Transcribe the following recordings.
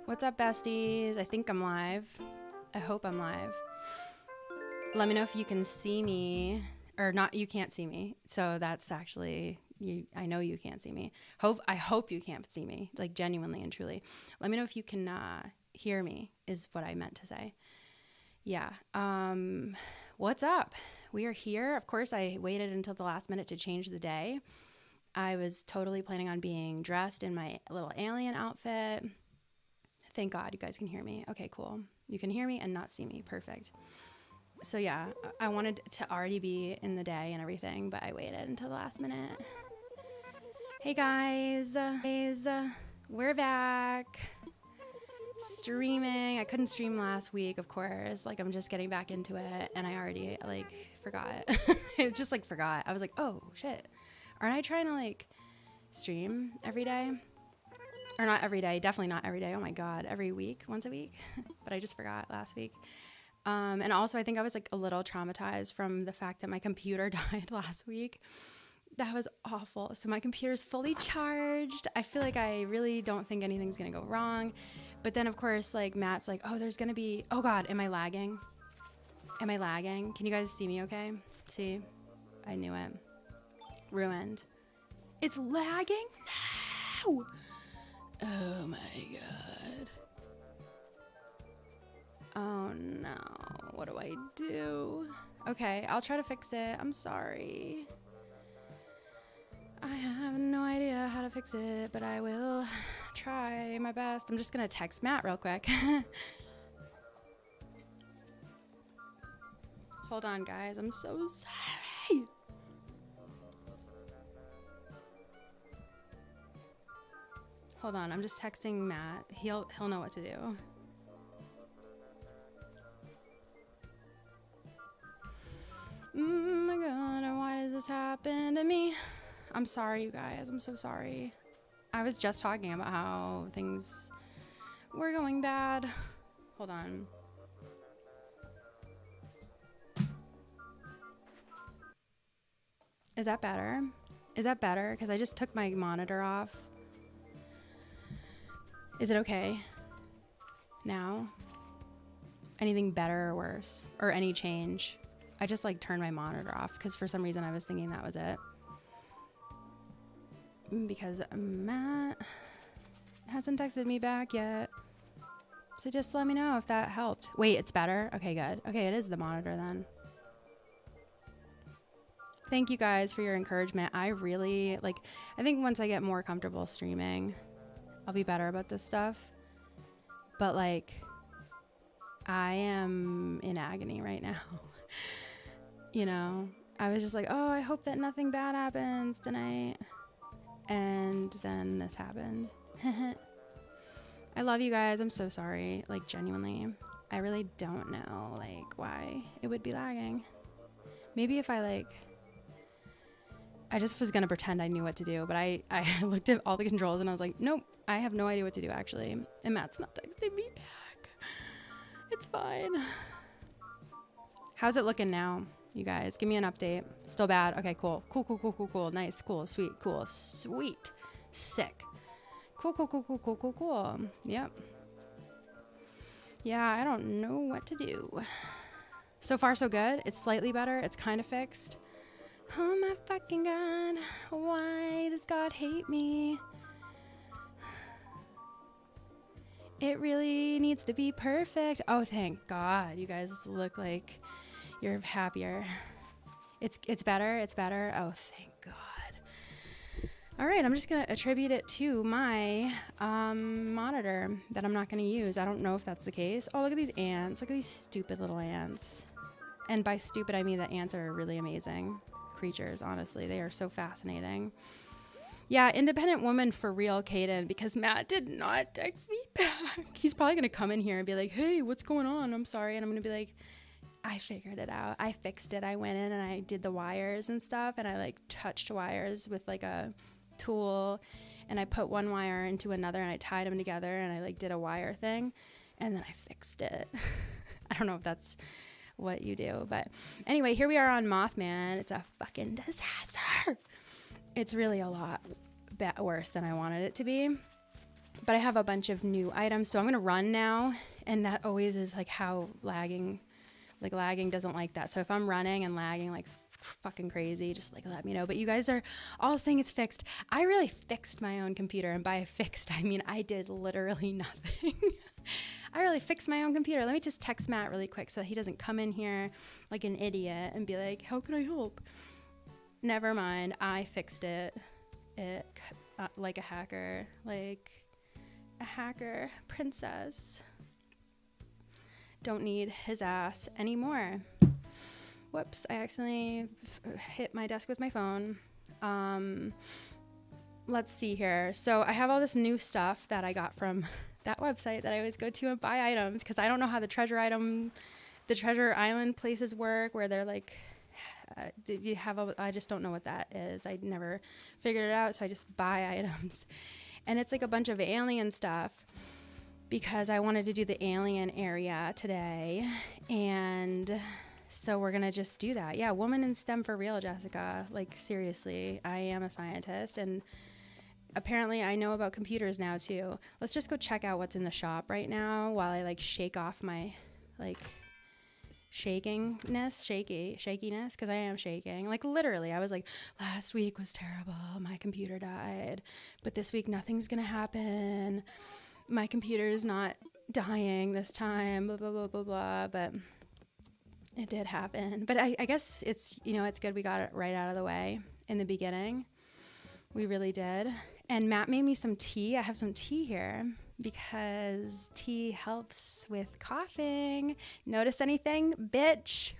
What's up, besties? I think I'm live. I hope I'm live. Let me know if you can see me or not. You can't see me. So that's actually, I know you can't see me. I hope you can't see me, like genuinely and truly. Let me know if you can hear me is what I meant to say. Yeah. What's up? We are here. Of course, I waited until the last minute to change the day. I was totally planning on being dressed in my little alien outfit. Thank God you guys can hear me. Okay, cool. You can hear me and not see me. Perfect. So yeah, I wanted to already be in the day and everything, but I waited until the last minute. Hey guys, we're back. Streaming. I couldn't stream last week, of course. Like, I'm just getting back into it, and I already, like, forgot. I just, like, forgot. I was like, oh, shit. Aren't I trying to, like, stream every day? Or not every day. Definitely not every day. Oh, my God. Every week. Once a week. But I just forgot last week. And also, I think I was, like, a little traumatized from the fact that my computer died last week. That was awful. So my computer's fully charged. I feel like I really don't think anything's going to go wrong. But then, of course, like, Matt's like, oh, there's going to be... Oh, God, am I lagging? Am I lagging? Can you guys see me okay? See? I knew it. Ruined. It's lagging? No! Oh, my God. Oh, no. What do I do? Okay, I'll try to fix it. I'm sorry. I have no idea how to fix it, but I will try my best. I'm just going to text Matt real quick. Hold on, guys. I'm so sorry. Hold on. I'm just texting Matt. He'll know what to do. Oh my God, why does this happen to me? I'm sorry, you guys. I'm so sorry. I was just talking about how things were going bad. Hold on. Is that better? Is that better? Because I just took my monitor off. Is it okay now? Anything better or worse? Or any change? I just like turned my monitor off because for some reason I was thinking that was it. Because Matt hasn't texted me back yet. So just let me know if that helped. Wait, it's better? Okay, good. Okay, it is the monitor then. Thank you guys for your encouragement. I really, like, I think once I get more comfortable streaming, I'll be better about this stuff. But, like, I am in agony right now. You know? I was just like, oh, I hope that nothing bad happens tonight. And then this happened. I love you guys. I'm so sorry. Like, genuinely. I really don't know, like, why it would be lagging. Maybe if I, like... I just was going to pretend I knew what to do. But I looked at all the controls and I was like, nope. I have no idea what to do, actually. And Matt's not texting me back. It's fine. How's it looking now? You guys, give me an update. Still bad. Okay, cool. Cool. Nice, cool, sweet, cool, sweet. Sick. Cool. Yep. Yeah, I don't know what to do. So far, so good. It's slightly better. It's kind of fixed. Oh my fucking God. Why does God hate me? It really needs to be perfect. Oh, thank God. You guys look like you're happier. It's better. It's better. Oh, thank God. All right, I'm just going to attribute it to my monitor that I'm not going to use. I don't know if that's the case. Oh, look at these ants. Look at these stupid little ants. And by stupid, I mean that ants are really amazing creatures, honestly. They are so fascinating. Yeah, independent woman for real, Kaden, because Matt did not text me back. He's probably going to come in here and be like, hey, what's going on? I'm sorry. And I'm going to be like, I figured it out. I fixed it. I went in and I did the wires and stuff. And I like touched wires with like a tool. And I put one wire into another and I tied them together. And I like did a wire thing. And then I fixed it. I don't know if that's what you do. But anyway, here we are on Mothman. It's a fucking disaster. It's really a lot worse than I wanted it to be. But I have a bunch of new items, so I'm gonna run now, and that always is like how lagging doesn't like that. So if I'm running and lagging like fucking crazy, just like let me know. But you guys are all saying it's fixed. I really fixed my own computer, and by fixed I mean I did literally nothing. I really fixed my own computer. Let me just text Matt really quick so that he doesn't come in here like an idiot and be like, how can I help? Never mind, I fixed it. Like a hacker princess. Don't need his ass anymore. Whoops, I accidentally hit my desk with my phone. Let's see here. So I have all this new stuff that I got from that website that I always go to and buy items, because I don't know how the treasure island places work, where they're like, I just don't know what that is. I never figured it out, so I just buy items. And it's like a bunch of alien stuff, because I wanted to do the alien area today. And so we're going to just do that. Yeah, woman in STEM for real, Jessica. Like, seriously, I am a scientist, and apparently I know about computers now too. Let's just go check out what's in the shop right now while I like shake off my like shakiness, because I am shaking. Like, literally, I was like, last week was terrible. My computer died. But this week, nothing's going to happen. My computer is not dying this time, blah, blah, blah, blah, blah. But it did happen. But I guess it's, it's good we got it right out of the way in the beginning. We really did. And Matt made me some tea. I have some tea here because tea helps with coughing. Notice anything? Bitch.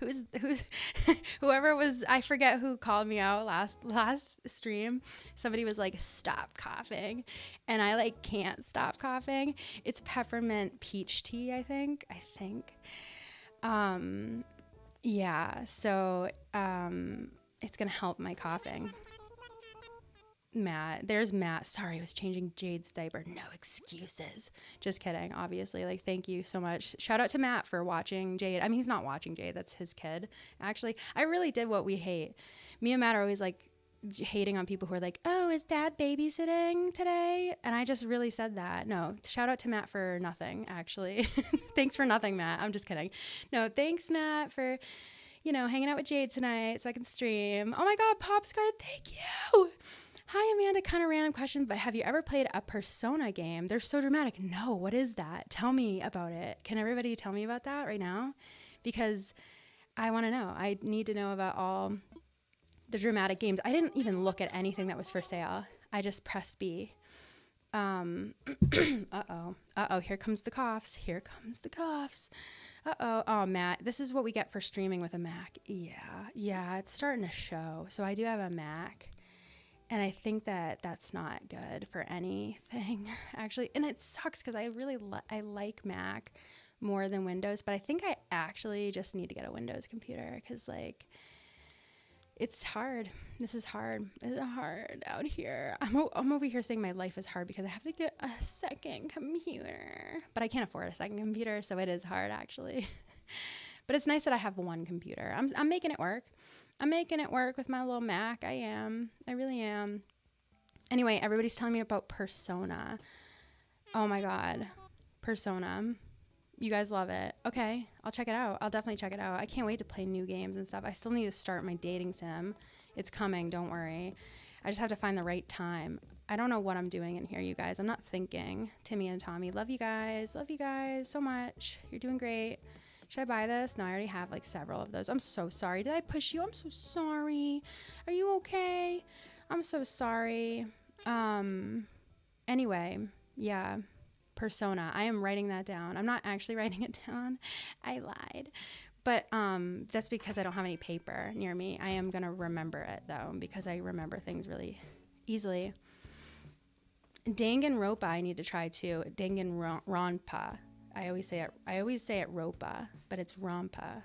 Whoever was, I forget who called me out last stream. Somebody was like, stop coughing. And I like can't stop coughing. It's peppermint peach tea, I think. Yeah, so it's gonna help my coughing. There's Matt. Sorry, I was changing Jade's diaper. No excuses. Just kidding, obviously. Like, thank you so much. Shout out to Matt for watching Jade. I mean, he's not watching Jade. That's his kid. Actually, I really did what we hate. Me and Matt are always like hating on people who are like, oh, is dad babysitting today? And I just really said that. No, shout out to Matt for nothing, actually. Thanks for nothing, Matt. I'm just kidding. No, thanks, Matt, for, hanging out with Jade tonight so I can stream. Oh my God, Popscard, thank you. Hi, Amanda, kind of random question, but have you ever played a Persona game? They're so dramatic. No, what is that? Tell me about it. Can everybody tell me about that right now? Because I want to know. I need to know about all the dramatic games. I didn't even look at anything that was for sale. I just pressed B. Uh-oh, here comes the coughs. Oh, Matt, this is what we get for streaming with a Mac. Yeah, it's starting to show. So I do have a Mac. And I think that that's not good for anything, actually. And it sucks because I really I like Mac more than Windows. But I think I actually just need to get a Windows computer because, like, it's hard. This is hard. It's hard out here. I'm over here saying my life is hard because I have to get a second computer. But I can't afford a second computer, so it is hard, actually. But it's nice that I have one computer. I'm making it work. I'm making it work with my little Mac. I am. I really am. Anyway, everybody's telling me about Persona. Oh my God. Persona. You guys love it. Okay, I'll check it out. I'll definitely check it out. I can't wait to play new games and stuff. I still need to start my dating sim. It's coming, don't worry. I just have to find the right time. I don't know what I'm doing in here, you guys. I'm not thinking. Timmy and Tommy, love you guys. Love you guys so much. You're doing great. Should I buy this? No, I already have like several of those. I'm so sorry. Did I push you? I'm so sorry. Are you okay? I'm so sorry. Anyway, yeah. Persona. I am writing that down. I'm not actually writing it down. I lied. But that's because I don't have any paper near me. I am going to remember it though, because I remember things really easily. Danganronpa I need to try too. Danganronpa. I always say it Ropa, but it's Rompa.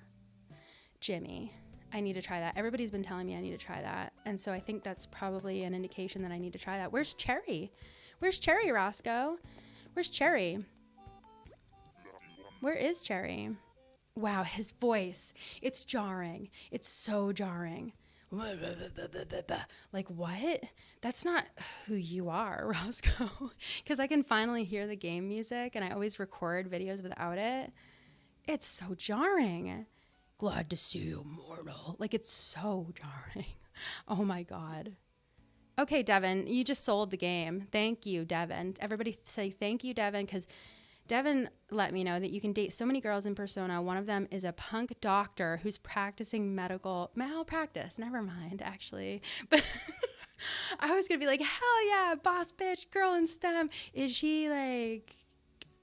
Jimmy. I need to try that. Everybody's been telling me I need to try that. And so I think that's probably an indication that I need to try that. Where's Cherry? Where's Cherry, Roscoe? Where's Cherry? Where is Cherry? Wow, his voice. It's jarring. It's so jarring. Like, what? That's not who you are, Roscoe. Because I can finally hear the game music and I always record videos without it. It's so jarring. Glad to see you, mortal. Like, it's so jarring. Oh my God. Okay, Devin, you just sold the game. Thank you, Devin. Everybody say thank you, Devin, because Devin let me know that you can date so many girls in Persona. One of them is a punk doctor who's practicing medical malpractice. Never mind, actually. But I was going to be like, hell yeah, boss bitch, girl in STEM. Is she like,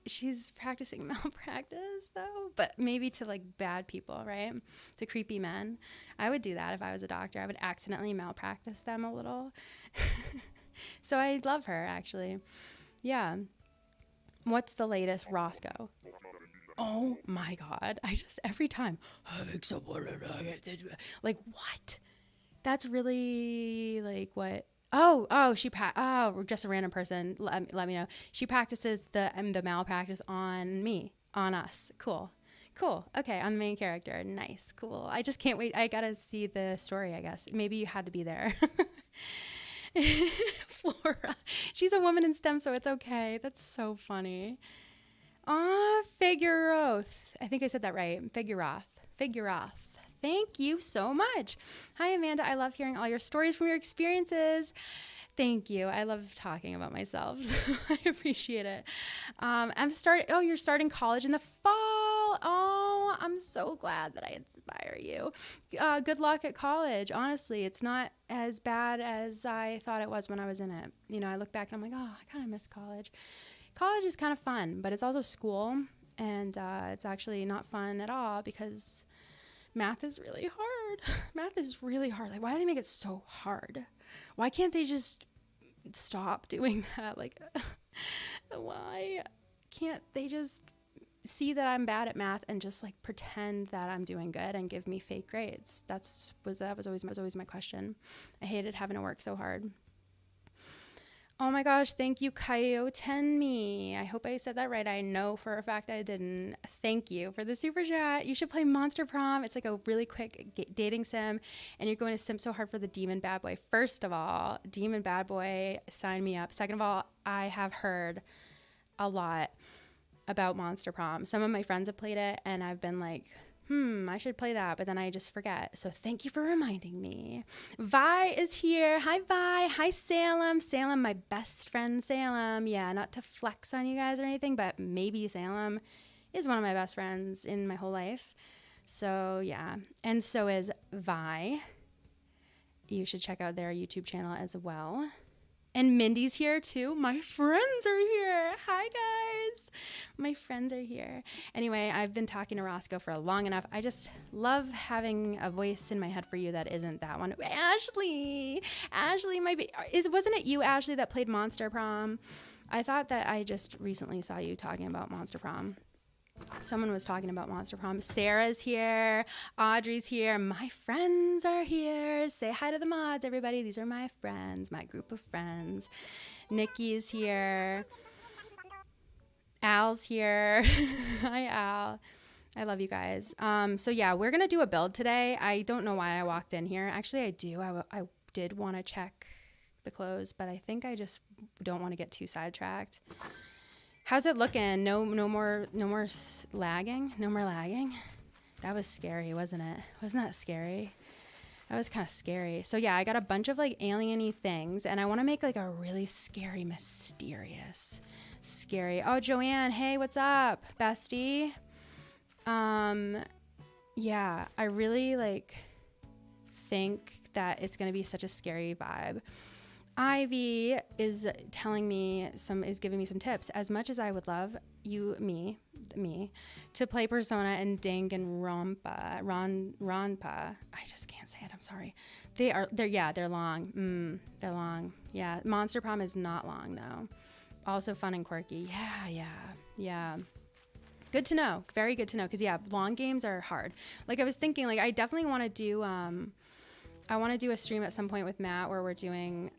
she's practicing malpractice though? But maybe to like bad people, right? To creepy men. I would do that if I was a doctor. I would accidentally malpractice them a little. So I love her, actually. Yeah. What's the latest, Roscoe? Oh my God. I just, every time, like, what? That's really like what? Oh, just a random person. Let me know. She practices the malpractice on me, on us. Cool. Okay, on the main character. Nice. Cool. I just can't wait. I gotta see the story, I guess. Maybe you had to be there. Flora. She's a woman in STEM, so it's okay. That's so funny. Figuroth. I think I said that right. Figuroth. Thank you so much. Hi, Amanda. I love hearing all your stories from your experiences. Thank you. I love talking about myself. So I appreciate it. You're starting college in the fall. Oh, I'm so glad that I inspire you. Good luck at college. Honestly, it's not as bad as I thought it was when I was in it. You know, I look back and I'm like, oh, I kind of miss college. College is kind of fun, but it's also school. And it's actually not fun at all because math is really hard. Math is really hard. Like, why do they make it so hard? Why can't they just stop doing that? Like, why can't they just see that I'm bad at math and just like pretend that I'm doing good and give me fake grades? That was always my question. I hated having to work so hard. Oh my gosh, thank you, Coyotenme. I hope I said that right. I know for a fact I didn't. Thank you for the super chat. You should play Monster Prom. It's like a really quick dating sim, and you're going to simp so hard for the Demon Bad Boy. First of all, Demon Bad Boy, sign me up. Second of all, I have heard a lot about Monster Prom. Some of my friends have played it, and I've been like, I should play that, but then I just forget. So thank you for reminding me. Vi is here. Hi, Vi. Hi, Salem. Salem, my best friend, Salem. Yeah, not to flex on you guys or anything, but maybe Salem is one of my best friends in my whole life. So yeah, and so is Vi. You should check out their YouTube channel as well. And Mindy's here too. My friends are here. Hi, guys. My friends are here. Anyway, I've been talking to Roscoe for long enough. I just love having a voice in my head for you that isn't that one. Ashley, wasn't it you, Ashley, that played Monster Prom? I thought that I just recently saw you talking about Monster Prom. Someone was talking about Monster Prom. Sarah's here. Audrey's here. My friends are here. Say hi to the mods, everybody. These are my friends, my group of friends. Nikki's here. Al's here. Hi, Al. I love you guys. So yeah, we're going to do a build today. I don't know why I walked in here. Actually, I do. I did want to check the clothes, but I think I just don't want to get too sidetracked. How's it looking? No more lagging? No more lagging? That was scary, wasn't it? Wasn't that scary? That was kind of scary. So yeah, I got a bunch of like alien-y things, and I want to make like a really scary, mysterious, scary. Oh, Joanne, hey, what's up, bestie? Yeah, I really like think that it's gonna be such a scary vibe. Ivy is giving me some tips. As much as I would love me to play Persona and Danganronpa, I just can't say it. I'm sorry. They're long. They're long. Yeah. Monster Prom is not long though. Also fun and quirky. Yeah. Good to know. Very good to know. Cause yeah, long games are hard. Like I was thinking, like I definitely want to do, I want to do a stream at some point with Matt where we're doing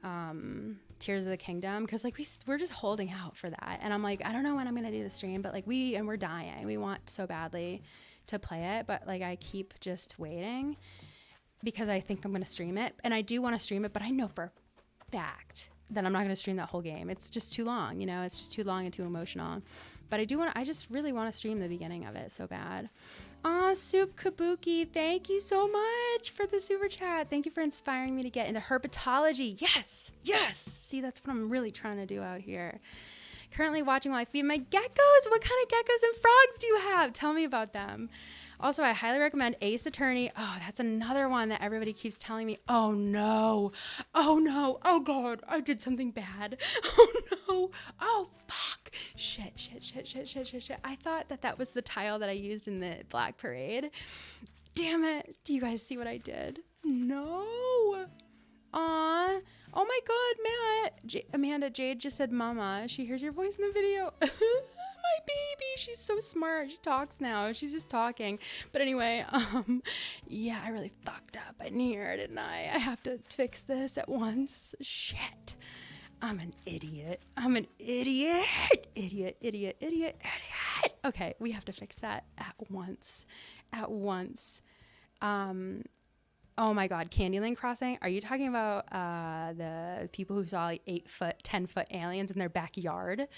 Tears of the Kingdom, because like we're just holding out for that, and I'm like, I don't know when I'm gonna do the stream, but like we're dying. We want so badly to play it, but like I keep just waiting. because I think I'm going to stream it, and I do want to stream it, but I know for a fact that I'm not going to stream that whole game. It's just too long, you know, it's just too long and too emotional. But I just really want to stream the beginning of it so bad. Soup Kabuki, thank you so much for the super chat. Thank you for inspiring me to get into herpetology. Yes. See, that's what I'm really trying to do out here. Currently watching while I feed my geckos. What kind of geckos and frogs do you have? Tell me about them. Also, I highly recommend Ace Attorney. Oh, that's another one that everybody keeps telling me. Oh no. Oh God, I did something bad. Oh no. Oh fuck. Shit. I thought that was the tile that I used in the Black Parade. Damn it. Do you guys see what I did? No. Aw. Oh my God, Matt. Amanda, Jade just said mama. She hears your voice in the video. My baby, she's so smart. She talks now. She's just talking. But anyway, yeah, I really fucked up in here, didn't I? I have to fix this at once. Shit. I'm an idiot. Idiot. Okay, we have to fix that at once. Oh my God, Candyland Crossing. Are you talking about the people who saw like 8-foot, 10-foot aliens in their backyard?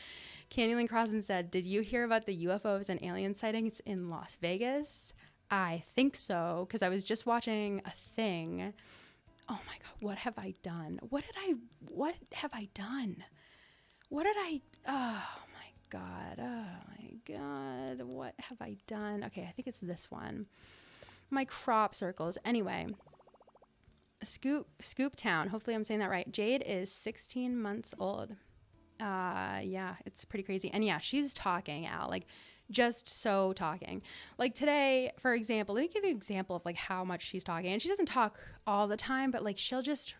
Candyland Crossing said, did you hear about the UFOs and alien sightings in Las Vegas? I think so, because I was just watching a thing. Oh my God, what have I done? What have I done? Oh my God, what have I done? Okay, I think it's this one. My crop circles. Anyway, Scoop Town. Hopefully I'm saying that right. Jade is 16 months old. Yeah, it's pretty crazy. And yeah, she's talking, Al, like just so talking. Like today, for example, let me give you an example of like how much she's talking. And she doesn't talk all the time, but like she'll just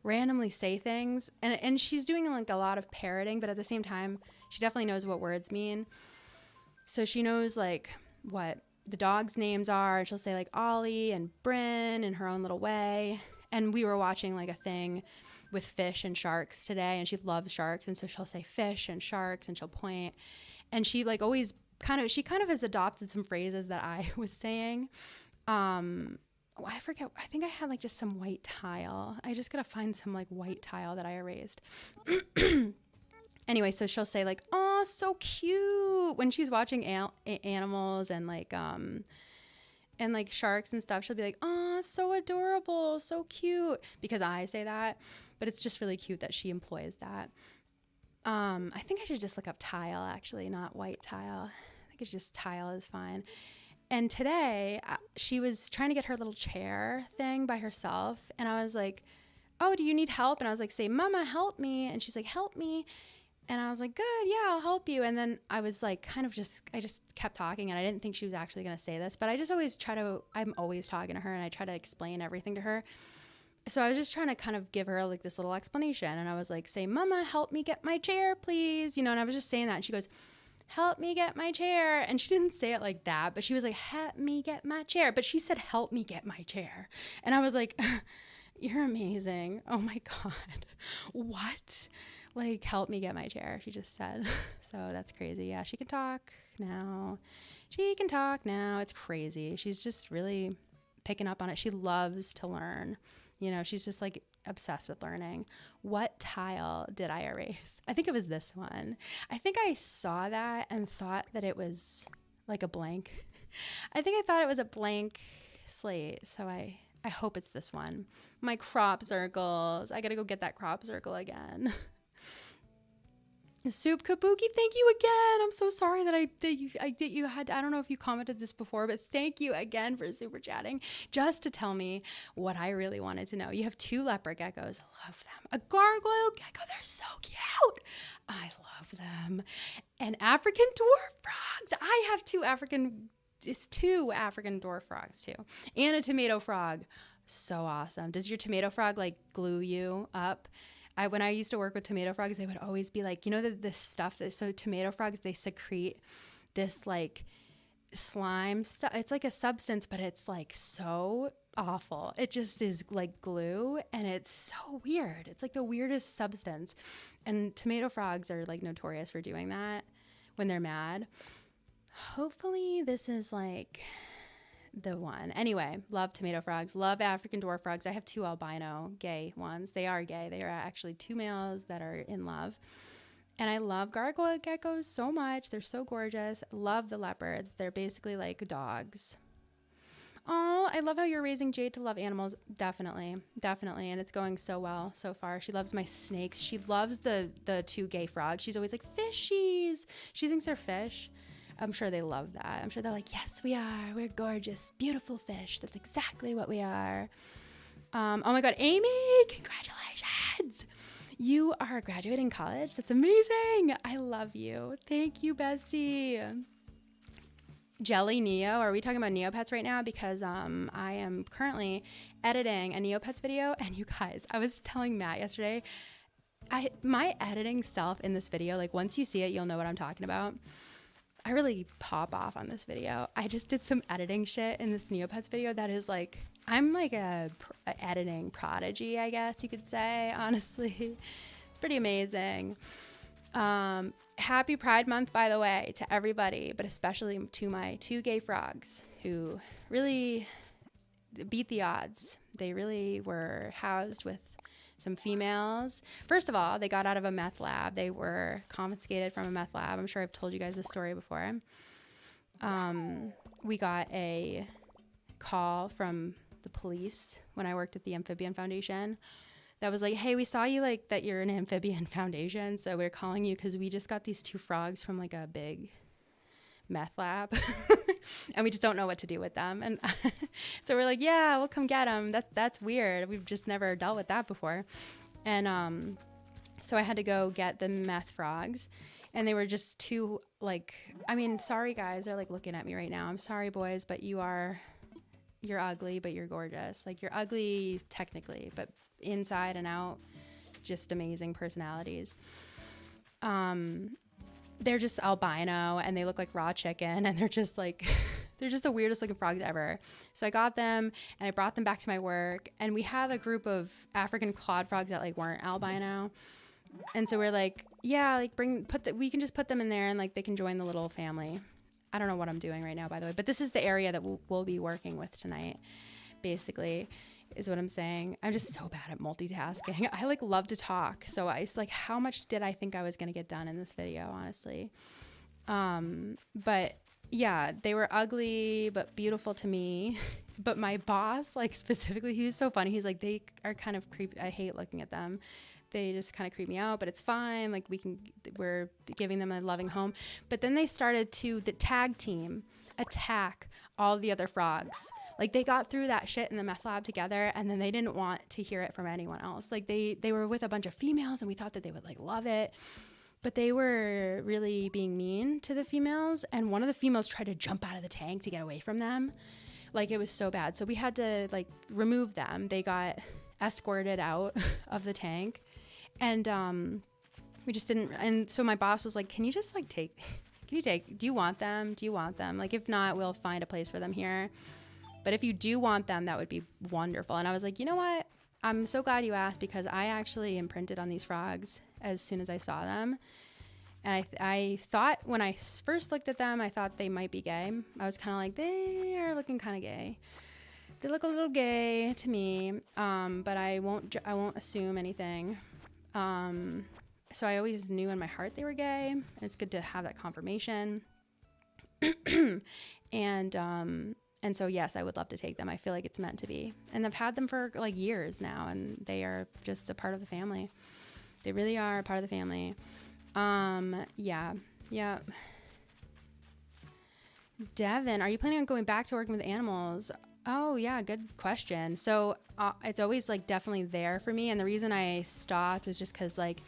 randomly say things. And she's doing like a lot of parroting, but at the same time, she definitely knows what words mean. So she knows like what the dogs' names are. She'll say like Ollie and Bryn in her own little way. And we were watching like a thing with fish and sharks today, and she loves sharks, and so she'll say fish and sharks, and she'll point. And she like always kind of has adopted some phrases that I was saying. I forget. I think I had like just some white tile. I just gotta find some like white tile that I erased. Anyway, so she'll say like, "Oh, so cute," when she's watching animals and like sharks and stuff. She'll be like, "Oh, so adorable, so cute," because I say that. But it's just really cute that she employs that. I think I should just look up tile, actually, not white tile. I think it's just tile is fine. And today, she was trying to get her little chair thing by herself. And I was like, "Oh, do you need help?" And I was like, "Say, Mama, help me." And she's like, "Help me." And I was like, "Good, yeah, I'll help you." And then I was like, I just kept talking, and I didn't think she was actually going to say this, but I just always I'm always talking to her, and I try to explain everything to her. So I was just trying to kind of give her like this little explanation. And I was like, "Say, Mama, help me get my chair, please." You know, and I was just saying that. And she goes, "Help me get my chair." And she didn't say it like that, but she was like, "Help me get my chair." But she said, "Help me get my chair." And I was like, "You're amazing. Oh my God." What? Like, "Help me get my chair," she just said. So that's crazy. Yeah, she can talk now. It's crazy. She's just really picking up on it. She loves to learn. You know, she's just like obsessed with learning. What tile did I erase? I think it was this one. I think I saw that and thought that it was like a blank. I think I thought it was a blank slate. So I hope it's this one. My crop circles. I got to go get that crop circle again. Soup Kabuki, thank you again. I'm so sorry that you had, I don't know if you commented this before, but thank you again for super chatting just to tell me what I really wanted to know. You have 2 leopard geckos. I love them. A gargoyle gecko. They're so cute. I love them. And African dwarf frogs. I have 2 African dwarf frogs too. And a tomato frog. So awesome. Does your tomato frog like glue you up? When I used to work with tomato frogs, they would always be like, you know, this stuff so tomato frogs, they secrete this like slime stuff. It's like a substance, but it's like so awful. It just is like glue, and it's so weird. It's like the weirdest substance. And tomato frogs are like notorious for doing that when they're mad. Hopefully this is like the one. Anyway, love tomato frogs, love African dwarf frogs. I have 2 albino gay ones. They are gay. They are actually 2 males that are in love. And I love gargoyle geckos so much. They're so gorgeous. Love the leopards. They're basically like dogs. Oh, I love how you're raising Jade to love animals. Definitely. Definitely. And it's going so well so far. She loves my snakes. She loves the 2 gay frogs. She's always like, fishies. She thinks they're fish. I'm sure they love that. I'm sure they're like, yes, we are. We're gorgeous, beautiful fish. That's exactly what we are. Oh my God, Amy, congratulations. You are graduating college. That's amazing. I love you. Thank you, bestie. Jelly Neo. Are we talking about Neopets right now? Because I am currently editing a Neopets video. And you guys, I was telling Matt yesterday, my editing self in this video, like once you see it, you'll know what I'm talking about. I really pop off on this video. I just did some editing shit in this Neopets video that is like, I'm like a editing prodigy, I guess you could say, honestly. It's pretty amazing. Happy Pride Month, by the way, to everybody, but especially to my 2 gay frogs who really beat the odds. They really were housed with some females. First of all, they got out of a meth lab. They were confiscated from a meth lab. I'm sure I've told you guys this story before. We got a call from the police when I worked at the Amphibian Foundation that was like, hey, we saw you like that you're an Amphibian Foundation, so we're calling you because we just got these 2 frogs from like a big meth lab and we just don't know what to do with them. And so we're like, yeah, we'll come get them. That's weird. We've just never dealt with that before. And so I had to go get the meth frogs, and they were just too like, I mean, sorry guys, they're like looking at me right now. I'm sorry boys, but you're ugly, but you're gorgeous. Like you're ugly technically, but inside and out, just amazing personalities. They're just albino and they look like raw chicken, and they're just like, they're just the weirdest looking frogs ever. So I got them and I brought them back to my work, and we had a group of African clawed frogs that like weren't albino. And so we're like, yeah, like we can just put them in there and like they can join the little family. I don't know what I'm doing right now, by the way, but this is the area that we'll be working with tonight, basically, is what I'm saying. I'm just so bad at multitasking. I like love to talk. So it's like, how much did I think I was going to get done in this video, honestly? But yeah, they were ugly, but beautiful to me. But my boss, like specifically, he was so funny. He's like, they are kind of creepy. I hate looking at them. They just kind of creep me out, but it's fine. Like we're giving them a loving home. But then they started the tag team attack all the other frogs. Like they got through that shit in the meth lab together, and then they didn't want to hear it from anyone else. Like they were with a bunch of females, and we thought that they would like love it, but they were really being mean to the females. And one of the females tried to jump out of the tank to get away from them. Like it was so bad. So we had to like remove them. They got escorted out of the tank, and we just didn't. And so my boss was like, can you just like do you want them? Do you want them? Like, if not, we'll find a place for them here. But if you do want them, that would be wonderful. And I was like, you know what? I'm so glad you asked, because I actually imprinted on these frogs as soon as I saw them. And I thought when I first looked at them, I thought they might be gay. I was kind of like, they are looking kind of gay. They look a little gay to me, but I won't assume anything. So I always knew in my heart they were gay, and it's good to have that confirmation. And so yes, I would love to take them. I feel like it's meant to be. And I've had them for like years now, and they are just a part of the family. They really are a part of the family. Yeah. Devin, are you planning on going back to working with animals? Oh yeah, good question. So it's always like definitely there for me. And the reason I stopped was just because like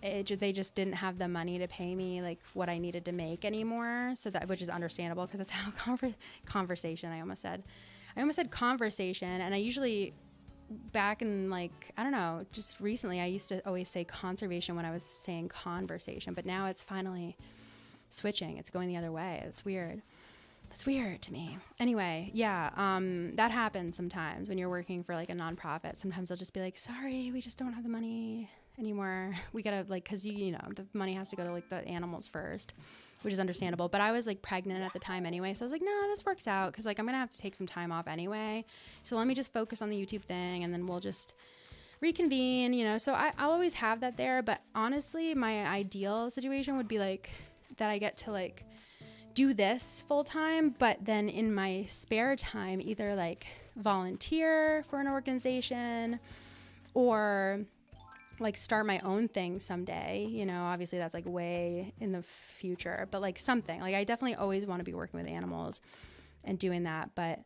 they just didn't have the money to pay me like what I needed to make anymore. So that, which is understandable, because that's how conversation. I almost said conversation. And I usually back in like, I don't know, just recently, I used to always say conservation when I was saying conversation, but now it's finally switching. It's going the other way. It's weird. That's weird to me. Anyway, yeah, that happens sometimes when you're working for like a nonprofit. Sometimes they'll just be like, sorry, we just don't have the money anymore. We gotta like, cause you know, the money has to go to like the animals first, which is understandable. But I was like pregnant at the time anyway. So I was like, no, this works out. Cause like, I'm going to have to take some time off anyway. So let me just focus on the YouTube thing and then we'll just reconvene, you know? So I'll always have that there. But honestly, my ideal situation would be like that I get to like do this full time, but then in my spare time, either like volunteer for an organization or like start my own thing someday. You know, obviously that's like way in the future, but like something like I definitely always want to be working with animals and doing that. But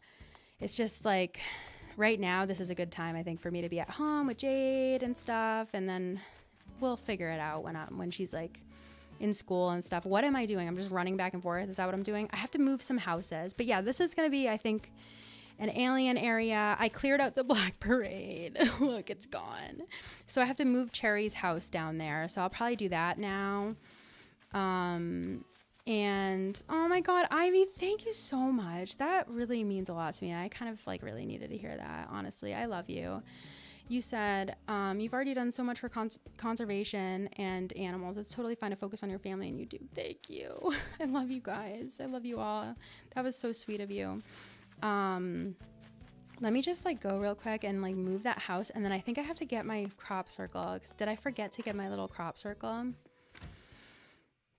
it's just like right now, this is a good time, I think, for me to be at home with Jade and stuff. And then we'll figure it out when she's like in school and stuff. What am I doing? I'm just running back and forth. Is that what I'm doing? I have to move some houses. But yeah, this is going to be, I think, an alien area. I cleared out the Black Parade. Look, it's gone. So I have to move Cherry's house down there. So I'll probably do that now. And oh my God, Ivy, thank you so much. That really means a lot to me. I kind of like really needed to hear that. Honestly, I love you. You said you've already done so much for conservation and animals. It's totally fine to focus on your family and you do. Thank you. I love you guys. I love you all. That was so sweet of you. Let me just like go real quick and like move that house. And then I think I have to get my crop circle. Did I forget to get my little crop circle?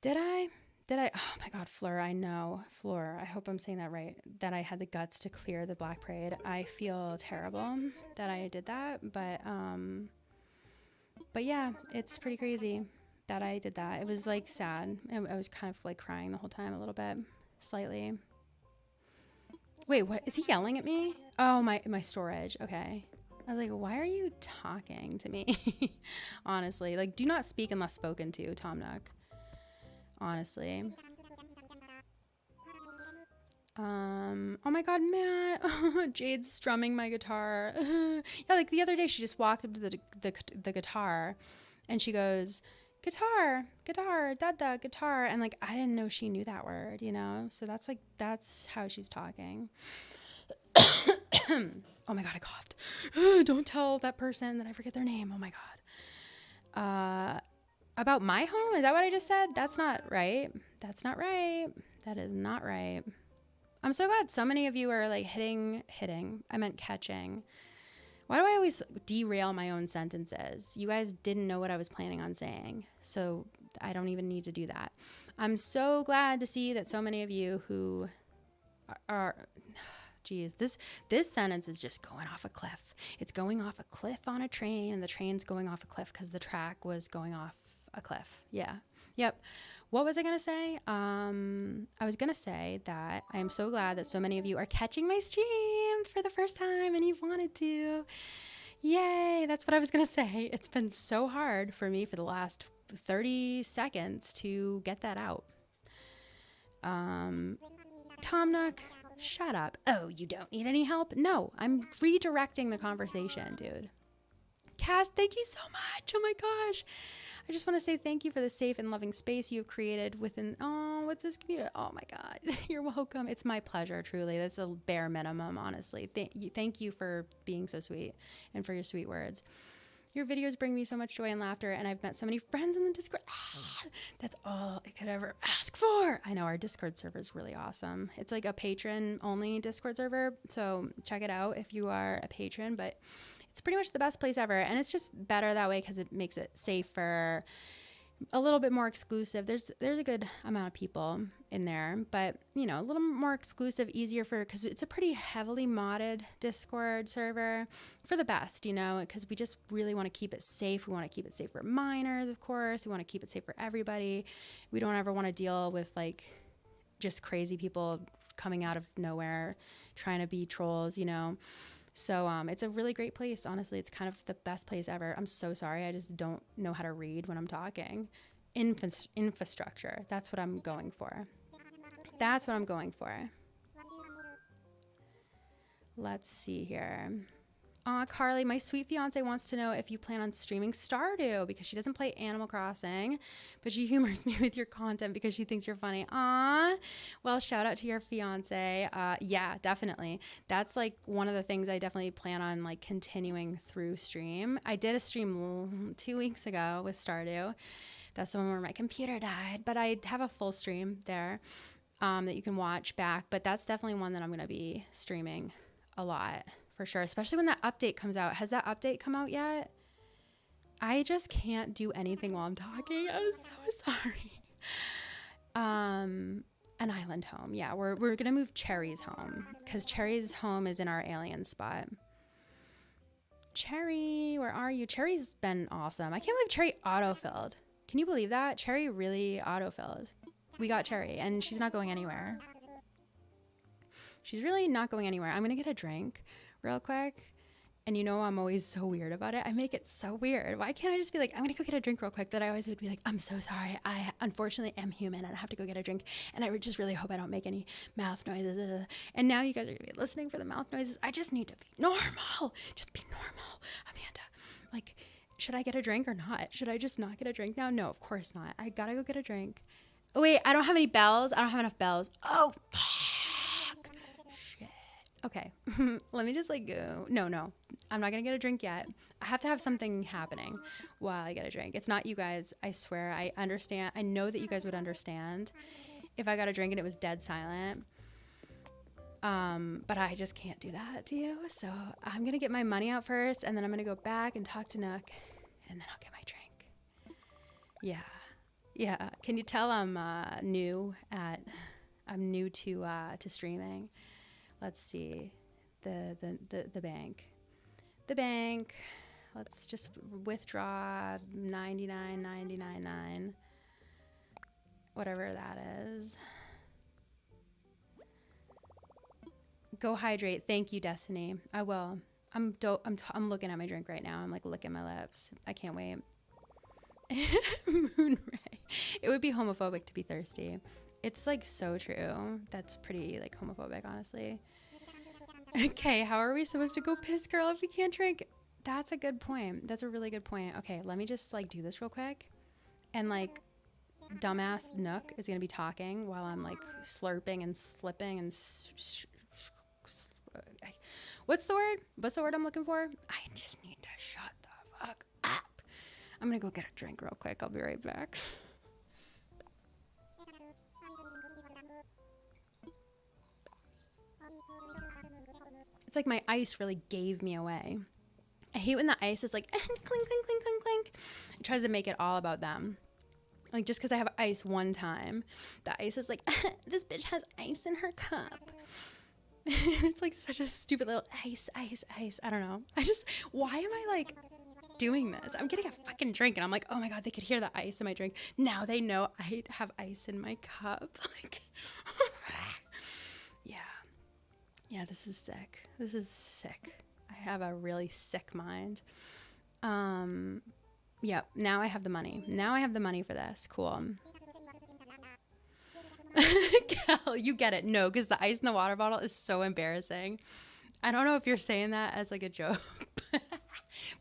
Did I? Oh my God, Fleur, I know. Fleur, I hope I'm saying that right. That I had the guts to clear the Black Parade. I feel terrible that I did that. But yeah, it's pretty crazy that I did that. It was like sad. I was kind of like crying the whole time a little bit, slightly. Wait, what? Is he yelling at me? Oh, my storage. Okay. I was like, why are you talking to me? Honestly, like, do not speak unless spoken to, Tom Nook. Honestly. Oh my God, Matt. Jade's strumming my guitar. Yeah, like the other day she just walked up to the guitar and she goes, guitar, dada, guitar. And like, I didn't know she knew that word, you know? So that's how she's talking. Oh my God, I coughed. Don't tell that person that I forget their name. Oh my God. About my home? Is that what I just said? That's not right. That's not right. That is not right. I'm so glad so many of you are like hitting. I meant catching. Why do I always derail my own sentences? You guys didn't know what I was planning on saying, so I don't even need to do that. I'm so glad to see that so many of you who are geez, this sentence is just going off a cliff. It's going off a cliff on a train, and the train's going off a cliff because the track was going off a cliff. Yeah. Yep. What was I going to say? I was going to say that I am so glad that so many of you are catching my stream for the first time and you wanted to. Yay. That's what I was going to say. It's been so hard for me for the last 30 seconds to get that out. Tom Nook, shut up. Oh, you don't need any help? No, I'm redirecting the conversation, dude. Cass, thank you so much. Oh my gosh. I just want to say thank you for the safe and loving space you have created with this community. Oh my God, you're welcome. It's my pleasure, truly. That's a bare minimum, honestly. Thank you for being so sweet and for your sweet words. Your videos bring me so much joy and laughter, and I've met so many friends in the Discord. That's all I could ever ask for. I know our Discord server is really awesome. It's like a patron-only Discord server, so check it out if you are a patron, but it's pretty much the best place ever, and it's just better that way because it makes it safer, a little bit more exclusive. There's a good amount of people in there, but you know, a little more exclusive, easier because it's a pretty heavily modded Discord server for the best, you know, because we just really want to keep it safe. We want to keep it safe for minors, of course. We want to keep it safe for everybody. We don't ever want to deal with like just crazy people coming out of nowhere trying to be trolls, you know. So it's a really great place. Honestly, it's kind of the best place ever. I'm so sorry. I just don't know how to read when I'm talking. Infrastructure. That's what I'm going for. That's what I'm going for. Let's see here. Carly, my sweet fiance wants to know if you plan on streaming Stardew because she doesn't play Animal Crossing, but she humors me with your content because she thinks you're funny. Well, shout out to your fiance. Yeah, definitely. That's like one of the things I definitely plan on like continuing through stream. I did a stream 2 weeks ago with Stardew. That's the one where my computer died, but I have a full stream there that you can watch back. But that's definitely one that I'm going to be streaming a lot. For sure, especially when that update comes out. Has that update come out yet? I just can't do anything while I'm talking. I'm so sorry. An island home. Yeah, we're gonna move Cherry's home because Cherry's home is in our alien spot. Cherry, where are you? Cherry's been awesome. I can't believe Cherry autofilled. Can you believe that? Cherry really autofilled. We got Cherry, and she's not going anywhere. She's really not going anywhere. I'm gonna get a drink real quick. And you know, I'm always so weird about it. I make it so weird. Why can't I just be like, I'm gonna go get a drink real quick? That I always would be like, I'm so sorry. I unfortunately am human and I have to go get a drink. And I just really hope I don't make any mouth noises. And now you guys are gonna be listening for the mouth noises. I just need to be normal. Just be normal. Amanda, like, should I get a drink or not? Should I just not get a drink now? No, of course not. I gotta go get a drink. Oh wait, I don't have any bells. I don't have enough bells. Oh, fuck. Okay, let me just like go. No, I'm not gonna get a drink yet. I have to have something happening while I get a drink. It's not you guys, I swear. I understand. I know that you guys would understand if I got a drink and it was dead silent. But I just can't do that to you. So I'm gonna get my money out first and then I'm gonna go back and talk to Nook and then I'll get my drink. Yeah. Can you tell I'm new to streaming? Let's see, the bank. Let's just withdraw 99.999, whatever that is. Go hydrate. Thank you, Destiny. I will. I'm looking at my drink right now. I'm like licking my lips. I can't wait. Moonray. It would be homophobic to be thirsty. It's like so true. That's pretty like homophobic, honestly. Okay, how are we supposed to go piss, girl, if we can't drink? That's a good point. That's a really good point. Okay, let me just like do this real quick. And like dumbass Nook is gonna be talking while I'm like slurping and slipping and what's the word? What's the word I'm looking for? I just need to shut the fuck up. I'm gonna go get a drink real quick. I'll be right back. It's like my ice really gave me away. I hate when the ice is like clink, clink, clink, clink, clink. It tries to make it all about them. Like just because I have ice one time, the ice is like, this bitch has ice in her cup. It's like such a stupid little ice. I don't know. Why am I like doing this? I'm getting a fucking drink and I'm like, oh my God, they could hear the ice in my drink. Now they know I have ice in my cup. Like, yeah, this is sick. I have a really sick mind. Yeah, now I have the money. Now I have the money for this. Cool. Cal, you get it. No, because the ice in the water bottle is so embarrassing. I don't know if you're saying that as like a joke,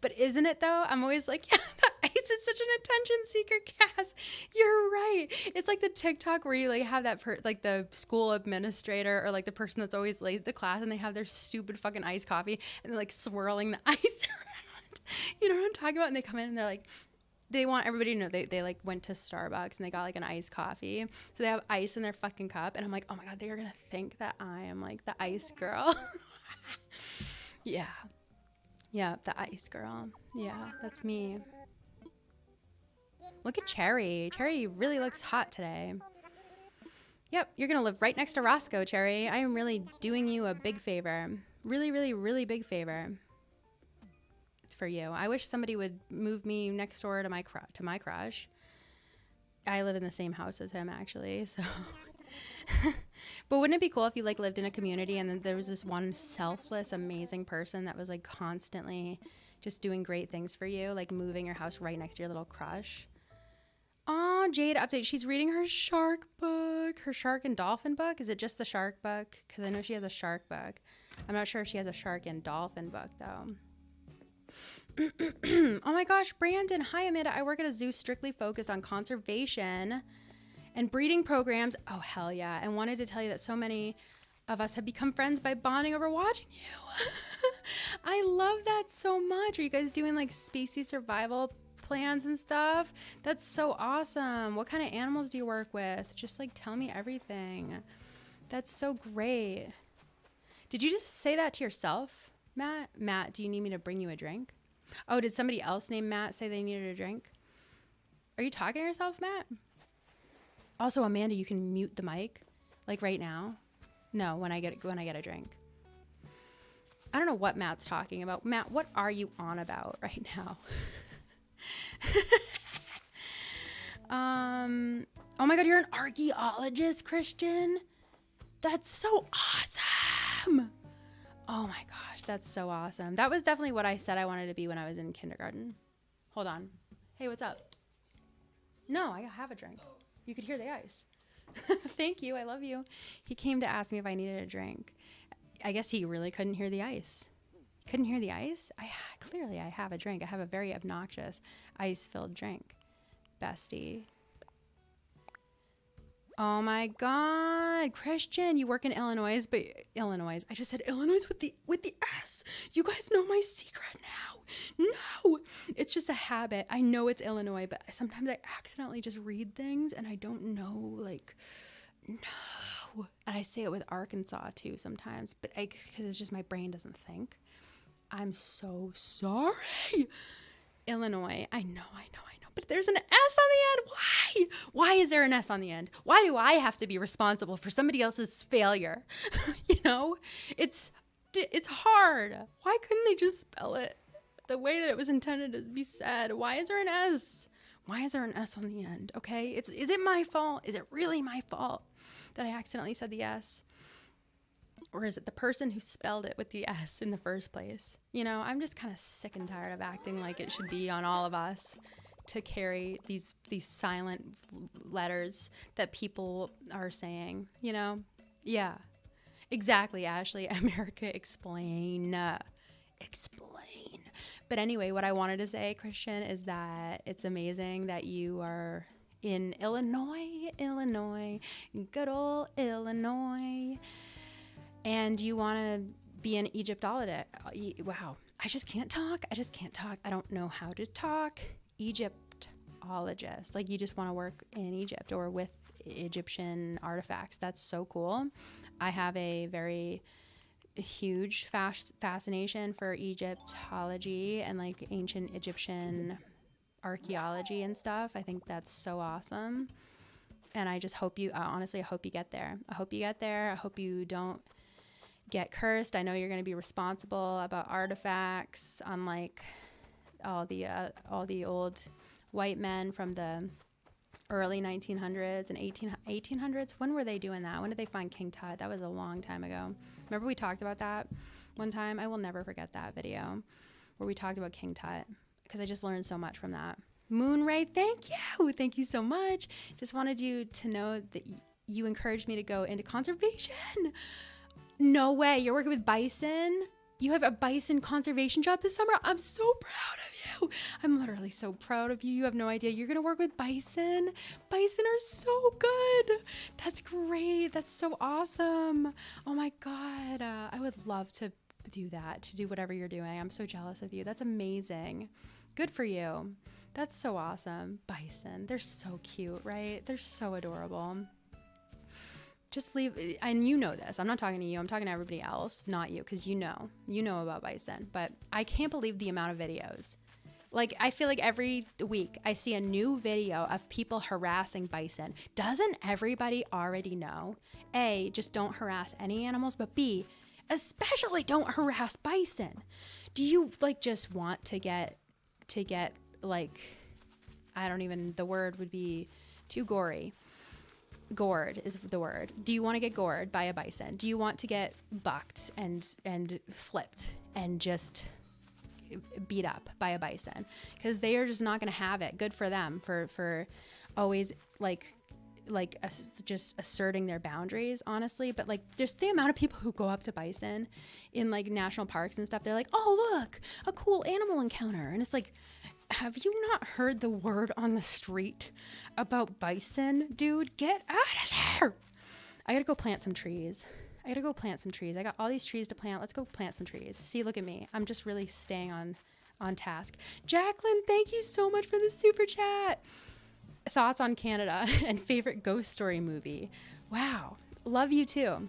but isn't it though? I'm always like, yeah, the ice is such an attention seeker, Cass. You're right. It's like the TikTok where you like have that like the school administrator or like the person that's always late to class and they have their stupid fucking iced coffee and they're like swirling the ice around. You know what I'm talking about? And they come in and they're like, they want everybody to know they like went to Starbucks and they got like an iced coffee. So they have ice in their fucking cup. And I'm like, oh my God, they're going to think that I am like the ice girl. Yeah, the ice girl. Yeah, that's me. Look at Cherry. Cherry really looks hot today. Yep, you're going to live right next to Roscoe, Cherry. I am really doing you a big favor. Really, really, really big favor. For you. I wish somebody would move me next door to my crush. I live in the same house as him actually, so but wouldn't it be cool if you like lived in a community and then there was this one selfless amazing person that was like constantly just doing great things for you, like moving your house right next to your little crush. Oh, Jade update. She's reading her shark book, her shark and dolphin book. Is it just the shark book? Because I know she has a shark book. I'm not sure if she has a shark and dolphin book though. Oh my gosh, Brandon. Hi, Amanda. I work at a zoo strictly focused on conservation and breeding programs. Oh, hell yeah. And wanted to tell you that so many of us have become friends by bonding over watching you. I love that so much. Are you guys doing like species survival plans and stuff? That's so awesome. What kind of animals do you work with? Just like tell me everything. That's so great. Did you just say that to yourself, Matt? Matt, do you need me to bring you a drink? Oh, did somebody else named Matt say they needed a drink? Are you talking to yourself, Matt? Also, Amanda, you can mute the mic like right now. No, when I get a drink. I don't know what Matt's talking about. Matt, what are you on about right now? Oh my God, you're an archaeologist, Christian. That's so awesome. Oh my gosh, that's so awesome. That was definitely what I said I wanted to be when I was in kindergarten. Hold on. Hey, what's up? No, I have a drink. You could hear the ice. Thank you. I love you. He came to ask me if I needed a drink. I guess he really couldn't hear the ice. Couldn't hear the ice? Clearly I have a drink. I have a very obnoxious ice-filled drink. Bestie. Oh my God, Christian, you work in Illinois, but Illinois. I just said Illinois with the S. You guys know my secret now. No, it's just a habit. I know it's Illinois, but sometimes I accidentally just read things and I don't know, like, no. And I say it with Arkansas too sometimes, but because it's just my brain doesn't think. I'm so sorry. Illinois, I know. But there's an S on the end. Why? Why is there an S on the end? Why do I have to be responsible for somebody else's failure? You know, it's hard. Why couldn't they just spell it the way that it was intended to be said? Why is there an S? Why is there an S on the end? Okay, is it my fault? Is it really my fault that I accidentally said the S? Or is it the person who spelled it with the S in the first place? You know, I'm just kind of sick and tired of acting like it should be on all of us to carry these silent letters that people are saying, you know? Yeah, exactly, Ashley. America, explain. But anyway, what I wanted to say, Christian, is that it's amazing that you are in Illinois, good old Illinois, and you want to be an Egyptologist. Wow, I just can't talk. I don't know how to talk. Egyptologist, like you just want to work in Egypt or with Egyptian artifacts. That's so cool. I have a very huge fascination for Egyptology and like ancient Egyptian archaeology and stuff. I think that's so awesome. And I just hope honestly, I hope you get there. I hope you don't get cursed. I know you're going to be responsible about artifacts, unlike all the old white men from the early 1900s and 1800s. When were they doing that? When did they find King Tut? That was a long time ago. Remember we talked about that one time? I will never forget that video where we talked about King Tut because I just learned so much from that. Moonray, thank you. Thank you so much. Just wanted you to know that you encouraged me to go into conservation. No way. You're working with bison? You have a bison conservation job this summer? I'm so proud of you. I'm literally so proud of you. You have no idea. You're going to work with bison. Bison are so good. That's great. That's so awesome. Oh my God. I would love to do that, to do whatever you're doing. I'm so jealous of you. That's amazing. Good for you. That's so awesome. Bison. They're so cute, right? They're so adorable. Just leave, and you know this. I'm not talking to you. I'm talking to everybody else, not you, because you know about bison. But I can't believe the amount of videos. Like, I feel like every week I see a new video of people harassing bison. Doesn't everybody already know? A, just don't harass any animals, but B, especially don't harass bison. Do you like just want to get like, the word would be too gory. Gored is the word. Do you want to get gored by a bison? Do you want to get bucked and flipped and just beat up by a bison? Because they are just not going to have it. Good for them for always like like just asserting their boundaries, honestly. But like just the amount of people who go up to bison in like national parks and stuff, they're like, oh, look, a cool animal encounter. And it's like, have you not heard the word on the street about bison? Dude, get out of there. I gotta go plant some trees. I got all these trees to plant. Let's go plant some trees. See, look at me. I'm just really staying on task. Jacqueline, thank you so much for the super chat. Thoughts on Canada and favorite ghost story movie. Wow. Love you too.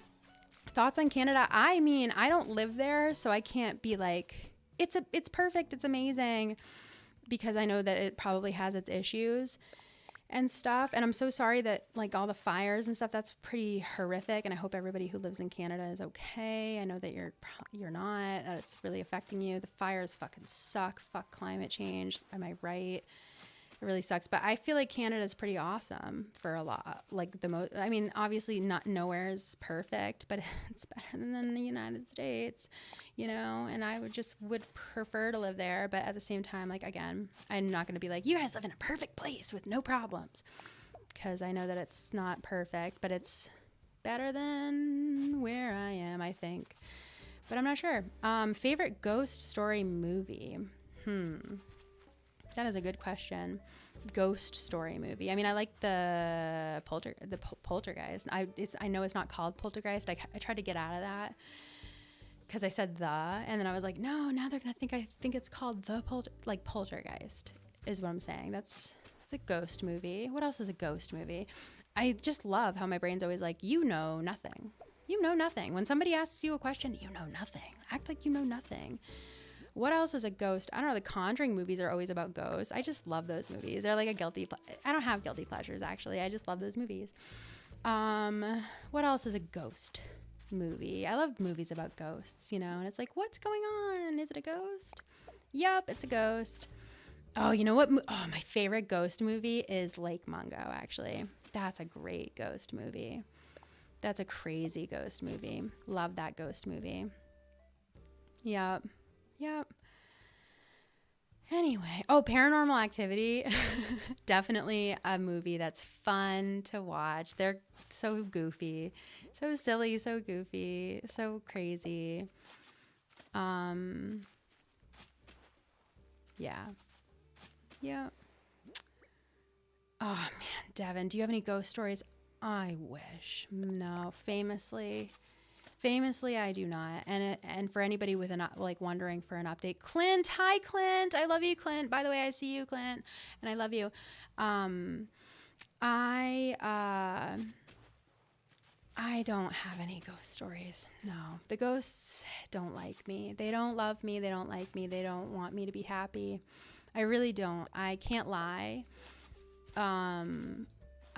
Thoughts on Canada. I mean, I don't live there, so I can't be like, it's perfect. It's amazing, because I know that it probably has its issues and stuff. And I'm so sorry that like all the fires and stuff, that's pretty horrific. And I hope everybody who lives in Canada is okay. I know that you're not, that it's really affecting you. The fires fucking suck. Fuck climate change. Am I right? It really sucks. But I feel like Canada is pretty awesome for a lot. Like the most, I mean, obviously not nowhere is perfect, but it's better than the United States, you know, and I would prefer to live there. But at the same time, like, again, I'm not going to be like, you guys live in a perfect place with no problems, because I know that it's not perfect, but it's better than where I am, I think. But I'm not sure. Favorite ghost story movie? That is a good question. Ghost story movie. I mean, I like the Poltergeist. I know it's not called Poltergeist. I tried to get out of that because I said the, and then I was like, no, now they're gonna think I think it's called the Poltergeist is what I'm saying. It's a ghost movie. What else is a ghost movie? I just love how my brain's always like, you know nothing. You know nothing. When somebody asks you a question, you know nothing. Act like you know nothing. What else is a ghost? I don't know. The Conjuring movies are always about ghosts. I just love those movies. They're like I don't have guilty pleasures, actually. I just love those movies. What else is a ghost movie? I love movies about ghosts, you know, and it's like, what's going on? Is it a ghost? Yup, it's a ghost. Oh, you know what? My favorite ghost movie is Lake Mungo, actually. That's a great ghost movie. That's a crazy ghost movie. Love that ghost movie. Yup. Anyway, Paranormal Activity. Definitely a movie that's fun to watch. They're so goofy, so silly, so goofy, so crazy. Yeah. Oh man, Devin, do you have any ghost stories? I wish. No, famously I do not. And for anybody with wondering for an update, Clint, hi Clint, I love you, Clint. By the way, I see you, Clint, and I love you. I don't have any ghost stories. No, the ghosts don't like me. They don't love me. They don't like me. They don't want me to be happy. I really don't. I can't lie.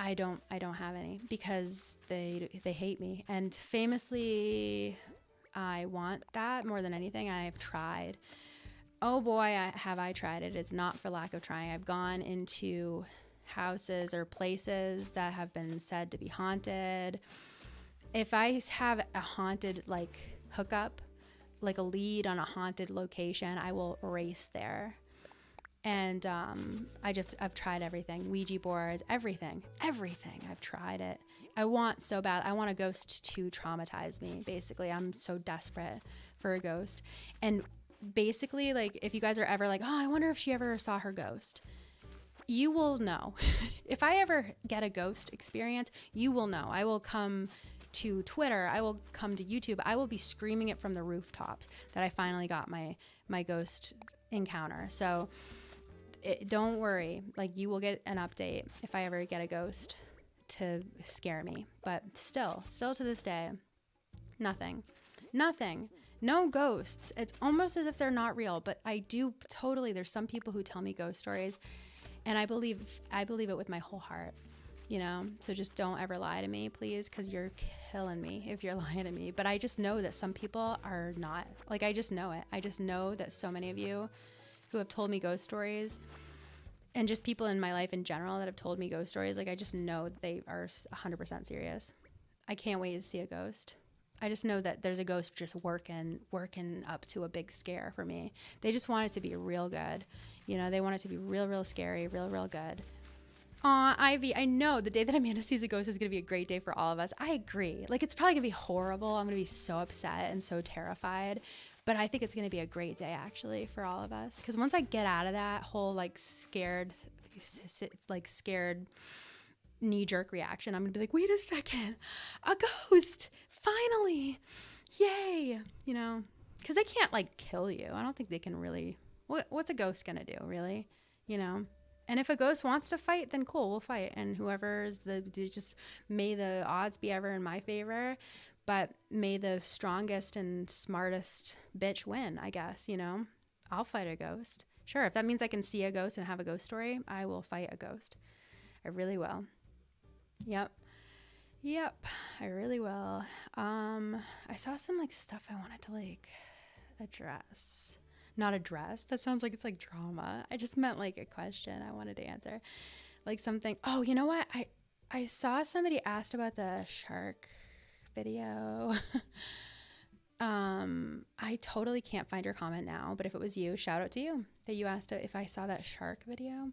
I don't have any, because they hate me. And famously, I want that more than anything. I've tried. Oh boy, have I tried it. It's not for lack of trying. I've gone into houses or places that have been said to be haunted. If I have a haunted hookup, like a lead on a haunted location, I will race there. And I've tried everything. Ouija boards, everything. I've tried it. I want so bad. I want a ghost to traumatize me, basically. I'm so desperate for a ghost. And basically, if you guys are ever like, oh, I wonder if she ever saw her ghost, you will know. If I ever get a ghost experience, you will know. I will come to Twitter. I will come to YouTube. I will be screaming it from the rooftops that I finally got my ghost encounter. So don't worry, you will get an update if I ever get a ghost to scare me. But still to this day, nothing, no ghosts. It's almost as if they're not real, but I do totally. There's some people who tell me ghost stories, and I believe it with my whole heart, you know. So just don't ever lie to me, please, because you're killing me if you're lying to me. But I just know that some people are not. I just know it. I just know that so many of you who have told me ghost stories, and just people in my life in general that have told me ghost stories, I just know that they are 100% serious. I can't wait to see a ghost. I just know that there's a ghost just working up to a big scare for me. They just want it to be real good. You know, they want it to be real scary, real good. Aw, Ivy, I know the day that Amanda sees a ghost is going to be a great day for all of us. I agree. Like, it's probably going to be horrible. I'm going to be so upset and so terrified. But I think it's going to be a great day, actually, for all of us. Because once I get out of that whole, like, scared knee-jerk reaction, I'm going to be like, wait a second. A ghost. Finally. Yay. You know? Because they can't, like, kill you. I don't think they can really. What's a ghost going to do, really? You know? And if a ghost wants to fight, then cool, we'll fight. And just may the odds be ever in my favor, but may the strongest and smartest bitch win, I guess, you know? I'll fight a ghost. Sure, if that means I can see a ghost and have a ghost story, I will fight a ghost. I really will. Yep, I really will. I saw some, like, stuff I wanted to, like, address. Not address. That sounds like it's like drama. I just meant like a question I wanted to answer. Like something. Oh, you know what? I saw somebody asked about the shark video. I totally can't find your comment now, but if it was you, shout out to you that you asked if I saw that shark video.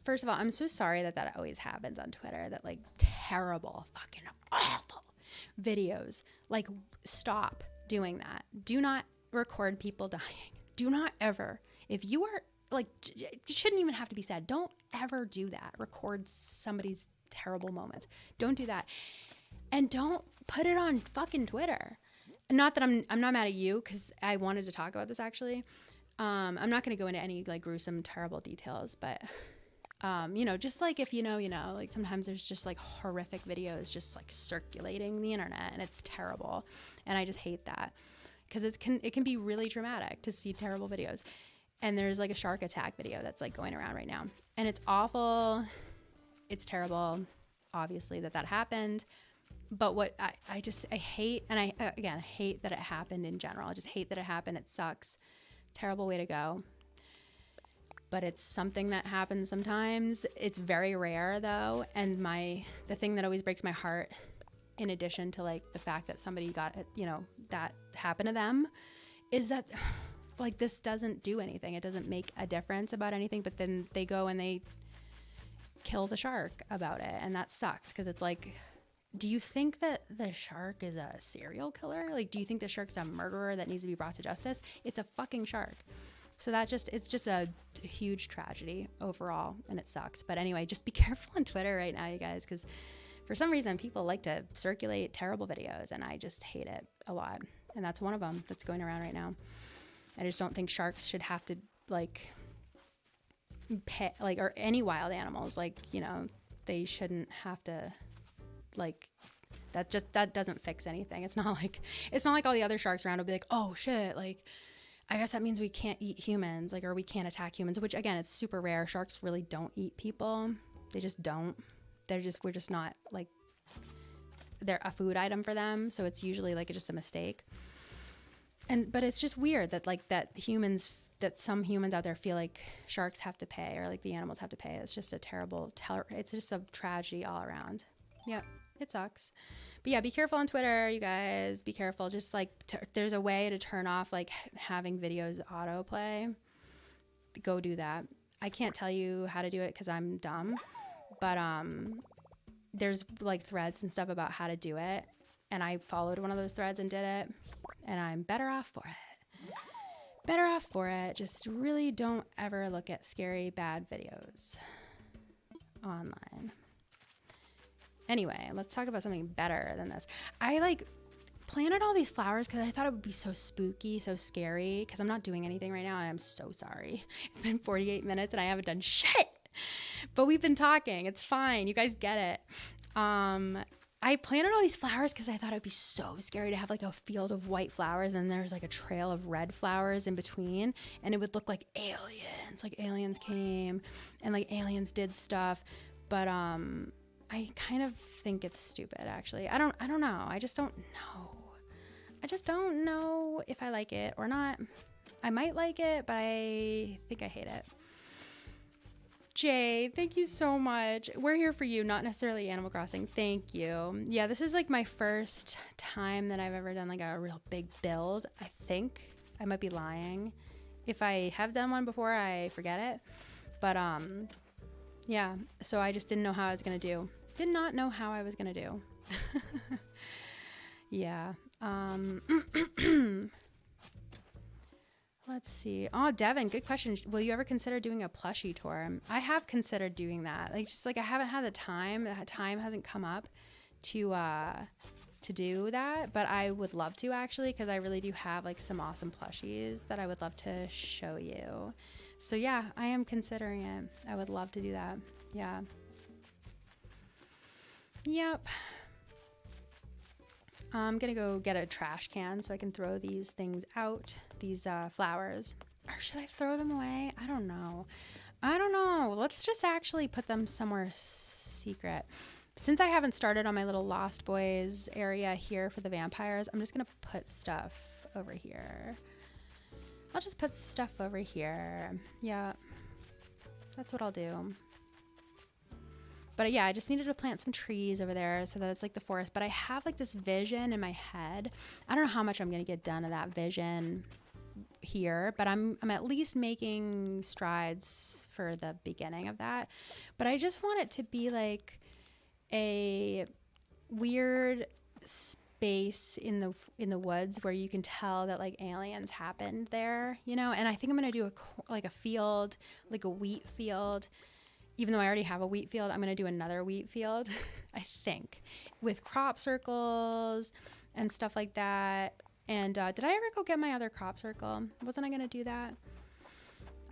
First of all, I'm so sorry that always happens on Twitter, that like terrible, fucking awful videos. Like, stop doing that. Do not record people dying. Do not ever. If you are like, it shouldn't even have to be said. Don't ever do that. Record somebody's terrible moments. Don't do that. And don't put it on fucking Twitter. Not that I'm not mad at you, because I wanted to talk about this actually. I'm not going to go into any like gruesome, terrible details, but you know, just like if you know, like sometimes there's just like horrific videos just like circulating the internet, and it's terrible. And I just hate that. Because it can be really traumatic to see terrible videos. And there's like a shark attack video that's like going around right now. And it's awful. It's terrible, obviously, that happened. But what I hate, and I hate that it happened in general. I just hate that it happened. It sucks. Terrible way to go. But it's something that happens sometimes. It's very rare though. And the thing that always breaks my heart, in addition to like the fact that somebody got it, you know, that happened to them, is that like this doesn't do anything. It doesn't make a difference about anything. But then they go and they kill the shark about it, and that sucks, because it's like, do you think that the shark is a serial killer? Like, do you think the shark's a murderer that needs to be brought to justice? It's a fucking shark. So it's just a huge tragedy overall, and it sucks. But anyway, just be careful on Twitter right now, you guys, because for some reason, people like to circulate terrible videos, and I just hate it a lot. And that's one of them that's going around right now. I just don't think sharks should have to, like, pay, like, or any wild animals. Like, you know, they shouldn't have to, like, that doesn't fix anything. It's not like all the other sharks around will be like, oh, shit, like, I guess that means we can't eat humans, like, or we can't attack humans, which, again, it's super rare. Sharks really don't eat people. They just don't. We're just not, like, they're a food item for them. So it's usually like just a mistake. But it's just weird that like that some humans out there feel like sharks have to pay, or like the animals have to pay. It's just a terrible, it's just a tragedy all around. Yeah, it sucks. But yeah, be careful on Twitter, you guys. Be careful. Just like there's a way to turn off like having videos autoplay. Go do that. I can't tell you how to do it because I'm dumb. But there's like threads and stuff about how to do it. And I followed one of those threads and did it. And I'm better off for it. Just really don't ever look at scary, bad videos online. Anyway, let's talk about something better than this. I like planted all these flowers because I thought it would be so spooky, so scary, because I'm not doing anything right now, and I'm so sorry. It's been 48 minutes and I haven't done shit. But we've been talking. It's fine. You guys get it. I planted all these flowers because I thought it would be so scary to have like a field of white flowers and there's like a trail of red flowers in between, and it would look like aliens. Like aliens came and like aliens did stuff. But I kind of think it's stupid, actually. I don't know. I just don't know if I like it or not. I might like it, but I think I hate it. Jay, thank you so much. We're here for you, not necessarily Animal Crossing. Thank you. Yeah, this is like my first time that I've ever done like a real big build. I think I might be lying. If I have done one before, I forget it. But Yeah. So I just didn't know how I was going to do. Did not know how I was going to do. Yeah. Let's see. Oh, Devin, good question. Will you ever consider doing a plushie tour? I have considered doing that. Like, just like I haven't had the time. The time hasn't come up to do that, but I would love to actually, because I really do have like some awesome plushies that I would love to show you. So yeah, I am considering it. I would love to do that. Yeah. Yep. I'm gonna go get a trash can so I can throw these things out, these flowers. Or should I throw them away? I don't know. Let's just actually put them somewhere secret. Since I haven't started on my little Lost Boys area here for the vampires, I'm just gonna put stuff over here. I'll just put stuff over here. Yeah, that's what I'll do. But yeah, I just needed to plant some trees over there so that it's like the forest. But I have like this vision in my head. I don't know how much I'm going to get done of that vision here, but I'm at least making strides for the beginning of that. But I just want it to be like a weird space in the woods where you can tell that like aliens happened there, you know? And I think I'm going to do a field, like a wheat field. Even though I already have a wheat field, I'm going to do another wheat field, I think, with crop circles and stuff like that. And did I ever go get my other crop circle? Wasn't I going to do that?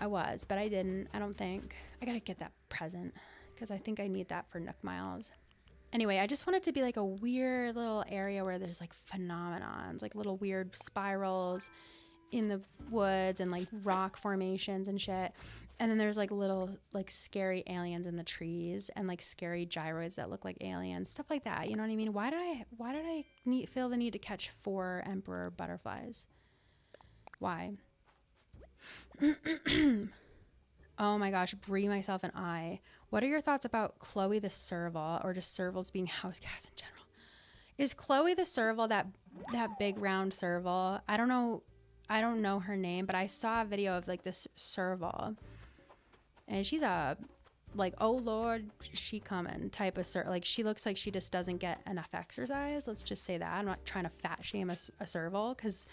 I was, but I didn't, I don't think. I got to get that present because I think I need that for Nook Miles. Anyway, I just want it to be like a weird little area where there's like phenomenons, like little weird spirals in the woods and like rock formations and shit. And then there's like little like scary aliens in the trees and like scary gyroids that look like aliens, stuff like that. You know what I mean? Why did I feel the need to catch 4 emperor butterflies? Why? Oh my gosh, Brie, myself, and I. What are your thoughts about Chloe the serval, or just servals being house cats in general? Is Chloe the serval that big round serval? I don't know her name, but I saw a video of like this serval. And she's a like, oh Lord, she coming type of like she looks like she just doesn't get enough exercise. Let's just say that. I'm not trying to fat shame a serval because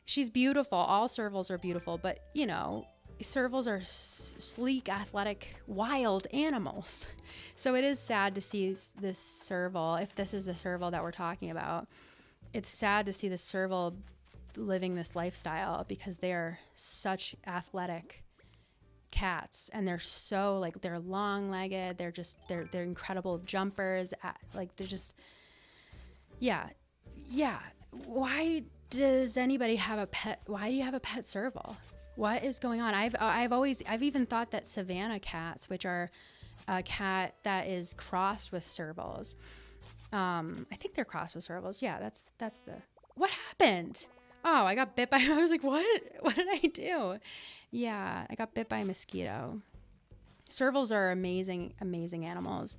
she's beautiful. All servals are beautiful, but you know, servals are sleek, athletic, wild animals. So it is sad to see this serval, if this is the serval that we're talking about, it's sad to see the serval living this lifestyle because they are such athletic cats, and they're so like, they're long-legged, they're incredible jumpers, like they're just, yeah. Why does anybody have a pet? Why do you have a pet serval? What is going on? I've even thought that Savannah cats, which are a cat that is crossed with servals, I think they're crossed with servals. Yeah, that's the, what happened? Oh, I got bit by, I was like, what did I do? Yeah, I got bit by a mosquito. Servals are amazing animals.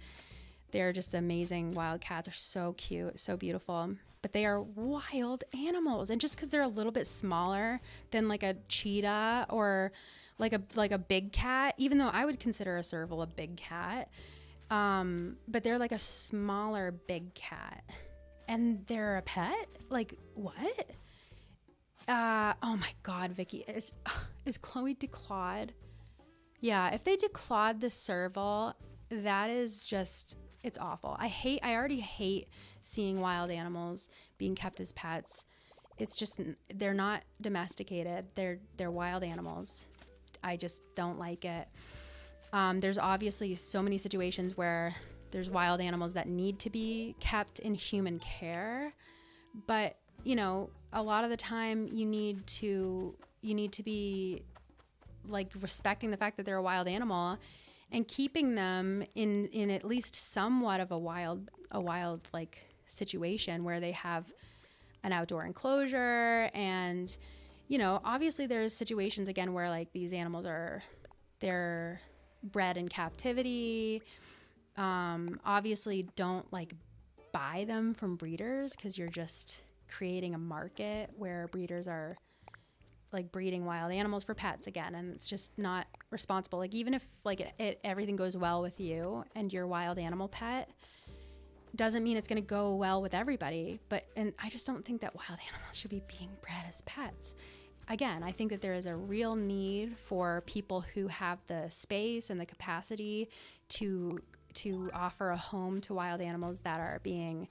They're just amazing. Wild cats are so cute, so beautiful, but they are wild animals. And just because they're a little bit smaller than like a cheetah or like a big cat, even though I would consider a serval a big cat, but they're like a smaller big cat, and they're a pet. Like what? Oh my God, Vicky, is Chloe declawed? Yeah, if they declawed the serval, that is just, it's awful. I already hate seeing wild animals being kept as pets. It's just, they're not domesticated. They're wild animals. I just don't like it. There's obviously so many situations where there's wild animals that need to be kept in human care, but you know, a lot of the time you need to be like respecting the fact that they're a wild animal and keeping them in at least somewhat of a wild like situation where they have an outdoor enclosure. And you know, obviously there's situations again where like these animals they're bred in captivity. Obviously don't like buy them from breeders, because you're just creating a market where breeders are like breeding wild animals for pets again, and it's just not responsible. Like even if like everything goes well with you and your wild animal pet, doesn't mean it's going to go well with everybody. And I just don't think that wild animals should be being bred as pets. Again, I think that there is a real need for people who have the space and the capacity to offer a home to wild animals that are being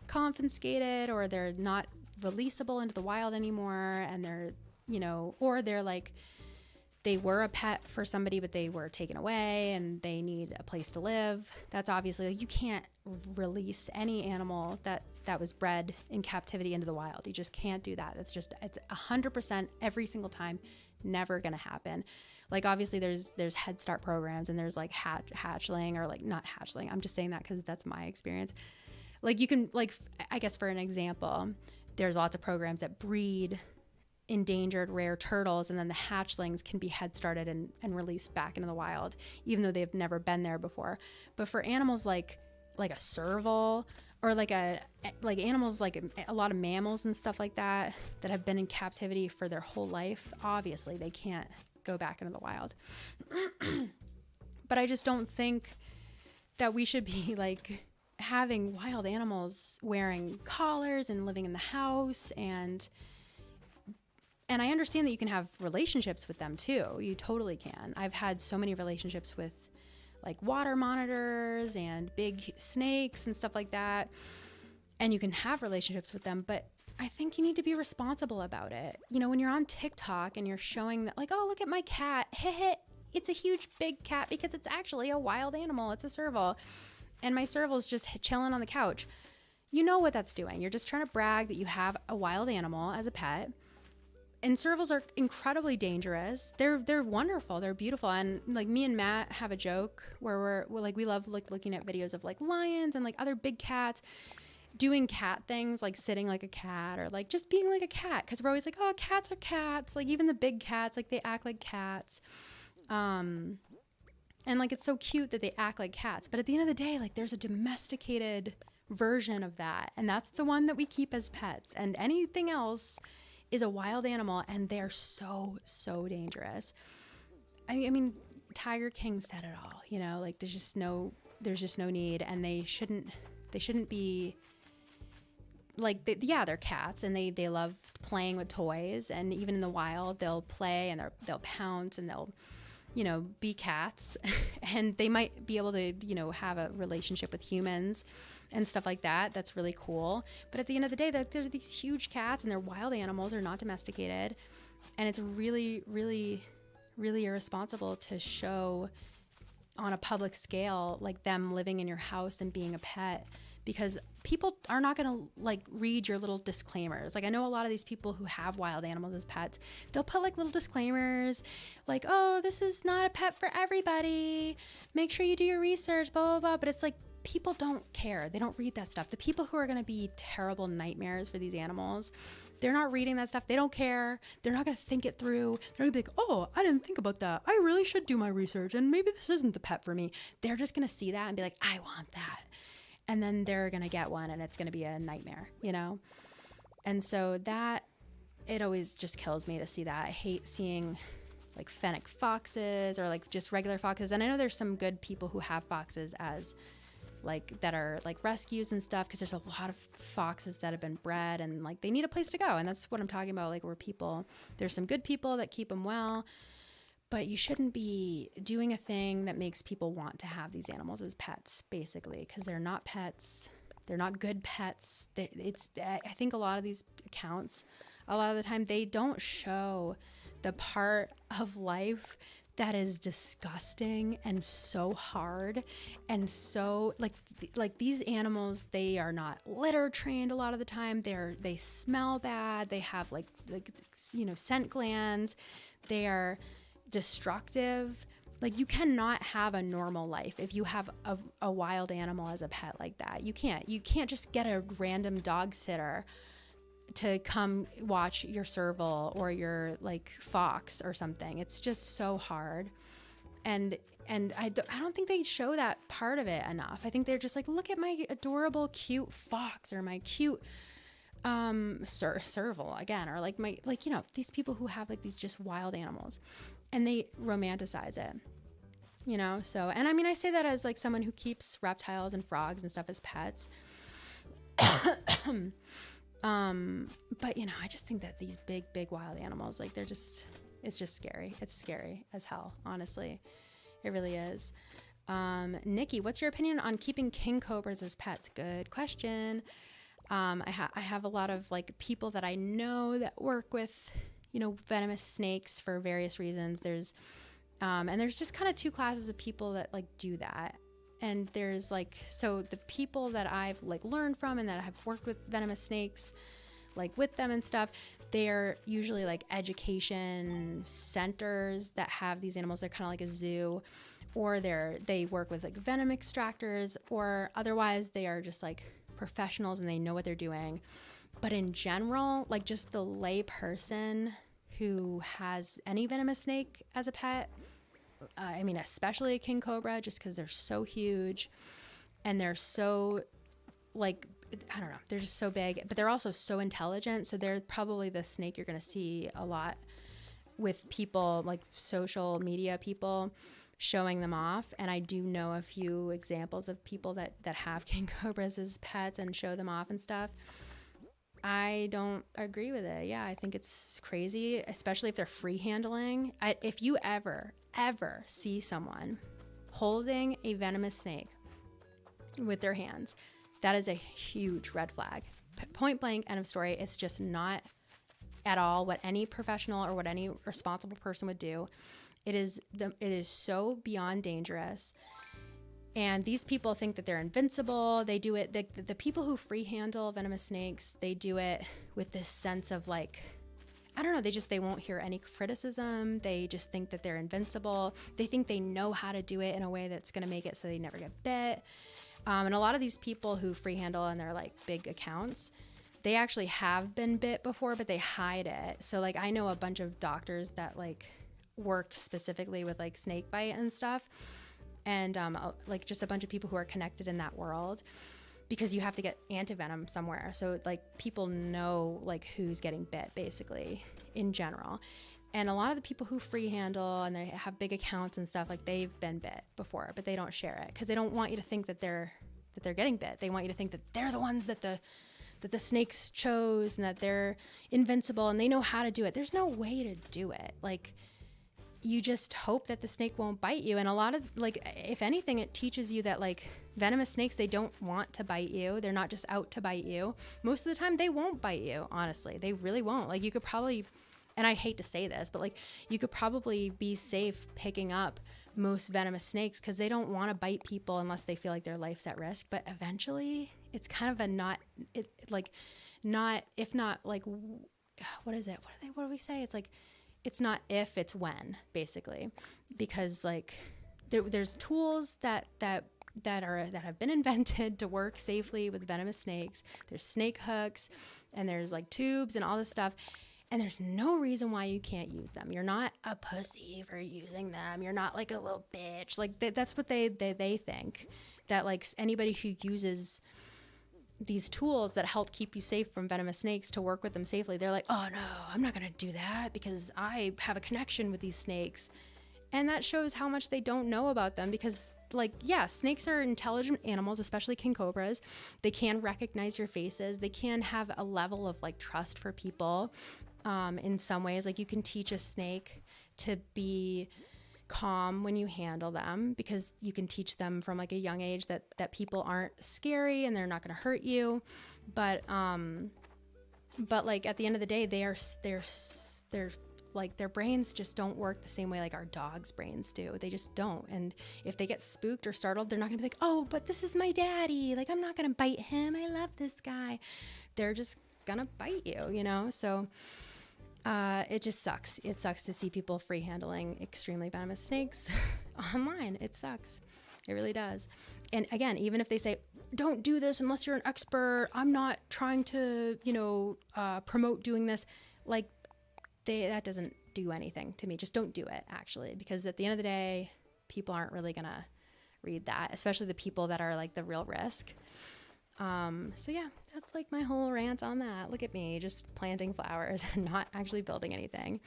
confiscated, or they're not releasable into the wild anymore, and they're, or they're like, they were a pet for somebody, but they were taken away and they need a place to live. That's obviously, like, you can't release any animal that was bred in captivity into the wild. You just can't do that. It's 100% every single time, never going to happen. Like, obviously there's Head Start programs, and there's like hatchling, or like not hatchling. I'm just saying that because that's my experience. Like, you can, like, I guess for an example, there's lots of programs that breed endangered rare turtles, and then the hatchlings can be head started and released back into the wild, even though they've never been there before. But for animals like a serval, or like animals like a lot of mammals and stuff like that have been in captivity for their whole life, obviously they can't go back into the wild. But I just don't think that we should be like having wild animals wearing collars and living in the house, and I understand that you can have relationships with them too. You totally can. I've had so many relationships with like water monitors and big snakes and stuff like that. And you can have relationships with them, but I think you need to be responsible about it. When you're on TikTok and you're showing that, like, oh, look at my cat. It's a huge big cat because it's actually a wild animal. It's a serval. And my serval's just chilling on the couch. You know what that's doing. You're just trying to brag that you have a wild animal as a pet. And servals are incredibly dangerous. They're wonderful. They're beautiful. And like, me and Matt have a joke where we're like, we love like looking at videos of like lions and like other big cats doing cat things, like sitting like a cat, or like just being like a cat. Cause we're always like, oh, cats are cats. Like even the big cats, like they act like cats. And like, it's so cute that they act like cats. But at the end of the day, like, there's a domesticated version of that. And that's the one that we keep as pets. And anything else is a wild animal, and they're so, so dangerous. I mean, Tiger King said it all, like there's just no need, and they shouldn't be like, they're cats, and they love playing with toys, and even in the wild, they'll play, and they'll pounce, and they'll, be cats, and they might be able to, have a relationship with humans and stuff like that. That's really cool. But at the end of the day, they're these huge cats, and they're wild animals. They're not domesticated. And it's really, really, really irresponsible to show on a public scale, like them living in your house and being a pet, because people are not going to like read your little disclaimers. Like, I know a lot of these people who have wild animals as pets, they'll put like little disclaimers like, oh, this is not a pet for everybody. Make sure you do your research, blah, blah, blah. But it's like, people don't care. They don't read that stuff. The people who are going to be terrible nightmares for these animals, they're not reading that stuff. They don't care. They're not going to think it through. They're going to be like, oh, I didn't think about that. I really should do my research, and maybe this isn't the pet for me. They're just going to see that and be like, I want that. And then they're going to get one, and it's going to be a nightmare, And so that, it always just kills me to see that. I hate seeing like fennec foxes, or like just regular foxes. And I know there's some good people who have foxes as like, that are like rescues and stuff, because there's a lot of foxes that have been bred, and like they need a place to go. And that's what I'm talking about. Like, where there's some good people that keep them well, but you shouldn't be doing a thing that makes people want to have these animals as pets, basically, because they're not pets. They're not good pets. I think a lot of these accounts, a lot of the time, they don't show the part of life that is disgusting and so hard, and so like these animals, they are not litter trained a lot of the time. They smell bad. They have like scent glands. They are destructive. Like, you cannot have a normal life if you have a wild animal as a pet like that. You can't just get a random dog sitter to come watch your serval or your like fox or something. It's just so hard. And I don't think they show that part of it enough. I think they're just like, look at my adorable, cute fox, or my cute serval again, or like these people who have like these just wild animals and they romanticize it, So, and I mean, I say that as like someone who keeps reptiles and frogs and stuff as pets. But I just think that these big wild animals, like it's just scary. It's scary as hell, honestly. It really is. Nikki, what's your opinion on keeping king cobras as pets? Good question. I have a lot of like people that I know that work with, venomous snakes for various reasons. There's just kind of two classes of people that like do that. And there's like, so the people that I've like learned from and that have worked with venomous snakes, like with them and stuff, they're usually like education centers that have these animals. They're kind of like a zoo, or they work with like venom extractors, or otherwise they are just like professionals and they know what they're doing. But in general, like just the lay person who has any venomous snake as a pet, I mean, especially a king cobra, just because they're so huge and they're so like, I don't know, they're just so big, but they're also so intelligent. So they're probably the snake you're going to see a lot with people, like social media people showing them off. And I do know a few examples of people that have king cobras as pets and show them off and stuff. I don't agree with it. Yeah, I think it's crazy, especially if they're free handling. If you ever see someone holding a venomous snake with their hands, that is a huge red flag. Point blank, end of story. It's just not at all what any professional or what any responsible person would do. It is so beyond dangerous. And these people think that they're invincible. They do it, the people who free handle venomous snakes, they do it with this sense of like, I don't know, they won't hear any criticism. They just think that they're invincible. They think they know how to do it in a way that's going to make it so they never get bit. And a lot of these people who free handle and they're like big accounts, they actually have been bit before, but they hide it. So like, I know a bunch of doctors that like work specifically with like snake bite and stuff. And like just a bunch of people who are connected in that world, because you have to get antivenom somewhere. So like people know like who's getting bit basically in general. And a lot of the people who free handle and they have big accounts and stuff, like they've been bit before, but they don't share it because they don't want you to think that they're getting bit. They want you to think that they're the ones that the snakes chose and that they're invincible and they know how to do it. There's no way to do it. Like, you just hope that the snake won't bite you. And a lot of like, if anything, it teaches you that like venomous snakes, they don't want to bite you. They're not just out to bite you. Most of the time they won't bite you. Honestly, they really won't. Like you could probably, and I hate to say this, but like you could probably be safe picking up most venomous snakes because they don't want to bite people unless they feel like their life's at risk. But eventually it's kind of a what is it? What do we say? It's like, it's not if, it's when, basically, because like there's tools that have been invented to work safely with venomous snakes. There's snake hooks and there's like tubes and all this stuff. And there's no reason why you can't use them. You're not a pussy for using them. You're not like a little bitch. Like that's what they think, that like anybody who uses these tools that help keep you safe from venomous snakes to work with them safely, they're like, oh no, I'm not going to do that because I have a connection with these snakes. And that shows how much they don't know about them because like, yeah, snakes are intelligent animals, especially king cobras. They can recognize your faces. They can have a level of like trust for people in some ways. Like you can teach a snake to be calm when you handle them because you can teach them from like a young age that people aren't scary and they're not going to hurt you. But like at the end of the day, they're like their brains just don't work the same way like our dogs' brains do. They just don't. And if they get spooked or startled, they're not gonna be like, oh, but this is my daddy. Like, I'm not gonna bite him. I love this guy. They're just gonna bite you, So it just sucks. It sucks to see people free handling extremely venomous snakes online. It sucks. It really does. And again, even if they say, don't do this unless you're an expert, I'm not trying to, promote doing this. Like that doesn't do anything to me. Just don't do it actually, because at the end of the day, people aren't really going to read that, especially the people that are like the real risk. So yeah, that's like my whole rant on that. Look at me just planting flowers and not actually building anything.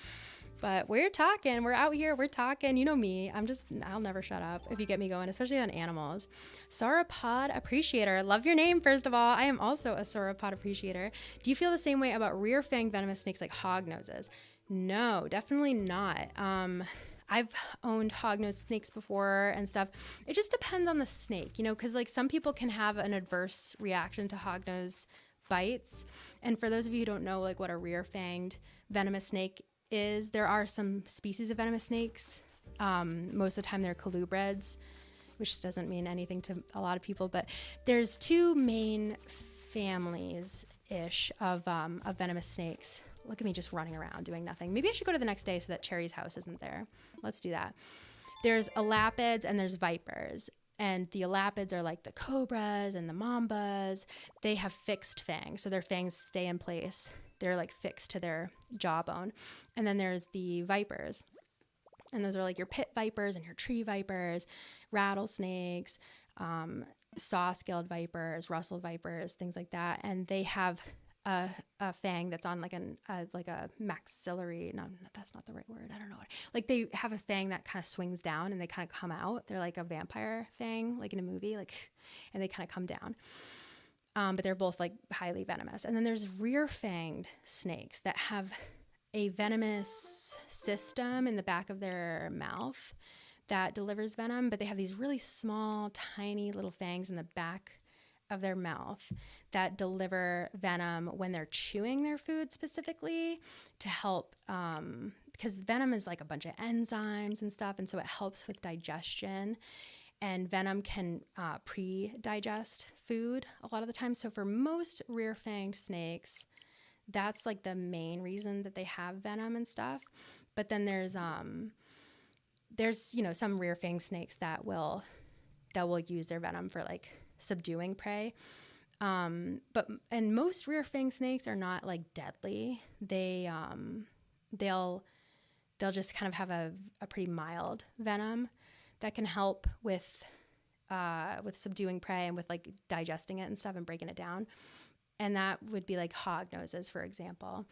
But we're talking, we're out here, we're talking. You know me, I'll never shut up if you get me going, especially on animals. Sauropod appreciator. Love your name, first of all. I am also a sauropod appreciator. Do you feel the same way about rear-fanged venomous snakes like hognoses? No, definitely not. I've owned hognose snakes before and stuff. It just depends on the snake, you know, because like some people can have an adverse reaction to hognose bites. And for those of you who don't know, like what a rear-fanged venomous snake is, there are some species of venomous snakes. Most of the time they're colubrids, which doesn't mean anything to a lot of people, but there's two main families-ish of venomous snakes. Look at me just running around doing nothing. Maybe I should go to the next day so that Cherry's house isn't there. Let's do that. There's elapids and there's vipers. And the elapids are like the cobras and the mambas. They have fixed fangs, so their fangs stay in place. They're like fixed to their jawbone. And then there's the vipers. And those are like your pit vipers and your tree vipers, rattlesnakes, saw-scaled vipers, rustled vipers, things like that. And they have a fang that's on like a maxillary. No, that's not the right word. I don't know what. Like they have a fang that kind of swings down and they kind of come out. They're like a vampire fang, like in a movie, like, and they kind of come down. But they're both like highly venomous. And then there's rear-fanged snakes that have a venomous system in the back of their mouth that delivers venom, but they have these really small, tiny little fangs in the back of their mouth that deliver venom when they're chewing their food specifically to help, because venom is like a bunch of enzymes and stuff, and so it helps with digestion. And venom can pre-digest food a lot of the time. So for most rear-fanged snakes, that's like the main reason that they have venom and stuff. But then there's you know, some rear-fanged snakes that will use their venom for like subduing prey. And most rear-fanged snakes are not like deadly. They'll just kind of have a pretty mild venom that can help with subduing prey and with like digesting it and stuff and breaking it down. And that would be like hognoses, for example,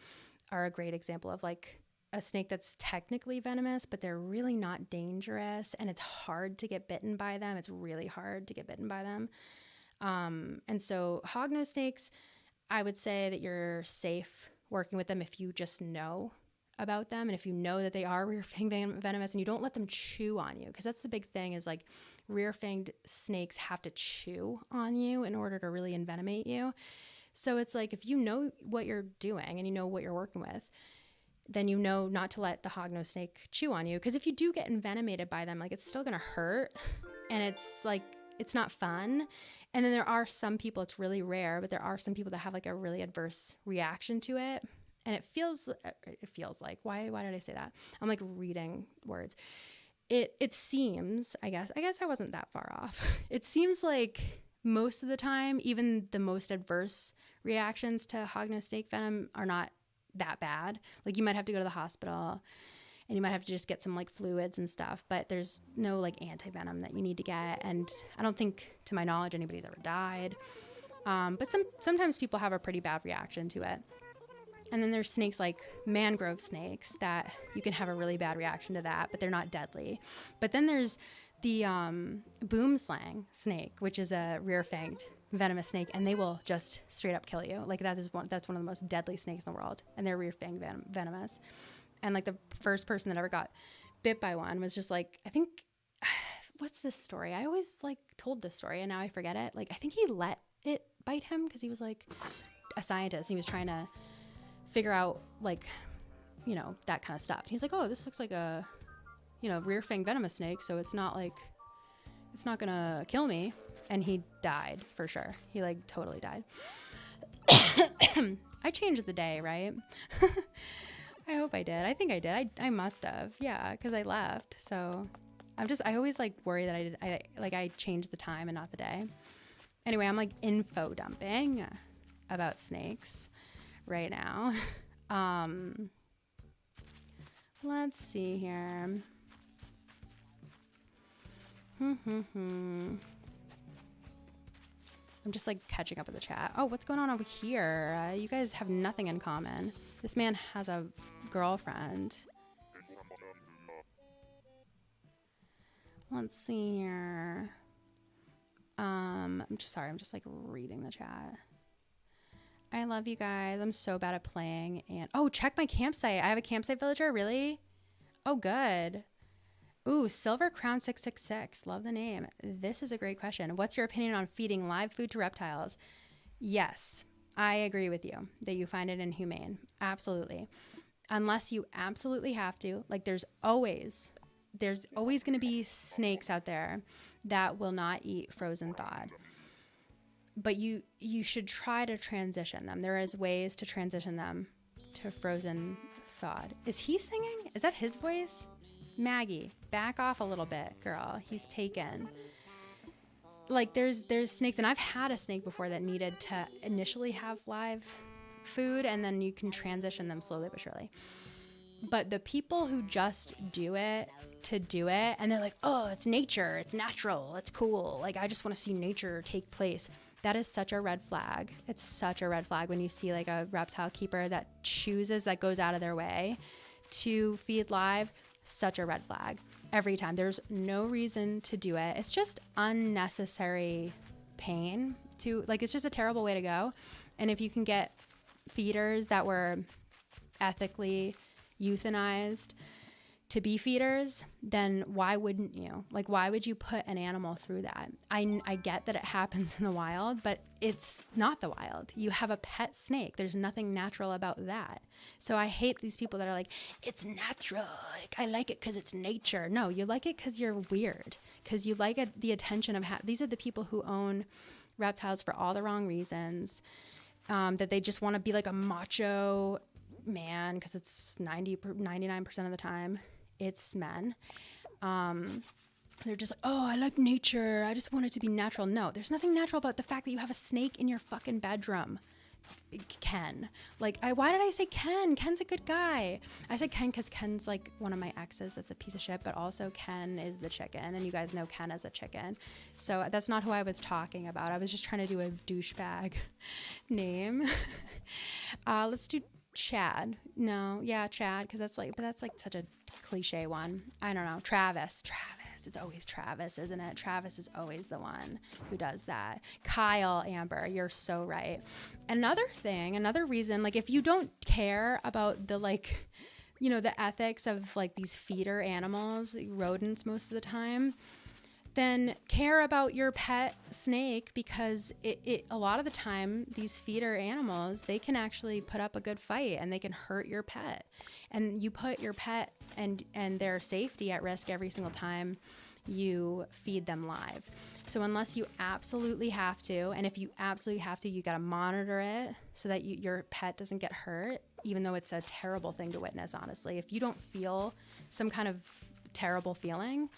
are a great example of like a snake that's technically venomous, but they're really not dangerous. And it's hard to get bitten by them. It's really hard to get bitten by them. And so hognose snakes, I would say that you're safe working with them if you just know about them. And if you know that they are rear-fanged venomous and you don't let them chew on you, because that's the big thing is like rear-fanged snakes have to chew on you in order to really envenomate you. So it's like, if you know what you're doing and you know what you're working with, then you know not to let the hognose snake chew on you. Because if you do get envenomated by them, like it's still going to hurt and it's like, it's not fun. And then there are some people, it's really rare, but there are some people that have like a really adverse reaction to it. And it feels like, why did I say that? I'm like reading words. It seems, I guess I wasn't that far off. It seems like most of the time, even the most adverse reactions to hognose snake venom are not that bad. Like you might have to go to the hospital and you might have to just get some like fluids and stuff, but there's no like anti-venom that you need to get. And I don't think, to my knowledge, anybody's ever died. But sometimes people have a pretty bad reaction to it. And then there's snakes like mangrove snakes that you can have a really bad reaction to that, but they're not deadly. But then there's the boomslang snake, which is a rear-fanged venomous snake, and they will just straight up kill you. Like that's one of the most deadly snakes in the world, and they're rear-fanged venomous. And like the first person that ever got bit by one was just like, I think, what's this story? I always like told this story and now I forget it. Like I think he let it bite him because he was like a scientist. He was trying to figure out like, you know, that kind of stuff. And he's like, oh, this looks like a, you know, rear-fanged venomous snake, so it's not gonna kill me. And he died for sure. He like totally died. I changed the day, right? I hope I did. I think I did. I must have. Yeah, because I left. So I always like worry that I changed the time and not the day. Anyway, I'm like info dumping about snakes right now. Let's see here. I'm just like catching up with the chat. Oh, what's going on over here? You guys have nothing in common. This man has a girlfriend. Let's see here. I'm just sorry. I'm just like reading the chat. I love you guys. I'm so bad at playing. And oh, check my campsite. I have a campsite villager. Really? Oh, good. Ooh, Silver Crown 666. Love the name. This is a great question. What's your opinion on feeding live food to reptiles? Yes, I agree with you that you find it inhumane. Absolutely. Unless you absolutely have to. Like there's always going to be snakes out there that will not eat frozen thawed. But you should try to transition them. There is ways to transition them to frozen thawed. Is he singing? Is that his voice? Maggie, back off a little bit, girl. He's taken. Like there's snakes, and I've had a snake before that needed to initially have live food, and then you can transition them slowly but surely. But the people who just do it to do it, and they're like, oh, it's nature, it's natural, it's cool. Like I just want to see nature take place. That is such a red flag. It's such a red flag when you see like a reptile keeper that goes out of their way to feed live. Such a red flag every time. There's no reason to do it. It's just unnecessary pain it's just a terrible way to go. And if you can get feeders that were ethically euthanized to be feeders, then why wouldn't you? Like, why would you put an animal through that? I get that it happens in the wild, but it's not the wild. You have a pet snake. There's nothing natural about that. So I hate these people that are like, it's natural. Like, I like it because it's nature. No, you like it because you're weird, because you like the attention of these are the people who own reptiles for all the wrong reasons, that they just want to be like a macho man, because it's 99% of the time it's men. They're just like, oh, I like nature, I just want it to be natural. No, there's nothing natural about the fact that you have a snake in your fucking bedroom. Ken, like, why did I say Ken? Ken's a good guy. I said Ken because Ken's like one of my exes that's a piece of shit, but also Ken is the chicken, and you guys know Ken as a chicken. So that's not who I was talking about. I was just trying to do a douchebag name. Let's do Chad. No, yeah, Chad, because that's like such a cliche one. I don't know. Travis. It's always Travis, isn't it? Travis is always the one who does that. Kyle, Amber, you're so right. Another reason, like if you don't care about the the ethics of like these feeder animals, rodents most of the time, then care about your pet snake, because it a lot of the time these feeder animals, they can actually put up a good fight and they can hurt your pet, and you put your pet and their safety at risk every single time you feed them live. So unless you absolutely have to, and if you absolutely have to, you got to monitor it so that your pet doesn't get hurt, even though it's a terrible thing to witness, honestly. If you don't feel some kind of terrible feeling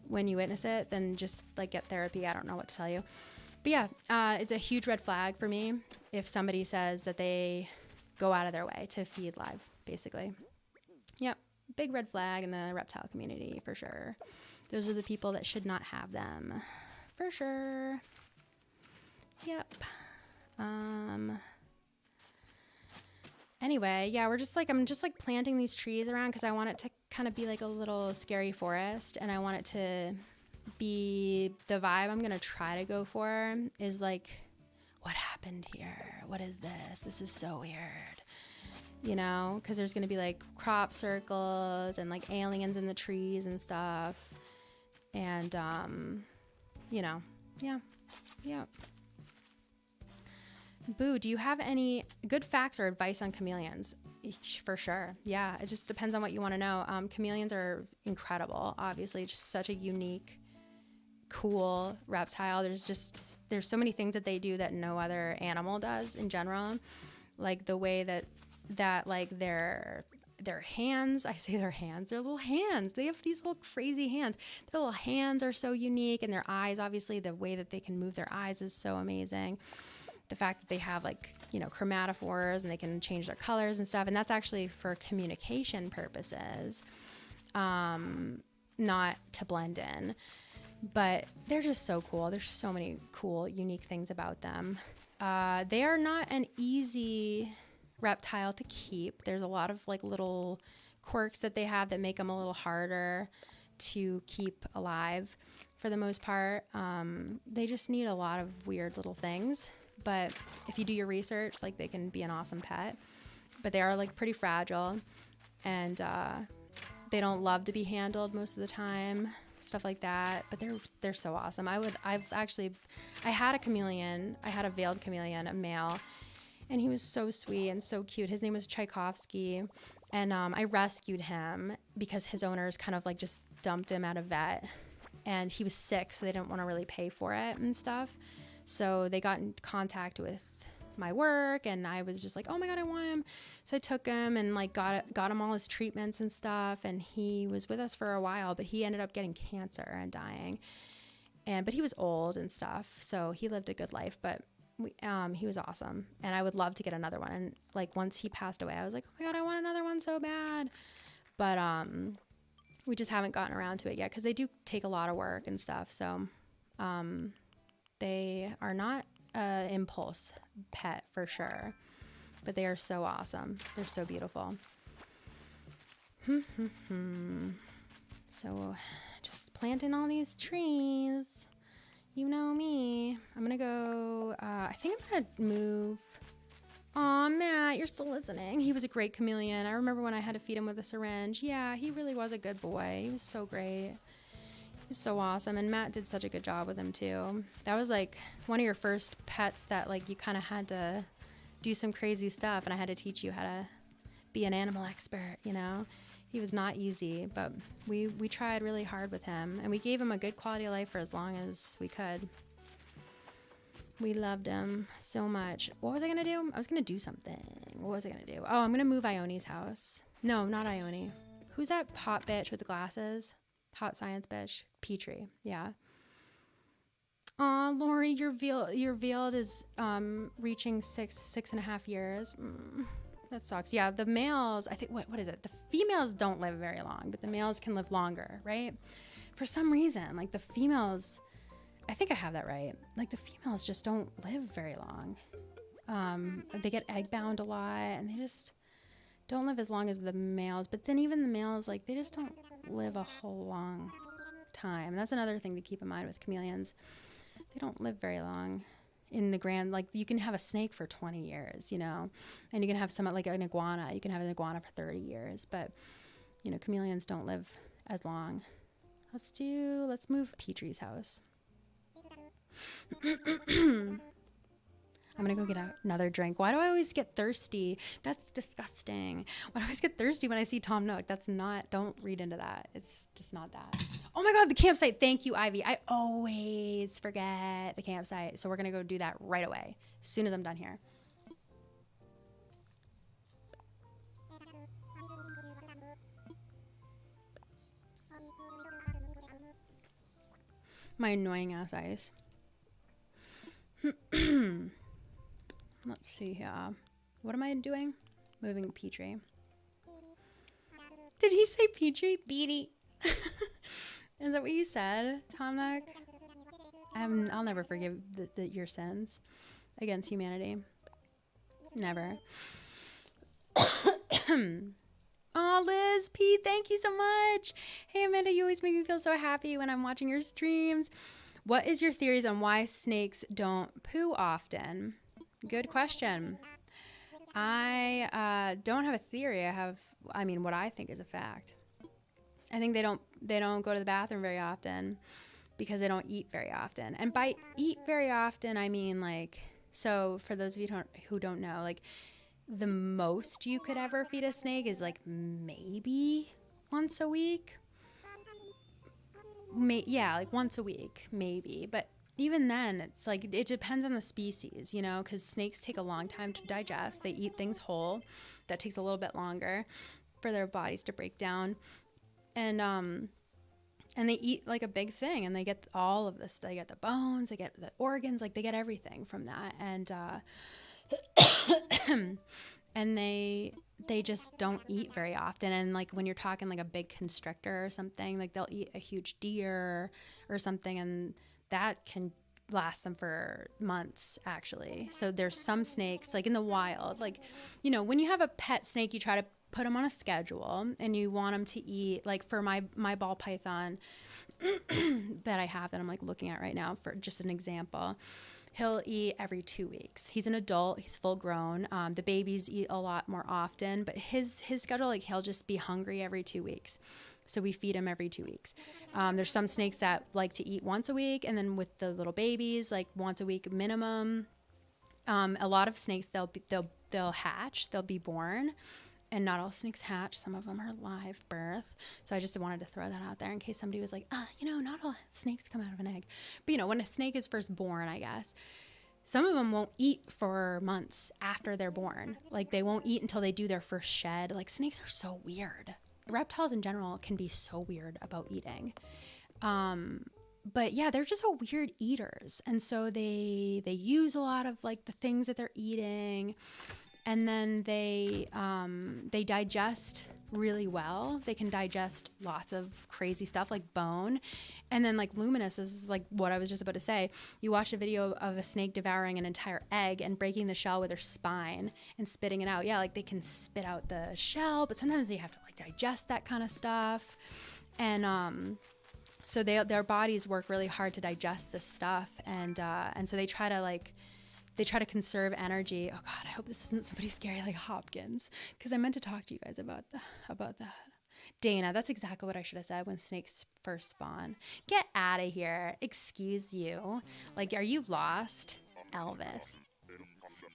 when you witness it, then just like get therapy. I don't know what to tell you. But yeah, it's a huge red flag for me if somebody says that they go out of their way to feed live, basically. Yep, big red flag in the reptile community for sure. Those are the people that should not have them, for sure. Yep. Anyway, yeah, I'm just like planting these trees around because I want it to kind of be like a little scary forest, and I want it to be the vibe I'm going to try to go for is like, what happened here? What is this? This is so weird. You know, because there's going to be like crop circles and like aliens in the trees and stuff. And, yeah. Boo, do you have any good facts or advice on chameleons? For sure. Yeah, it just depends on what you want to know. Chameleons are incredible, obviously, just such a unique, cool reptile. There's so many things that they do that no other animal does in general. Like the way that like their hands, I say their hands, their little hands. They have these little crazy hands. Their little hands are so unique, and their eyes, obviously, the way that they can move their eyes is so amazing. The fact that they have like, chromatophores and they can change their colors and stuff. And that's actually for communication purposes, not to blend in. But they're just so cool. There's so many cool, unique things about them. They are not an easy reptile to keep. There's a lot of like little quirks that they have that make them a little harder to keep alive for the most part. They just need a lot of weird little things. But if you do your research, like they can be an awesome pet. But they are like pretty fragile, and they don't love to be handled most of the time, stuff like that. But they're so awesome. I had a chameleon. I had a veiled chameleon, a male, and he was so sweet and so cute. His name was Tchaikovsky, and I rescued him because his owners kind of like just dumped him at a vet, and he was sick, so they didn't want to really pay for it and stuff. So they got in contact with my work, and I was just like, oh my God, I want him. So I took him and like got him all his treatments and stuff, and he was with us for a while, but he ended up getting cancer and dying. But he was old and stuff, so he lived a good life, but he was awesome, and I would love to get another one. And like once he passed away, I was like, oh my God, I want another one so bad. But we just haven't gotten around to it yet because they do take a lot of work and stuff. So they are not impulse pet for sure, but they are so awesome. They're so beautiful. So just planting all these trees. You know me. I'm gonna go, I think I'm gonna move. Aw, Matt, you're still listening. He was a great chameleon. I remember when I had to feed him with a syringe. Yeah, he really was a good boy. He was so great. He was so awesome. And Matt did such a good job with him too. That was like one of your first pets that like you kind of had to do some crazy stuff, and I had to teach you how to be an animal expert, you know? He was not easy, but we tried really hard with him, and we gave him a good quality of life for as long as we could. We loved him so much. What was I going to do? I was going to do something. What was I going to do? Oh, I'm going to move Ione's house. No, not Ione. Who's that hot bitch with the glasses? Hot science bitch. Petrie. Yeah. Aw, Lori, your veiled is reaching 6.5 years. That sucks. Yeah, the males, I think, what is it? The females don't live very long, but the males can live longer, right? For some reason, like the females, I think I have that right. Like the females just don't live very long. They get egg bound a lot, and they just don't live as long as the males. But then even the males, like they just don't live a whole long time. That's another thing to keep in mind with chameleons. They don't live very long. In the grand, like you can have a snake for 20 years, you know, and you can have some like an iguana. You can have an iguana for 30 years, but you know, chameleons don't live as long. Let's move Petrie's house. I'm gonna go get another drink. Why do I always get thirsty? That's disgusting. Why do I always get thirsty when I see Tom Nook? Don't read into that. It's just not that. Oh my God, the campsite. Thank you, Ivy. I always forget the campsite. So we're gonna go do that right away, as soon as I'm done here. My annoying ass eyes. Let's see here. What am I doing? Moving Petrie. Did he say Petrie? Beatty. Is that what you said, Tom Nook? I'll never forgive your sins against humanity. Never. Oh, Liz P, thank you so much. Hey, Amanda, you always make me feel so happy when I'm watching your streams. What is your theories on why snakes don't poo often? Good question. I don't have a theory. What I think is a fact. I think they don't go to the bathroom very often because they don't eat very often. And by eat very often, I mean like, so for those of you who don't know, like the most you could ever feed a snake is like maybe once a week. Like once a week, maybe. But even then, it's like, it depends on the species, you know, because snakes take a long time to digest. They eat things whole. That takes a little bit longer for their bodies to break down. And they eat like a big thing, and they get all of this. They get the bones, they get the organs, like they get everything from that. And and they they just don't eat very often. And like when you're talking like a big constrictor or something, like they'll eat a huge deer or something, and that can last them for months actually. So there's some snakes like in the wild, like, you know, when you have a pet snake, you try to put them on a schedule and you want them to eat. Like for my ball python that I have that I'm like looking at right now, for just an example, he'll eat every 2 weeks. He's an adult, he's full grown. The babies eat a lot more often, but his schedule, like he'll just be hungry every 2 weeks. So we feed him every 2 weeks. There's some snakes that like to eat once a week, and then with the little babies, like once a week minimum. A lot of snakes, they'll hatch, they'll be born, and not all snakes hatch. Some of them are live birth. So I just wanted to throw that out there in case somebody was like, you know, not all snakes come out of an egg. But you know, when a snake is first born, I guess, some of them won't eat for months after they're born. Like they won't eat until they do their first shed. Like snakes are so weird. Reptiles in general can be so weird about eating. But yeah, they're just so weird eaters. And so they use a lot of like the things that they're eating. And then they digest really well. They can digest lots of crazy stuff like bone. And then like Luminous, this is like what I was just about to say. You watch a video of a snake devouring an entire egg and breaking the shell with their spine and spitting it out. Yeah, like they can spit out the shell, but sometimes they have to like digest that kind of stuff. And so their bodies work really hard to digest this stuff. And so they try to conserve energy. Oh God, I hope this isn't somebody scary like Hopkins, because I meant to talk to you guys about that. Dana, that's exactly what I should have said when snakes first spawn. Get out of here. Excuse you. Like, are you lost? Elvis.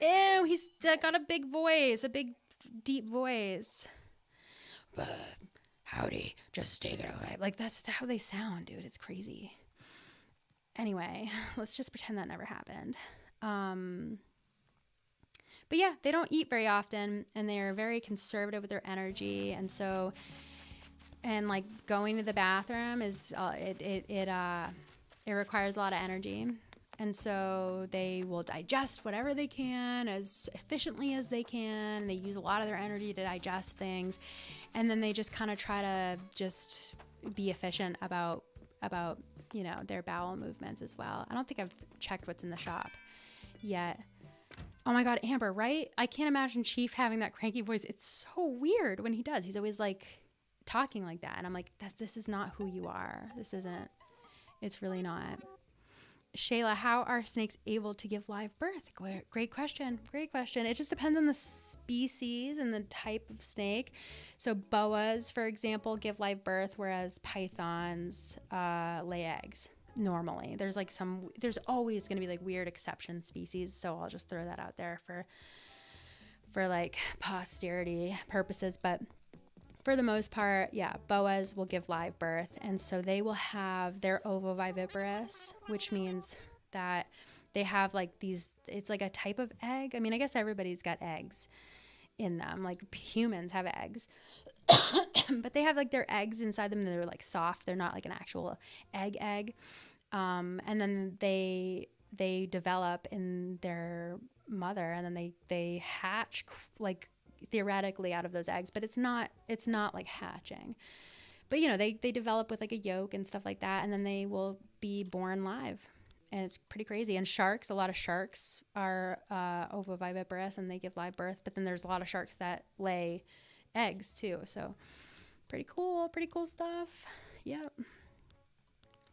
Ew, he's got a big voice, a big deep voice. But howdy, just take it away. Like, that's how they sound, dude. It's crazy. Anyway, let's just pretend that never happened. But yeah, they don't eat very often, and they're very conservative with their energy. And so, and like going to the bathroom is, it requires a lot of energy. And so they will digest whatever they can as efficiently as they can. And they use a lot of their energy to digest things. And then they just kind of try to just be efficient about, you know, their bowel movements as well. I don't think I've checked what's in the shop yet. Oh my God, Amber, right? I can't imagine Chief having that cranky voice. It's so weird when he does. He's always like talking like that. And I'm like, this is not who you are. This isn't, it's really not. Shayla, how are snakes able to give live birth? Great question. Great question. It just depends on the species and the type of snake. So boas, for example, give live birth, whereas pythons lay eggs. Normally there's always going to be like weird exception species, so I'll just throw that out there for like posterity purposes. But for the most part, yeah, boas will give live birth, and so they will have their ovoviviparous, which means that they have like these, it's like a type of egg. I mean, I guess everybody's got eggs in them, like humans have eggs. But they have like their eggs inside them, and they're like soft. They're not like an actual egg. And then they develop in their mother, and then they hatch like theoretically out of those eggs, but it's not like hatching. But you know, they develop with like a yolk and stuff like that, and then they will be born live. And it's pretty crazy. And sharks, a lot of sharks are ovoviviparous, and they give live birth. But then there's a lot of sharks that lay eggs too. So pretty cool stuff. Yep.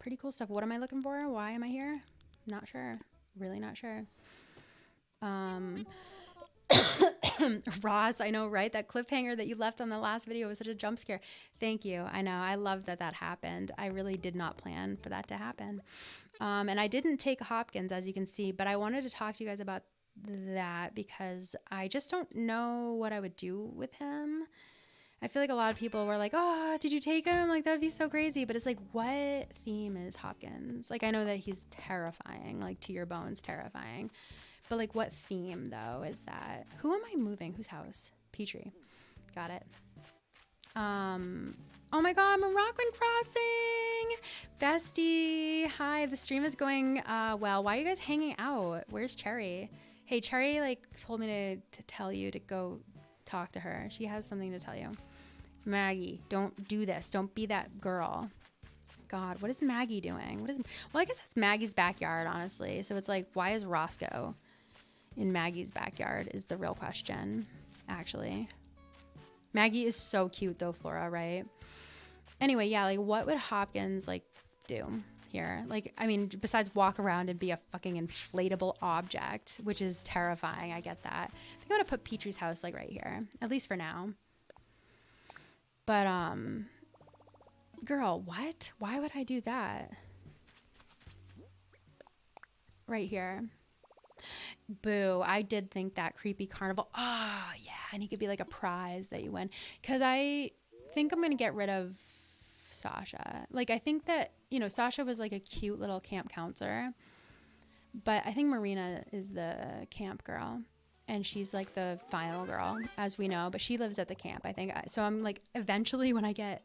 Pretty cool stuff. What am I looking for? Why am I here? Not sure. Really not sure. Ross, I know, right? That cliffhanger that you left on the last video was such a jump scare. Thank you. I know. I love that happened. I really did not plan for that to happen. And I didn't take Hopkins, as you can see, but I wanted to talk to you guys about that because I just don't know what I would do with him. I feel like a lot of people were like, oh, did you take him? Like, that would be so crazy. But it's like, what theme is Hopkins? Like, I know that he's terrifying, like to your bones terrifying. But like, what theme though is that? Who am I moving? Whose house? Petrie. Got it. Oh my God, Moroccan Crossing. Bestie. Hi, the stream is going well. Why are you guys hanging out? Where's Cherry? Hey, Cherry like told me to tell talk to her. She has something to tell you. Maggie, don't do this. Don't be that girl. God, what is Maggie doing? Well, I guess that's Maggie's backyard, honestly. So it's like, why is Roscoe in Maggie's backyard is the real question, actually. Maggie is so cute though, Flora, right? Anyway, yeah, like what would Hopkins like do here? Like, I mean, besides walk around and be a fucking inflatable object, which is terrifying. I get that. I think I'm gonna put Petrie's house like right here, at least for now. But, girl, what? Why would I do that? Right here. Boo. I did think that creepy carnival. Oh, yeah. And he could be like a prize that you win. Because I think I'm going to get rid of Sasha. Like, I think that, you know, Sasha was like a cute little camp counselor. But I think Marina is the camp girl. And she's like the final girl, as we know. But she lives at the camp, I think. So I'm like, eventually when I get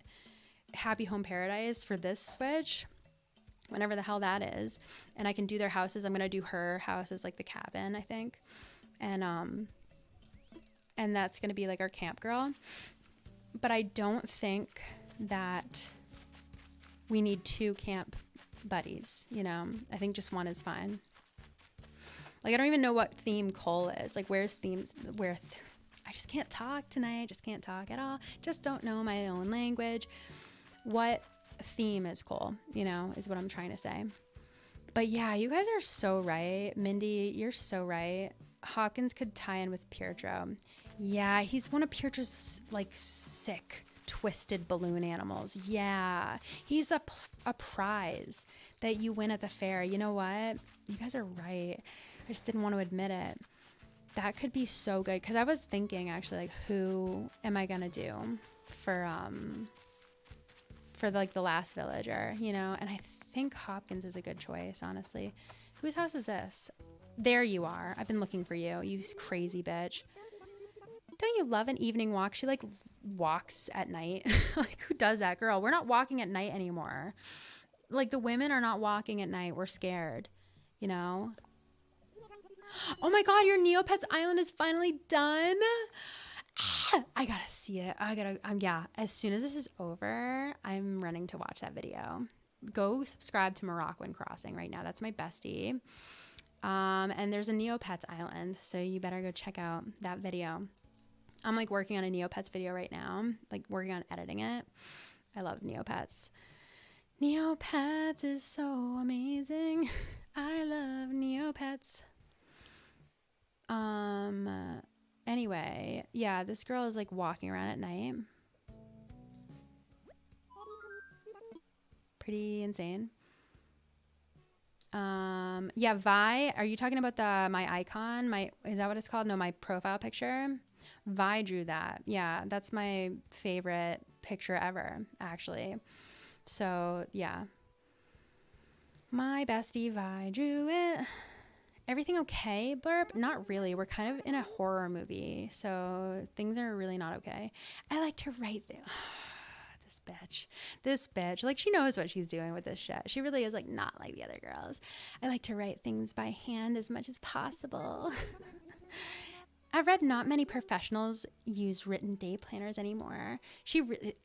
Happy Home Paradise for this Switch, whenever the hell that is, and I can do their houses, I'm gonna do her house as like the cabin, I think, and that's gonna be like our camp girl. But I don't think that we need 2 camp buddies, you know. I think just 1 is fine. Like, I don't even know what theme Cole is. Like, where's themes? I just can't talk tonight. Just can't talk at all. Just don't know my own language. What theme is Cole, you know, is what I'm trying to say. But yeah, you guys are so right. Mindy, you're so right. Hopkins could tie in with Pietro. Yeah, he's one of Pietro's like sick, twisted balloon animals. Yeah, he's a prize that you win at the fair. You know what? You guys are right. I just didn't want to admit it. That could be so good. Because I was thinking, actually, like, who am I going to do for like the last villager, you know? And I think Hopkins is a good choice, honestly. Whose house is this? There you are. I've been looking for you, you crazy bitch. Don't you love an evening walk? She like walks at night. Like, who does that, girl? We're not walking at night anymore. Like, the women are not walking at night. We're scared, you know? Oh my God, your Neopets Island is finally done. I gotta see it. Yeah, as soon as this is over, I'm running to watch that video. Go subscribe to Moroccan Crossing right now. That's my bestie. And there's a Neopets Island, so you better go check out that video. I'm like working on a Neopets video right now, like working on editing it. I love Neopets. Neopets is so amazing. I love Neopets. Anyway, yeah, this girl is like walking around at night. Pretty insane. Yeah, Vi, are you talking about my icon? Is that what it's called? No, my profile picture. Vi drew that. Yeah, that's my favorite picture ever, actually. So, yeah. My bestie Vi drew it. Everything okay, Blurb? Not really. We're kind of in a horror movie, so things are really not okay. I like to write this bitch, like, she knows what she's doing with this shit. She really is like not like the other girls. I like to write things by hand as much as possible. I've read not many professionals use written day planners anymore.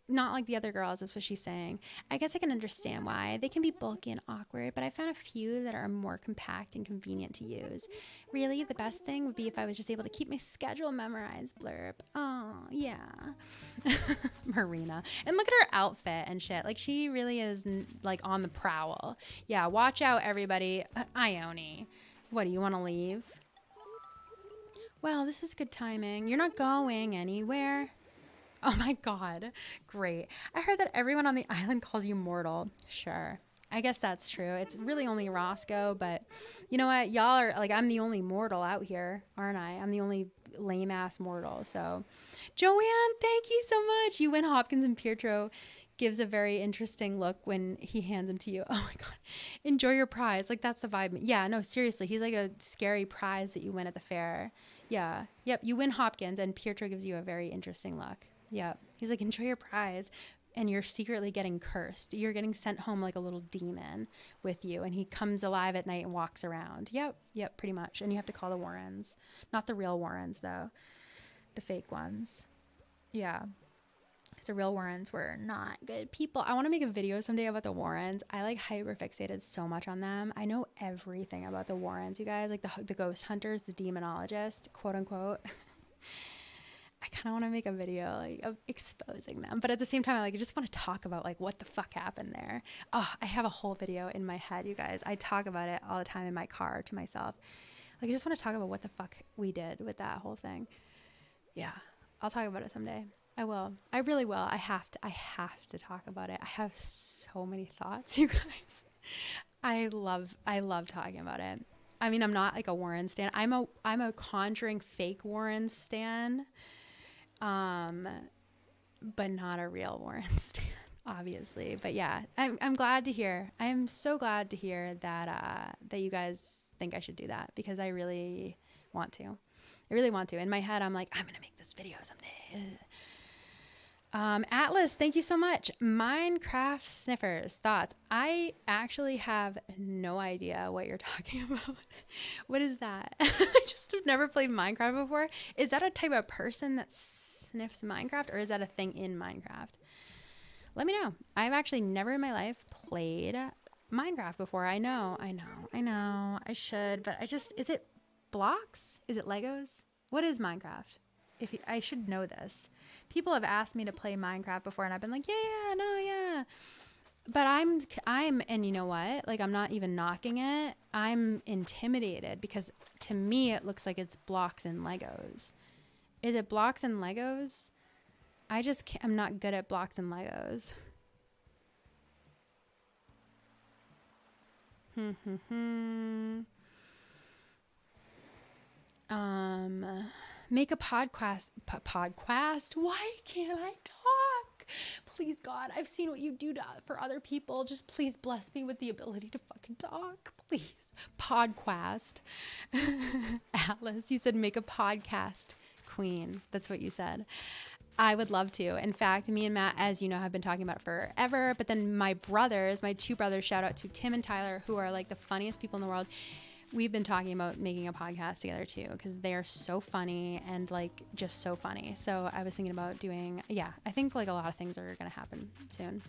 Not like the other girls is what she's saying. I guess I can understand why. They can be bulky and awkward, but I found a few that are more compact and convenient to use. Really, the best thing would be if I was just able to keep my schedule memorized, Blurb. Oh, yeah. Marina. And look at her outfit and shit. Like, she really is like on the prowl. Yeah, watch out, everybody. Ione. What, do you want to leave? Well, this is good timing. You're not going anywhere. Oh my God. Great. I heard that everyone on the island calls you mortal. Sure. I guess that's true. It's really only Roscoe, but you know what? Y'all are like, I'm the only mortal out here, aren't I? I'm the only lame ass mortal. So, Joanne, thank you so much. You win. Hopkins and Pietro gives a very interesting look when he hands him to you. Oh my God. Enjoy your prize. Like, that's the vibe. Yeah, no, seriously. He's like a scary prize that you win at the fair. Yeah. Yep. You win Hopkins and Pietro gives you a very interesting look. Yep. He's like, enjoy your prize. And you're secretly getting cursed. You're getting sent home like a little demon with you. And he comes alive at night and walks around. Yep. Yep. Pretty much. And you have to call the Warrens. Not the real Warrens, though. the fake ones. Yeah. Because the real Warrens were not good people. I want to make a video someday about the Warrens. I like hyper fixated so much on them. I know everything about the Warrens, you guys, like the ghost hunters, the demonologist, quote unquote. I kind of want to make a video like of exposing them, but at the same time, I just want to talk about like what the fuck happened there. Oh, I have a whole video in my head, you guys. I talk about it all the time in my car to myself. Like, I just want to talk about what the fuck we did with that whole thing. Yeah, I'll talk about it someday. I will. I really will. I have to talk about it. I have so many thoughts, you guys. I love talking about it. I mean, I'm not like a Warren stan. I'm a Conjuring fake Warren stan. But not a real Warren stan, obviously. But yeah, I'm glad to hear. I am so glad to hear that that you guys think I should do that, because I really want to. I really want to. In my head, I'm like, I'm gonna make this video someday. Atlas, thank you so much. Minecraft sniffers, thoughts. I actually have no idea what you're talking about. What is that? I just have never played Minecraft before. Is that a type of person that sniffs Minecraft, or is that a thing in Minecraft? Let me know. I've actually never in my life played Minecraft before. I know. I should, but is it blocks? Is it Legos? What is Minecraft? I should know this. People have asked me to play Minecraft before, and I've been like, yeah. But I'm, and you know what? Like, I'm not even knocking it. I'm intimidated because to me, it looks like it's blocks and Legos. Is it blocks and Legos? I'm not good at blocks and Legos. Make a podcast. Why can't I talk? Please, God, I've seen what you do for other people. Just please bless me with the ability to fucking talk. Please. Podcast. Atlas, you said make a podcast, queen. That's what you said. I would love to. In fact, me and Matt, as you know, have been talking about it forever. But then my two brothers, shout out to Tim and Tyler, who are like the funniest people in the world. We've been talking about making a podcast together too, because they are so funny and like just so funny. So I was thinking about I think like a lot of things are going to happen soon.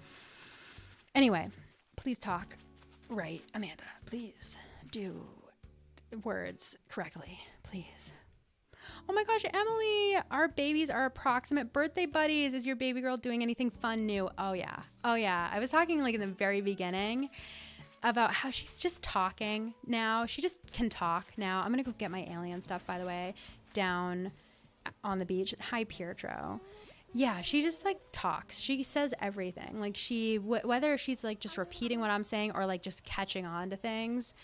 Anyway, please talk right, Amanda. Please do words correctly, please. Oh my gosh, Emily, our babies are approximate birthday buddies. Is your baby girl doing anything fun new? Oh yeah. I was talking like in the very beginning about how she's just talking now. She just can talk now. I'm going to go get my alien stuff, by the way, down on the beach. Hi, Pietro. Yeah, she just like talks. She says everything. Like whether she's like just repeating what I'm saying or like just catching on to things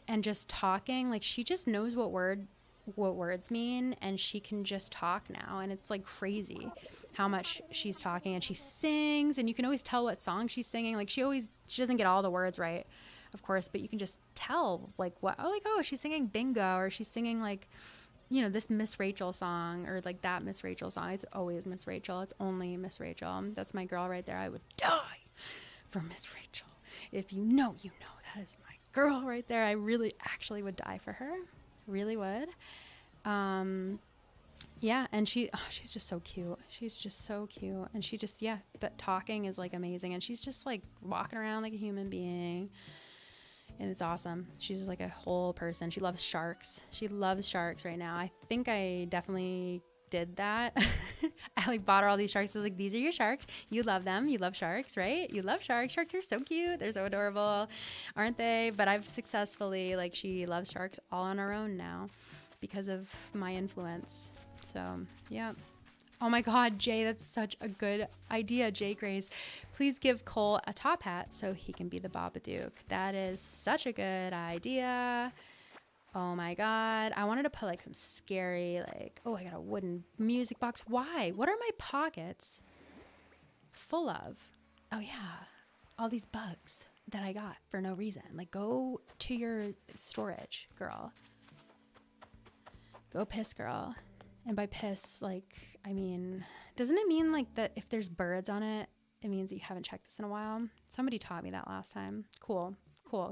and just talking, like she just knows what words mean, and she can just talk now. And it's like crazy how much she's talking, and she sings, and you can always tell what song she's singing. Like she doesn't get all the words right, of course, but you can just tell like she's singing Bingo, or she's singing like, you know, this Miss Rachel song, or like that Miss Rachel song. It's always Miss Rachel. It's only Miss Rachel. That's my girl right there. I would die for Miss Rachel. If you know, that is my girl right there. I really actually would die for her. Really would. Yeah, and she's just so cute. She's just so cute. And she just, but talking is like amazing. And she's just like walking around like a human being. And it's awesome. She's just like a whole person. She loves sharks. She loves sharks right now. I think I definitely did that. I like bought her all these sharks. I was like, these are your sharks. You love them. You love sharks, right? You love sharks. Sharks are so cute. They're so adorable, aren't they? But I've successfully, like, she loves sharks all on her own now because of my influence. So, yeah. Oh my God, Jay, that's such a good idea, Jay Grace. Please give Cole a top hat so he can be the Babadook. That is such a good idea. Oh my God. I wanted to put like some scary, like, oh, I got a wooden music box. Why? What are my pockets full of? Oh yeah, all these bugs that I got for no reason. Like, go to your storage, girl. Go piss, girl. And by piss, like, I mean, doesn't it mean like that if there's birds on it, it means that you haven't checked this in a while? Somebody taught me that last time. Cool,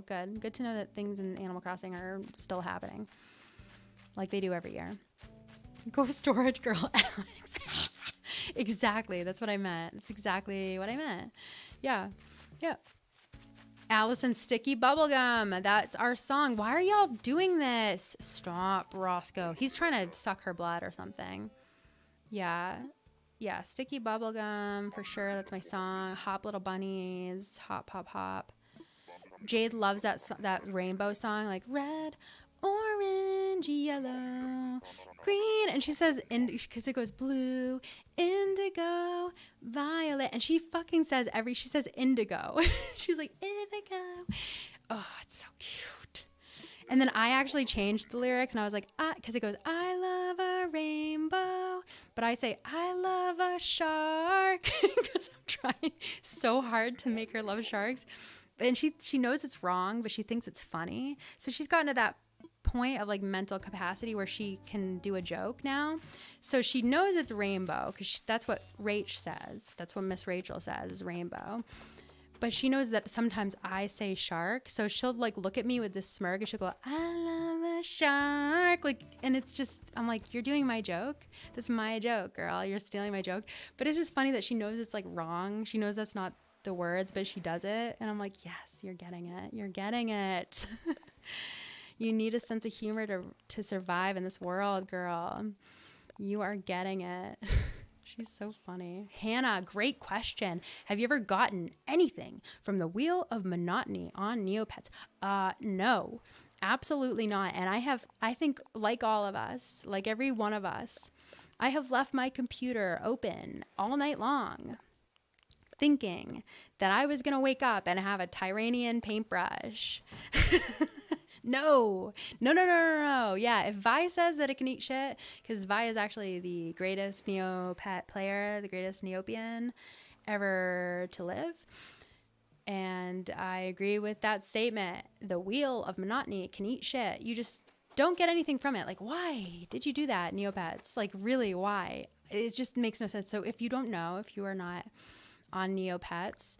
good. Good to know that things in Animal Crossing are still happening like they do every year. Go storage girl, Alex. Exactly. That's what I meant. That's exactly what I meant. Yeah. Yeah. Allison, Sticky Bubblegum. That's our song. Why are y'all doing this? Stop, Roscoe. He's trying to suck her blood or something. Yeah. Yeah. Sticky Bubblegum for sure. That's my song. Hop Little Bunnies. Hop, hop, hop. Jade loves that rainbow song, like red, orange, yellow, green. And she says, because it goes blue, indigo, violet. And she fucking says she says indigo. She's like, indigo. Oh, it's so cute. And then I actually changed the lyrics and I was like, because it goes, I love a rainbow. But I say, I love a shark. Because I'm trying so hard to make her love sharks. And she knows it's wrong, but she thinks it's funny. So she's gotten to that point of like mental capacity where she can do a joke now. So she knows it's rainbow because that's what Rach says. That's what Miss Rachel says is rainbow. But she knows that sometimes I say shark. So she'll like look at me with this smirk and she'll go, I love a shark. Like, and it's just, I'm like, you're doing my joke. That's my joke, girl. You're stealing my joke. But it's just funny that she knows it's like wrong. She knows that's not the words, but she does it. And I'm like, yes, you're getting it. You're getting it. You need a sense of humor to survive in this world, girl. You are getting it. She's so funny. Hannah, great question. Have you ever gotten anything from the Wheel of Monotony on Neopets? No, absolutely not. And I think like all of us, like every one of us, I have left my computer open all night long thinking that I was going to wake up and have a Tyranian paintbrush. No. Yeah, if Vi says that it can eat shit, because Vi is actually the greatest Neopet player, the greatest Neopian ever to live. And I agree with that statement. The Wheel of Monotony can eat shit. You just don't get anything from it. Like, why did you do that, Neopets? Like, really, why? It just makes no sense. So if you don't know, if you are not on Neopets,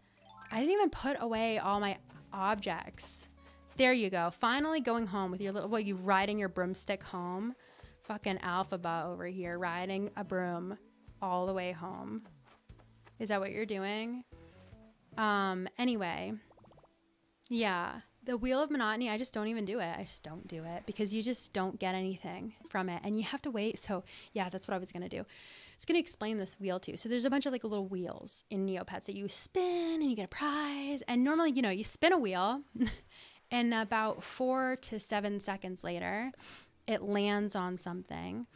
I didn't even put away all my objects. There you go. Finally going home with your little, you riding your broomstick home? Fucking Alphaba over here riding a broom all the way home. Is that what you're doing? Anyway, yeah, the Wheel of Monotony, I just don't even do it. I just don't do it because you just don't get anything from it and you have to wait. So yeah, that's what I was going to do. I was going to explain this wheel too. So there's a bunch of like little wheels in Neopets that you spin and you get a prize. And normally, you spin a wheel and about 4 to 7 seconds later, it lands on something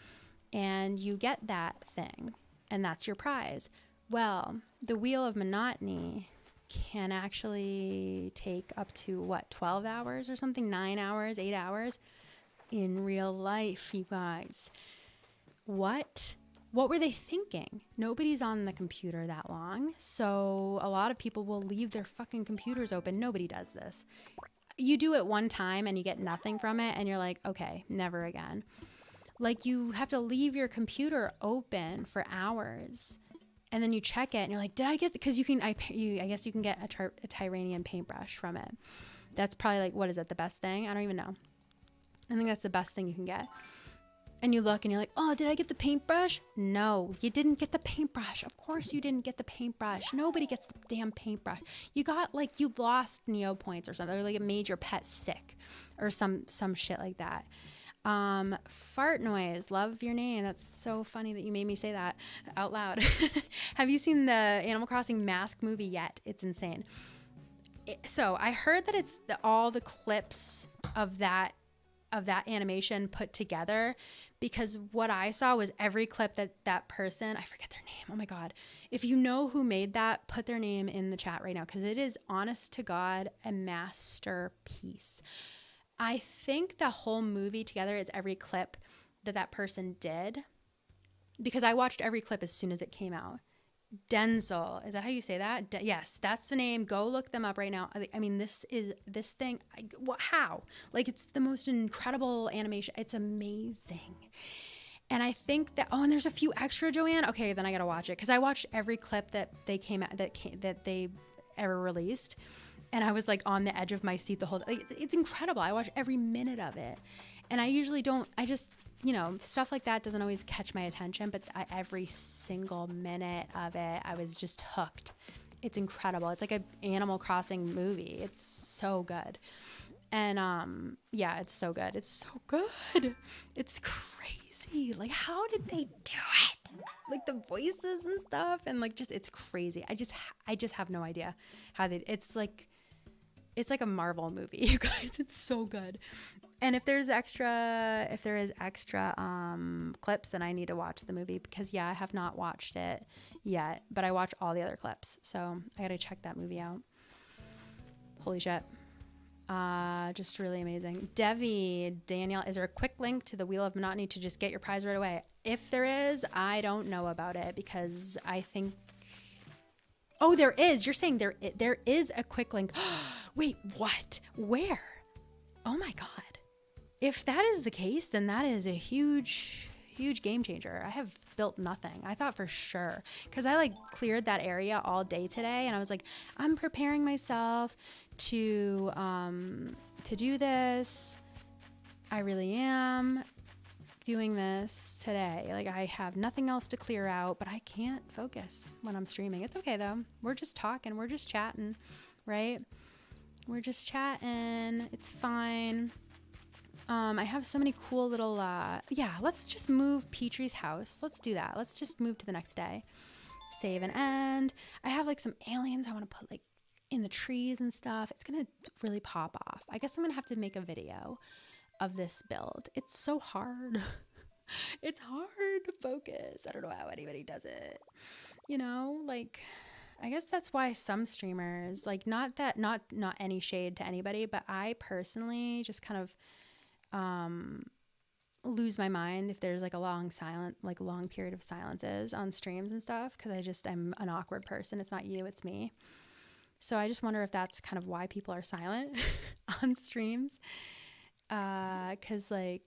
and you get that thing and that's your prize. Well, the Wheel of Monotony can actually take up to 12 hours or something, 9 hours, 8 hours in real life, you guys. What were they thinking? Nobody's on the computer that long. So a lot of people will leave their fucking computers open. Nobody does this. You do it one time and you get nothing from it and you're like, okay, never again. Like you have to leave your computer open for hours. And then you check it and you're like, did I get, because I guess you can get a Tyranian paintbrush from it. That's probably like, what is it? The best thing? I don't even know. I think that's the best thing you can get. And you look and you're like, oh, did I get the paintbrush? No, you didn't get the paintbrush. Of course you didn't get the paintbrush. Nobody gets the damn paintbrush. You lost Neo points or something, or like it made your pet sick or some shit like that. Fart noise, love your name. That's so funny that you made me say that out loud. Have you seen the Animal Crossing Mask movie yet? It's insane. So I heard that it's all the clips of that animation put together, because what I saw was every clip that person, I forget their name. Oh my God. If you know who made that, put their name in the chat right now, because it is honest to God a masterpiece. I think the whole movie together is every clip that person did, because I watched every clip as soon as it came out. Denzel, is that how you say that? Yes, that's the name. Go look them up right now. I mean, this thing. How? Like, it's the most incredible animation. It's amazing. And I think that, and there's a few extra, Joanne. Okay, then I gotta watch it, because I watched every clip that they ever released. And I was like on the edge of my seat the whole time. It's incredible. I watch every minute of it. And I usually don't, you know, stuff like that doesn't always catch my attention, but every single minute of it, I was just hooked. It's incredible. It's like an Animal Crossing movie. It's so good. And yeah, it's so good. It's so good. It's crazy. Like, how did they do it? Like the voices and stuff, and like just it's crazy. I just have no idea how they. It's like a Marvel movie, you guys. It's so good. And if there is extra clips, then I need to watch the movie, because yeah, I have not watched it yet, but I watch all the other clips, so I gotta check that movie out. Holy shit. Just really amazing. Devi, Danielle, is there a quick link to the Wheel of Monotony to just get your prize right away? If there is, I don't know about it, because I think, oh, there is. You're saying there is a quick link. Wait, what? Where? Oh my God. If that is the case, then that is a huge game changer. I have built nothing. I thought for sure, because I like cleared that area all day today, and I was like, I'm preparing myself to do this. I really am doing this today. Like, I have nothing else to clear out, but I can't focus when I'm streaming. It's okay though. We're just talking. We're just chatting, right? We're just chatting. It's fine. I have so many cool little, yeah, let's just move Petrie's house. Let's do that. Let's just move to the next day. Save and end. I have like some aliens I want to put like in the trees and stuff. It's going to really pop off. I guess I'm going to have to make a video of this build. It's so hard. It's hard to focus. I don't know how anybody does it. You know, like, I guess that's why some streamers, like, not any shade to anybody, but I personally just kind of lose my mind if there's like a long period of silences on streams and stuff, because I'm an awkward person. It's not you, it's me. So I just wonder if that's kind of why people are silent on streams, because like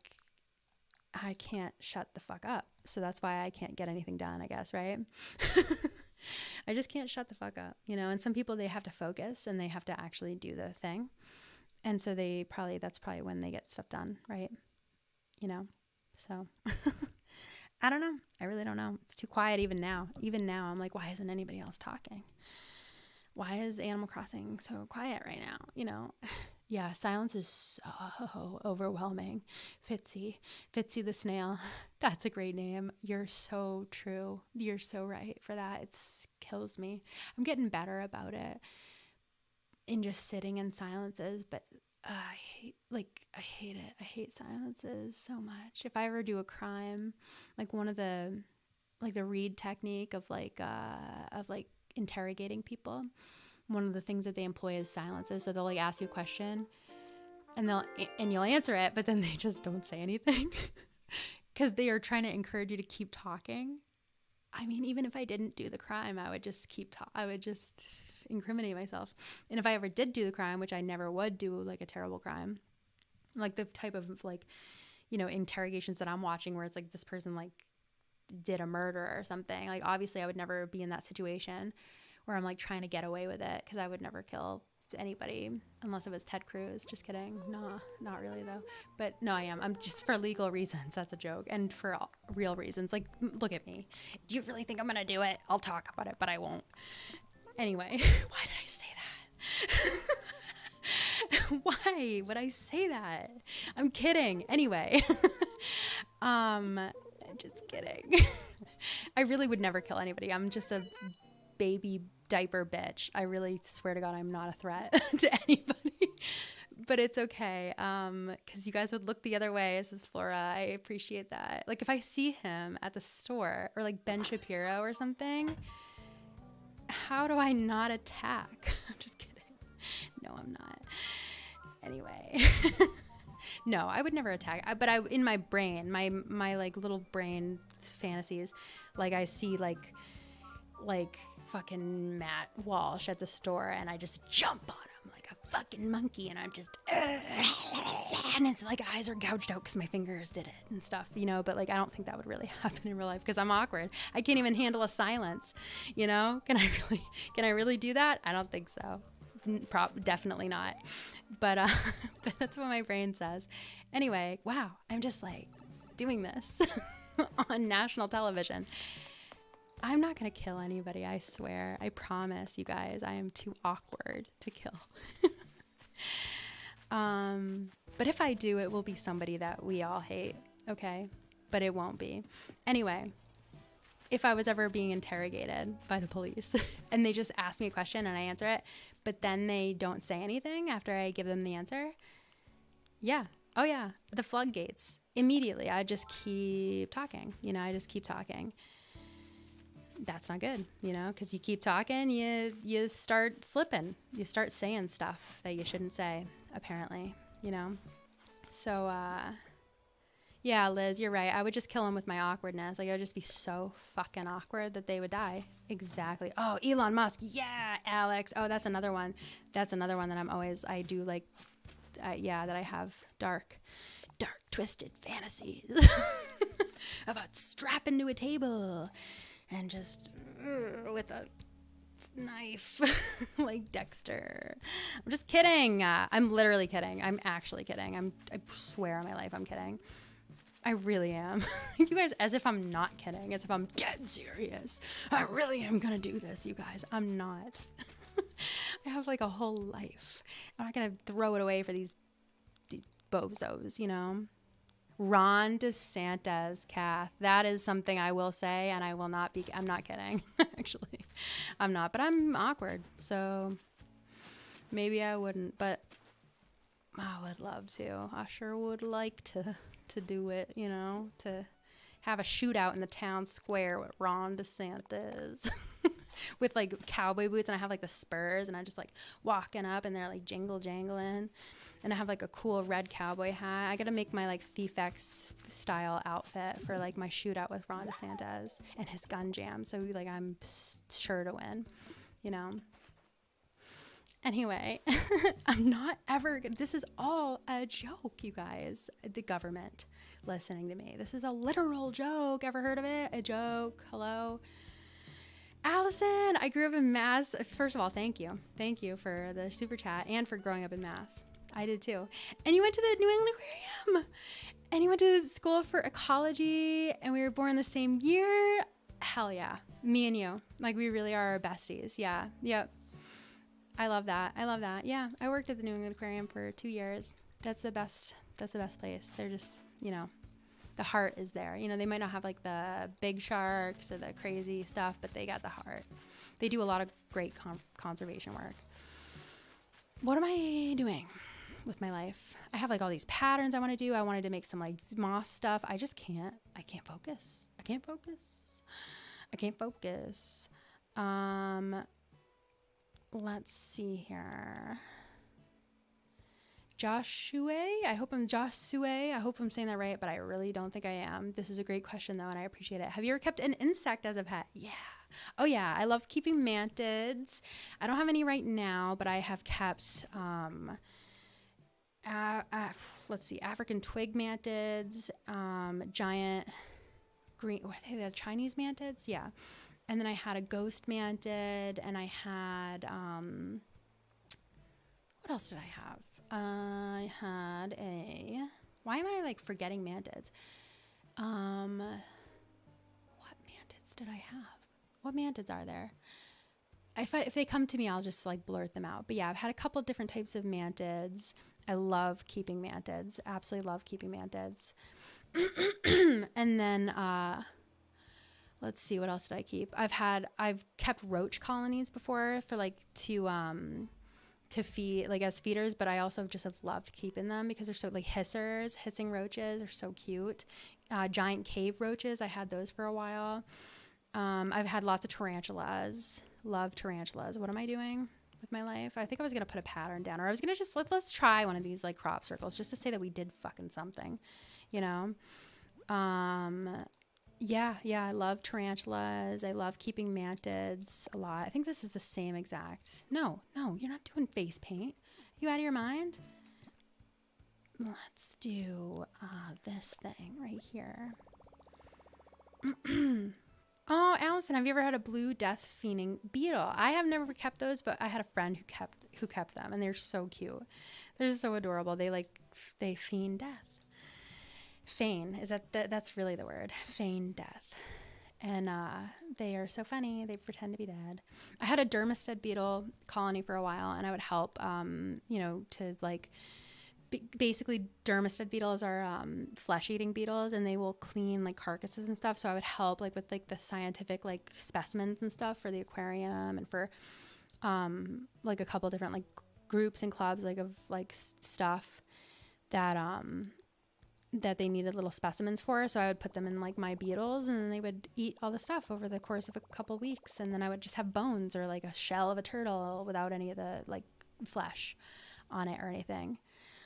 I can't shut the fuck up. So that's why I can't get anything done, I guess, right? I just can't shut the fuck up, you know. And some people, they have to focus and they have to actually do the thing. And so that's probably when they get stuff done, right? You know, so I don't know. I really don't know. It's too quiet even now. Even now, I'm like, why isn't anybody else talking? Why is Animal Crossing so quiet right now? You know, yeah, silence is so overwhelming. Fitzy the snail. That's a great name. You're so true. You're so right for that. It kills me. I'm getting better about it, in just sitting in silences, but I hate it. I hate silences so much. If I ever do a crime, like one of the, like the Reed technique of interrogating people, one of the things that they employ is silences. So they'll like ask you a question and you'll answer it, but then they just don't say anything because they are trying to encourage you to keep talking. I mean, even if I didn't do the crime, I would just I would just incriminate myself. And if I ever did do the crime, which I never would do, like a terrible crime, like the type of like, you know, interrogations that I'm watching where it's like this person like did a murder or something, like obviously I would never be in that situation where I'm like trying to get away with it, because I would never kill anybody unless it was Ted Cruz. Just kidding. No, not really though. But no, I'm just for legal reasons. That's a joke. And for real reasons, like, look at me. Do you really think I'm gonna do it? I'll talk about it, but I won't. Anyway, why did I say that? Why would I say that? I'm kidding. Anyway, I'm just kidding. I really would never kill anybody. I'm just a baby diaper bitch. I really swear to God, I'm not a threat to anybody. But it's okay, because you guys would look the other way. This is Flora. I appreciate that. Like if I see him at the store, or like Ben Shapiro or something, how do I not attack? I'm just kidding. No, I'm not. Anyway. No, I would never attack. But in my brain, my like little brain fantasies, like I see like fucking Matt Walsh at the store, and I just jump on him like a fucking monkey, and I'm just and it's like eyes are gouged out because my fingers did it and stuff, you know. But like I don't think that would really happen in real life, because I'm awkward. I can't even handle a silence, you know. Can I really do that? I don't think so. Definitely not. But but that's what my brain says. Anyway, wow, I'm just like doing this on national television. I'm not going to kill anybody, I swear. I promise you guys, I am too awkward to kill. But if I do, it will be somebody that we all hate, okay? But it won't be. Anyway, if I was ever being interrogated by the police and they just ask me a question and I answer it, but then they don't say anything after I give them the answer, yeah. Oh yeah, the floodgates. Immediately, I just keep talking. I just keep talking. That's not good, because you keep talking, you start slipping. You start saying stuff that you shouldn't say, apparently, So, yeah, Liz, you're right. I would just kill them with my awkwardness. Like, I would just be so fucking awkward that they would die. Exactly. Oh, Elon Musk. Yeah, Alex. Oh, that's another one. That's another one that I do like, that I have dark, twisted fantasies about strapping to a table and just with a knife like Dexter. I'm just kidding. I'm literally kidding. I'm actually kidding. I swear on my life I'm kidding. I really am. You guys, as if I'm not kidding, as if I'm dead serious. I really am gonna do this, you guys. I'm not. I have like a whole life. I'm not gonna throw it away for these bozos, Ron DeSantis, Kath. That is something I will say, and I will not be. I'm not kidding. Actually, I'm not. But I'm awkward, so maybe I wouldn't. But I would love to. I sure would like to do it. To have a shootout in the town square with Ron DeSantis. With like cowboy boots, and I have like the spurs, and I'm just like walking up, and they're like jingle jangling, and I have like a cool red cowboy hat. I gotta make my like Thief X style outfit for like my shootout with Ron DeSantis and his gun jam. So like I'm sure to win, Anyway, I'm not ever. This is all a joke, you guys. The government listening to me. This is a literal joke. Ever heard of it? A joke? Hello. Allison, I grew up in Mass. First of all, thank you. Thank you for the super chat and for growing up in Mass. I did too. And you went to the New England Aquarium. And you went to school for ecology. And we were born the same year. Hell yeah. Me and you. Like, we really are our besties. Yeah. Yep. I love that. Yeah. I worked at the New England Aquarium for 2 years. That's the best place. They're just, the heart is there. They might not have like the big sharks or the crazy stuff, but they got the heart. They do a lot of great conservation work. What am I doing with my life? I have like all these patterns I want to do. I wanted to make some like moss stuff. I just can't. I can't focus. Let's see here. Joshua, I hope I'm saying that right, but I really don't think I am. This is a great question, though, and I appreciate it. Have you ever kept an insect as a pet? Yeah. Oh, yeah. I love keeping mantids. I don't have any right now, but I have kept, let's see, African twig mantids, giant green, what are they, the Chinese mantids? Yeah. And then I had a ghost mantid, and I had, what else did I have? I had why am I like forgetting mantids? What mantids did I have? What mantids are there? If they come to me, I'll just like blurt them out. But yeah, I've had a couple different types of mantids. I love keeping mantids. Absolutely love keeping mantids. And then, let's see, what else did I keep? I've kept roach colonies before for like to feed, like as feeders, but I also just have loved keeping them because they're so like hissing roaches are so cute. Giant cave roaches, I had those for a while. I've had lots of tarantulas. Love tarantulas. What am I doing with my life? I think I was going to put a pattern down, or I was going to just let's try one of these like crop circles just to say that we did fucking something, Yeah, I love tarantulas. I love keeping mantids a lot. I think this is the same exact. No, you're not doing face paint. You out of your mind? Let's do this thing right here. Oh, Allison, have you ever had a blue death fiending beetle? I have never kept those, but I had a friend who kept them, and they're so cute. They're so adorable. They fiend death. feign. Is that's really the word? Feign death. And they are so funny. They pretend to be dead. I had a dermestid beetle colony for a while, and I would help, to like, basically dermestid beetles are flesh-eating beetles, and they will clean like carcasses and stuff. So I would help like with like the scientific like specimens and stuff for the aquarium, and for like a couple different like groups and clubs like of like stuff that that they needed little specimens for. So I would put them in like my beetles, and then they would eat all the stuff over the course of a couple weeks. And then I would just have bones or like a shell of a turtle without any of the like flesh on it or anything.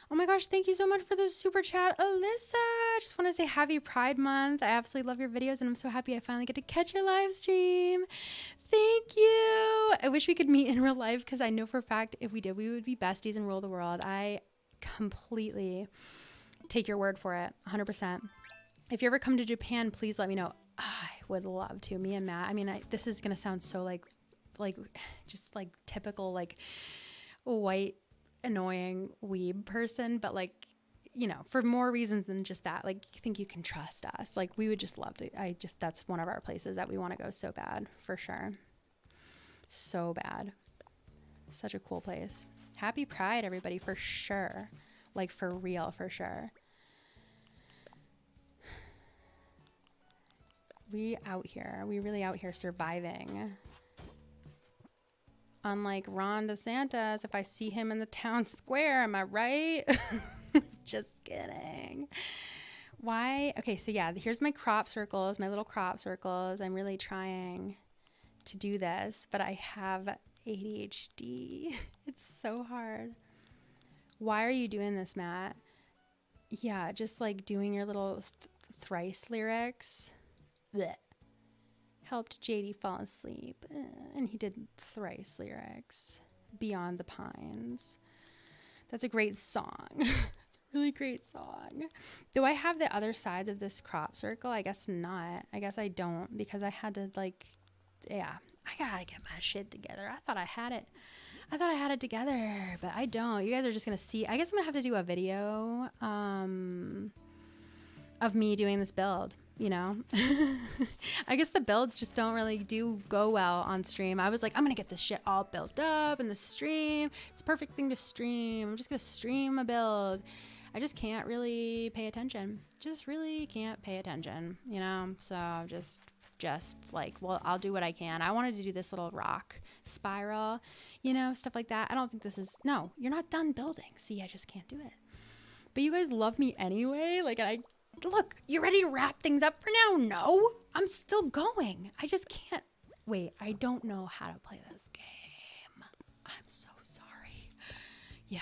Oh my gosh, thank you so much for the super chat, Alyssa. I just want to say happy Pride Month. I absolutely love your videos, and I'm so happy I finally get to catch your live stream. Thank you. I wish we could meet in real life, because I know for a fact if we did, we would be besties and rule the world. I completely take your word for it, 100%. If you ever come to Japan, please let me know. I would love to. Me and Matt. I mean, this is gonna sound so like just like typical like white annoying weeb person, but like, you know, for more reasons than just that. Like, I think you can trust us. Like, we would just love to. That's one of our places that we want to go so bad, for sure. So bad. Such a cool place. Happy Pride, everybody, for sure. Like, for real, for sure. We really out here surviving. Unlike Ron DeSantis, if I see him in the town square, am I right? Just kidding. Why? Okay, so yeah, here's my crop circles, my little crop circles. I'm really trying to do this, but I have ADHD. It's so hard. Why are you doing this, Matt? Yeah, just like doing your little thrice lyrics. Blech. Helped JD fall asleep, and he did thrice lyrics. Beyond the Pines. That's a great song. It's a really great song. Do I have the other sides of this crop circle? I guess not. I guess I don't, because I had to like, yeah, I gotta get my shit together. I thought I had it. I thought I had it together, but I don't. You guys are just gonna see. I guess I'm gonna have to do a video of me doing this build, you know. I guess the builds just don't really go well on stream. I was like, I'm gonna get this shit all built up in the stream. It's a perfect thing to stream. I'm just gonna stream a build. I just can't really pay attention. Just really can't pay attention, you know. So just like, well, I'll do what I can. I wanted to do this little rock spiral, you know, stuff like that. I don't think this is, no, you're not done building. See, I just can't do it. But you guys love me anyway. Like, look, you ready to wrap things up for now? No, I'm still going. I just can't. Wait, I don't know how to play this game. I'm so sorry. Yeah,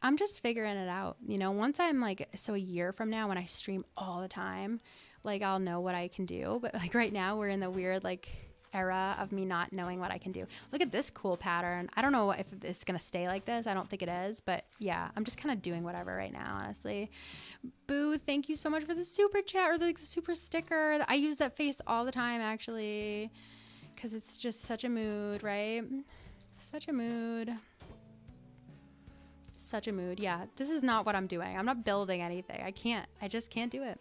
I'm just figuring it out. You know, once I'm like, so a year from now when I stream all the time, like I'll know what I can do. But like right now we're in the weird like era of me not knowing what I can do. Look at this cool pattern. I don't know if it's gonna stay like this. I don't think it is, but yeah, I'm just kind of doing whatever right now, honestly. Boo, thank you so much for the super chat, or the super sticker. I use that face all the time, actually, because it's just such a mood, right? Such a mood. Such a mood. Yeah, this is not what I'm doing. I'm not building anything. I just can't do it.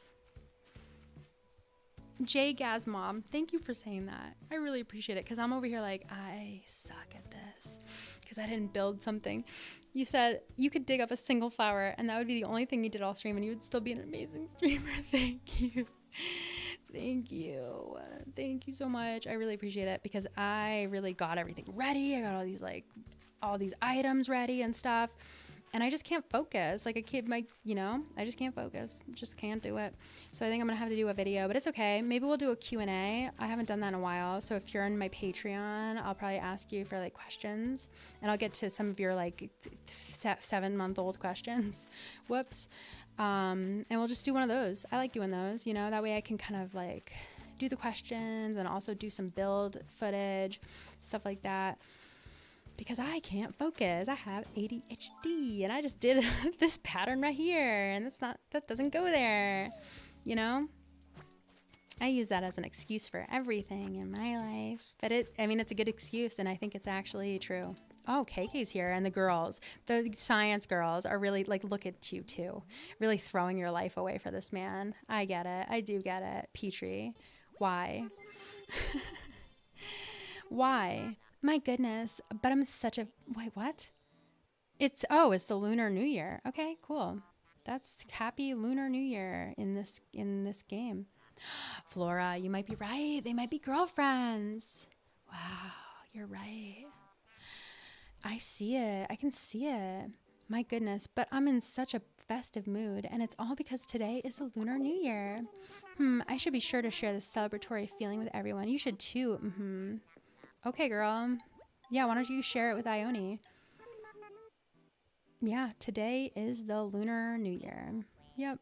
Jay Gazmom, thank you for saying that. I really appreciate it, because I'm over here like, I suck at this because I didn't build something. You said you could dig up a single flower and that would be the only thing you did all stream, and you would still be an amazing streamer. Thank you. Thank you. Thank you so much. I really appreciate it, because I really got everything ready. I got all these items ready and stuff. And I just can't focus. Like, I just can't focus. Just can't do it. So I think I'm going to have to do a video, but it's okay. Maybe we'll do a Q&A. I haven't done that in a while. So if you're on my Patreon, I'll probably ask you for like questions, and I'll get to some of your like 7-month-old questions. Whoops. And we'll just do one of those. I like doing those, you know, that way I can kind of like do the questions and also do some build footage, stuff like that. Because I can't focus. I have ADHD, and I just did this pattern right here, and that doesn't go there, you know? I use that as an excuse for everything in my life, but it's a good excuse, and I think it's actually true. Oh, KK's here, and the science girls are really like, look at you too, really throwing your life away for this man. I get it. I do get it. Petrie, why? Why? My goodness. But I'm such a, wait, what? It's the Lunar New Year. Okay, cool. That's happy Lunar New Year in this game. Flora, you might be right. They might be girlfriends. Wow, you're right. I see it. I can see it. My goodness, but I'm in such a festive mood, and it's all because today is the Lunar New Year. I should be sure to share this celebratory feeling with everyone. You should too. Okay, girl. Yeah, why don't you share it with Ione? Yeah, today is the Lunar New Year. Yep.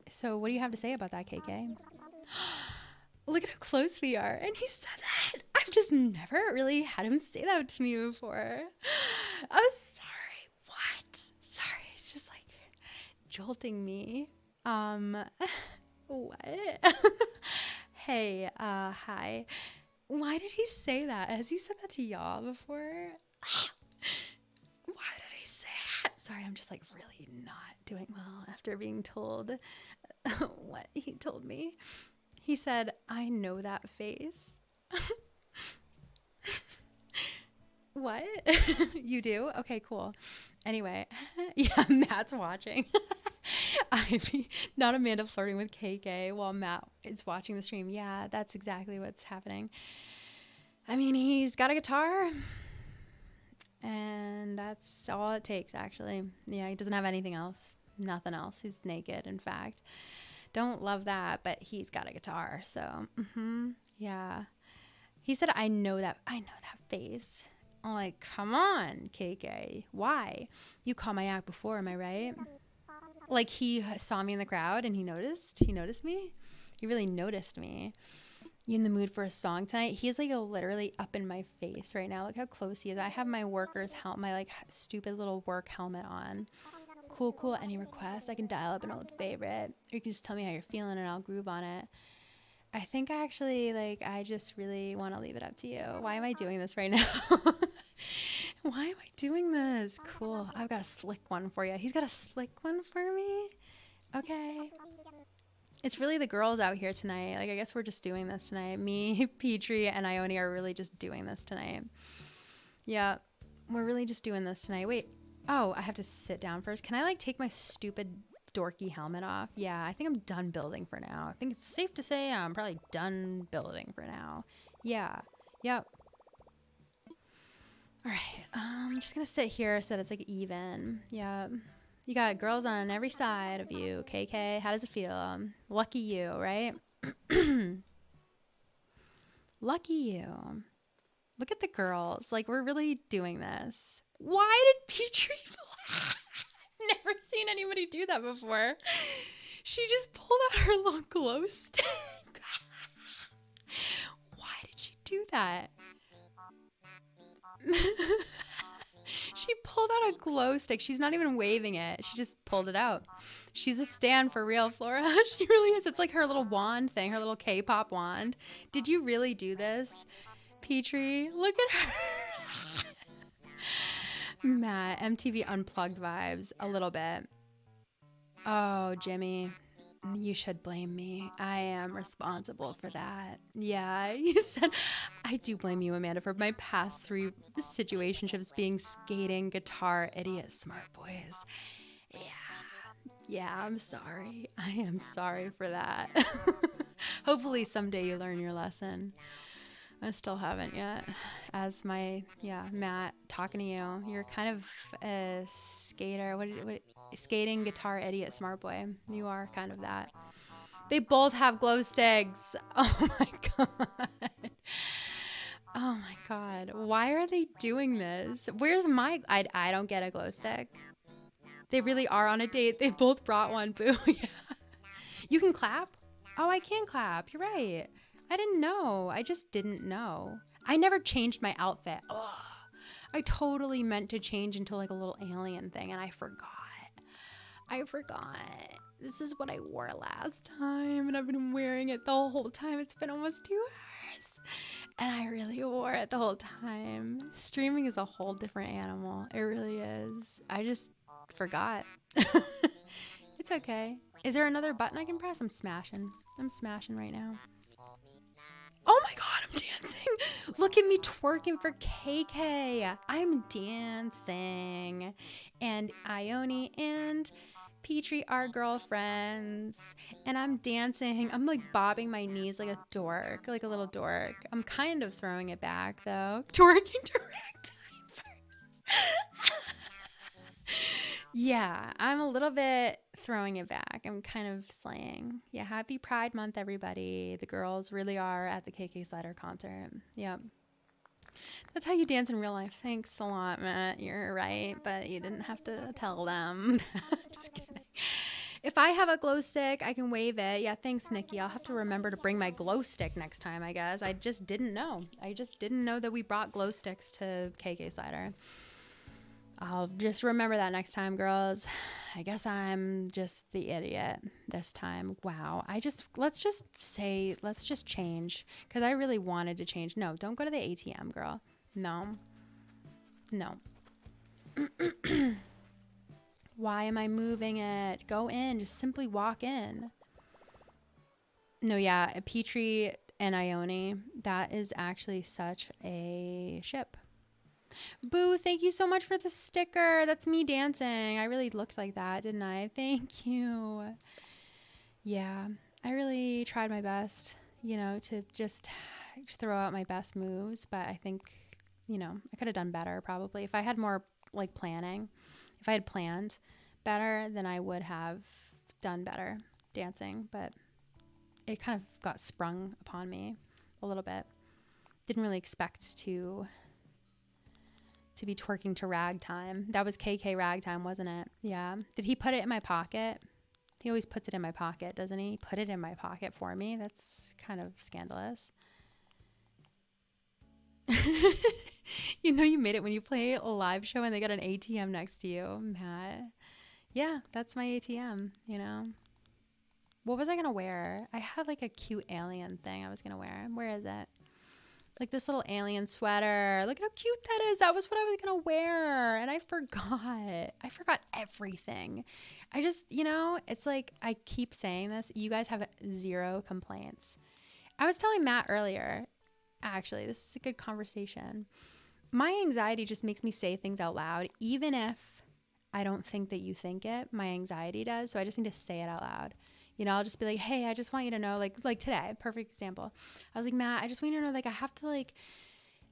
So what do you have to say about that, KK? Look at how close we are. And he said that. I've just never really had him say that to me before. I'm sorry. What? Sorry. It's just like jolting me. What? Hey, hi. Why did he say that? Has he said that to y'all before? Why did he say that? Sorry, I'm just like really not doing well after being told what he told me. He said, I know that face. What? You do? Okay, cool. Anyway, yeah, Matt's watching. Not Amanda flirting with KK while Matt is watching the stream. Yeah, that's exactly what's happening. I mean, he's got a guitar, and that's all it takes, actually. Yeah, he doesn't have anything else. Nothing else. He's naked, in fact. Don't love that, but he's got a guitar, so yeah. He said, I know that face. I'm like, come on, KK. Why? You caught my act before, am I right? Like, he saw me in the crowd and he noticed me. He really noticed me. You in the mood for a song tonight? He's like literally up in my face right now. Look how close he is. I have my worker's helmet, my like stupid little work helmet on. Cool. Any requests? I can dial up an old favorite. Or you can just tell me how you're feeling and I'll groove on it. I think I just really want to leave it up to you. Why am I doing this right now? Why am I doing this? Cool. I've got a slick one for you. He's got a slick one for me? Okay. It's really the girls out here tonight. Like, I guess we're just doing this tonight. Me, Petrie, and Ione are really just doing this tonight. Yeah, we're really just doing this tonight. Wait. Oh, I have to sit down first. Can I, like, take my stupid dorky helmet off? Yeah, I think I'm done building for now. I think it's safe to say I'm probably done building for now. Yeah. Yep. All right. I'm just going to sit here so that it's, like, even. Yeah. You got girls on every side of you, KK. How does it feel? Lucky you, right? Lucky you. Look at the girls. Like, we're really doing this. Why did Petrie I've never seen anybody do that before. She just pulled out her little glow stick. Why did she do that? She pulled out a glow stick. She's not even waving it. She just pulled it out. She's a stan for real, Flora. She really is. It's like her little wand thing, her little K-pop wand. Did you really do this, Petrie? Look at her. Matt, MTV Unplugged vibes a little bit. Oh, Jimmy, you should blame me. I am responsible for that. Yeah, you said, I do blame you, Amanda, for my past 3 situationships being skating, guitar, idiot, smart boys. Yeah, I'm sorry. I am sorry for that. Hopefully someday you learn your lesson. I still haven't yet. As Matt, talking to you. You're kind of a skater. What skating, guitar, idiot, smart boy. You are kind of that. They both have glow sticks. Oh my god. Oh my god. Why are they doing this? Where's my... I don't get a glow stick. They really are on a date. They both brought one, boo. Yeah. You can clap? Oh, I can clap. You're right. I didn't know. I just didn't know. I never changed my outfit. Ugh. I totally meant to change into like a little alien thing and I forgot. This is what I wore last time and I've been wearing it the whole time. It's been almost 2 hours. And I really wore it the whole time. Streaming is a whole different animal. It really is. I just forgot. It's okay. Is there another button I can press? I'm smashing. I'm smashing right now. Oh my God, I'm dancing. Look at me twerking for KK. I'm dancing. And Ione and Petrie are girlfriends. And I'm dancing. I'm like bobbing my knees like a dork, like a little dork. I'm kind of throwing it back though. Twerking to ragtime. Yeah, I'm a little bit throwing it back. I'm kind of slaying. Yeah, happy Pride Month, everybody. The girls really are at the KK Slider concert. Yep. That's how you dance in real life. Thanks a lot, Matt. You're right, but you didn't have to tell them. Just kidding. If I have a glow stick, I can wave it. Yeah, thanks, Nikki. I'll have to remember to bring my glow stick next time, I guess. I just didn't know. I just didn't know that we brought glow sticks to KK Slider. I'll just remember that next time, girls. I guess I'm just the idiot this time. Wow. Let's just change. Because I really wanted to change. No, don't go to the ATM, girl. No. Why am I moving it? Go in. Just simply walk in. No, yeah. Petrie and Ione. That is actually such a ship. Boo, thank you so much for the sticker. That's me dancing. I really looked like that, didn't I? Thank you. Yeah, I really tried my best, to just throw out my best moves. But I think, I could have done better probably. If I had more planning, if I had planned better, then I would have done better dancing. But it kind of got sprung upon me a little bit. Didn't really expect to be twerking to ragtime. That was KK ragtime, wasn't it? Yeah. Did he put it in my pocket? He always puts it in my pocket, doesn't he? Put it in my pocket for me. That's kind of scandalous. You made it when you play a live show and they got an ATM next to you, Matt. Yeah, that's my ATM, What was I going to wear? I had like a cute alien thing I was going to wear. Where is it? Like this little alien sweater. Look at how cute that is. That was what I was going to wear. And I forgot everything. I just, it's like I keep saying this. You guys have 0 complaints. I was telling Matt earlier, actually, this is a good conversation. My anxiety just makes me say things out loud, even if I don't think that you think it. My anxiety does. So I just need to say it out loud. I'll just be like, hey, I just want you to know, like today, perfect example. I was like, Matt, I just want you to know, I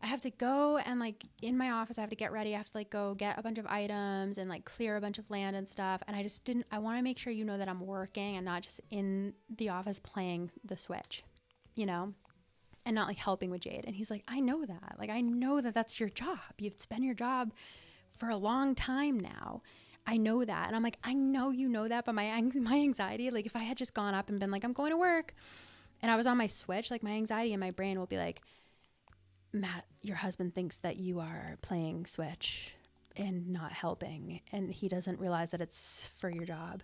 have to go and in my office, I have to get ready. I have to go get a bunch of items and clear a bunch of land and stuff. And I want to make sure that I'm working and not just in the office playing the Switch, and not helping with Jade. And he's like, I know that. I know that that's your job. It's been your job for a long time now. I know that. And I'm like, I know you know that, but my anxiety, if I had just gone up and been like, I'm going to work and I was on my Switch, my anxiety in my brain will be like, Matt, your husband thinks that you are playing Switch and not helping. And he doesn't realize that it's for your job.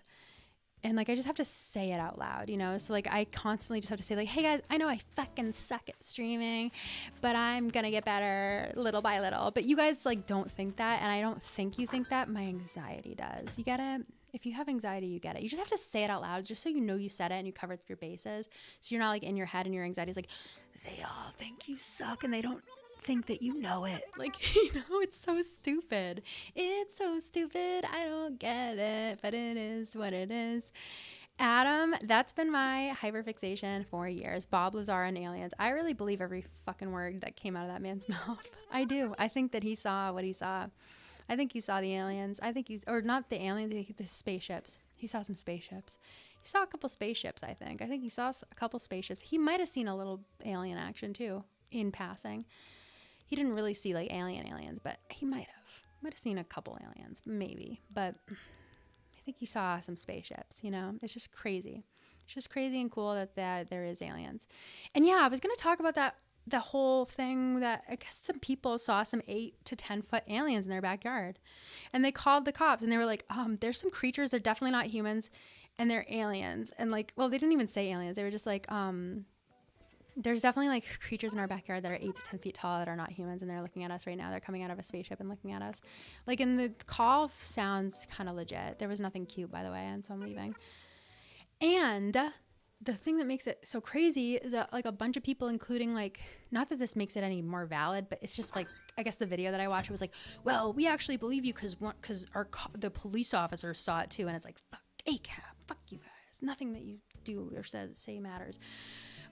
And I just have to say it out loud, So I constantly just have to say hey guys, I know I fucking suck at streaming, but I'm going to get better little by little. But you guys don't think that. And I don't think you think that. My anxiety does. You get it? If you have anxiety, you get it. You just have to say it out loud just so you said it and you covered your bases. So you're not in your head and your anxiety is they all think you suck and they don't think that you know it. It's so stupid. It's so stupid. I don't get it, but it is what it is. Adam, that's been my hyperfixation for years. Bob Lazar and aliens. I really believe every fucking word that came out of that man's mouth. I do. I think that he saw what he saw. I think he saw the aliens. Or not the aliens, the spaceships. He saw some spaceships. He saw a couple spaceships, I think. I think he saw a couple spaceships. He might have seen a little alien action too, in passing. He didn't really see aliens, but he might have seen a couple aliens, maybe. But I think he saw some spaceships, It's just crazy. It's just crazy and cool that there is aliens. And yeah, I was going to talk about the whole thing that I guess some people saw some 8 to 10 foot aliens in their backyard. And they called the cops and they were like, there's some creatures, they're definitely not humans and they're aliens. And they didn't even say aliens. They were just there's definitely like creatures in our backyard that are 8 to 10 feet tall that are not humans, and they're looking at us right now. They're coming out of a spaceship and looking at us. Like, and the call sounds kind of legit. There was nothing cute, by the way, and so I'm leaving. And the thing that makes it so crazy is that like a bunch of people, including like, not that this makes it any more valid, but it's just like, I guess the video that I watched was like, well, we actually believe you because the police officer saw it too. And it's like, fuck, ACAB, fuck you guys. Nothing that you do or say matters.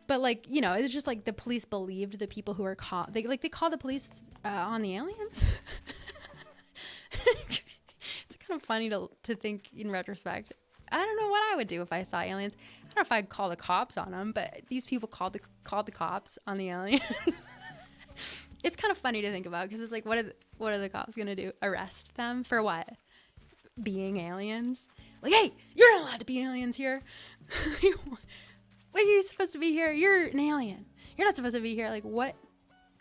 But like, you know, it's just like the police believed the people who were called. They called the police on the aliens. It's kind of funny to think in retrospect. I don't know what I would do if I saw aliens. I don't know if I'd call the cops on them, but these people called the cops on the aliens. It's kind of funny to think about because it's like, what are the cops gonna do? Arrest them for what? Being aliens? Like, hey, you're not allowed to be aliens here. What are you supposed to be here? You're an alien. You're not supposed to be here. Like, what?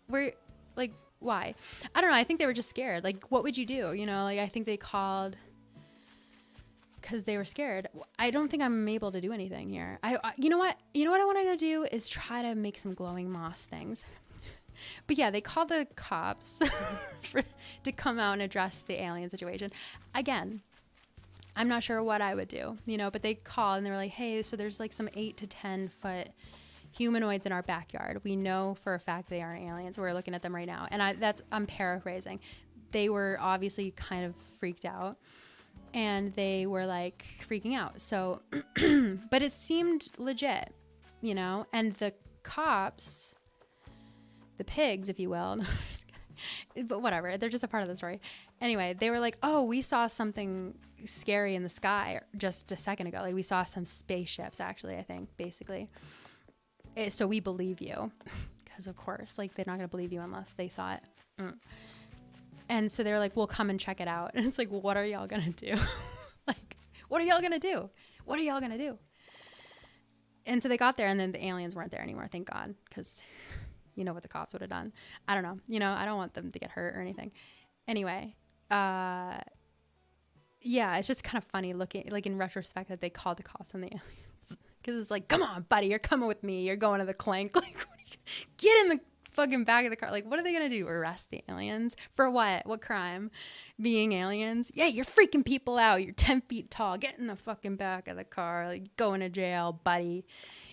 Where? Like, why? I don't know. I think they were just scared. Like, what would you do? You know, like I think they called because they were scared. I don't think I'm able to do anything here. You know what I want to go do is try to make some glowing moss things. But yeah, they called the cops to come out and address the alien situation. Again, I'm not sure what I would do, you know, but they called and they were like, hey, so there's like some 8 to 10 foot humanoids in our backyard. We know for a fact they aren't aliens. We're looking at them right now. And I'm paraphrasing. They were obviously kind of freaked out. And they were like freaking out. So, but it seemed legit, you know, and the cops, the pigs, if you will, no, just kidding. But whatever, they're just a part of the story. Anyway, they were like, oh, we saw something scary in the sky just a second ago. Like we saw some spaceships, actually, I think, basically. So we believe you because of course, like they're not going to believe you unless they saw it. And so they're like, we'll come and check it out. And it's like, well, what are y'all going to do? Like, what are y'all going to do? What are y'all going to do? And so they got there and then the aliens weren't there anymore. Thank God. Because you know what the cops would have done. I don't know. You know, I don't want them to get hurt or anything. Anyway, yeah, it's just kind of funny looking, like in retrospect, that they called the cops on the aliens. Because it's like, come on, buddy, you're coming with me. You're going to the clank. Like, get in the fucking back of the car. Like, what are they gonna do? Arrest the aliens for what? What crime? Being aliens? Yeah, you're freaking people out. You're 10 feet tall. Get in the fucking back of the car. Like, going to jail, buddy.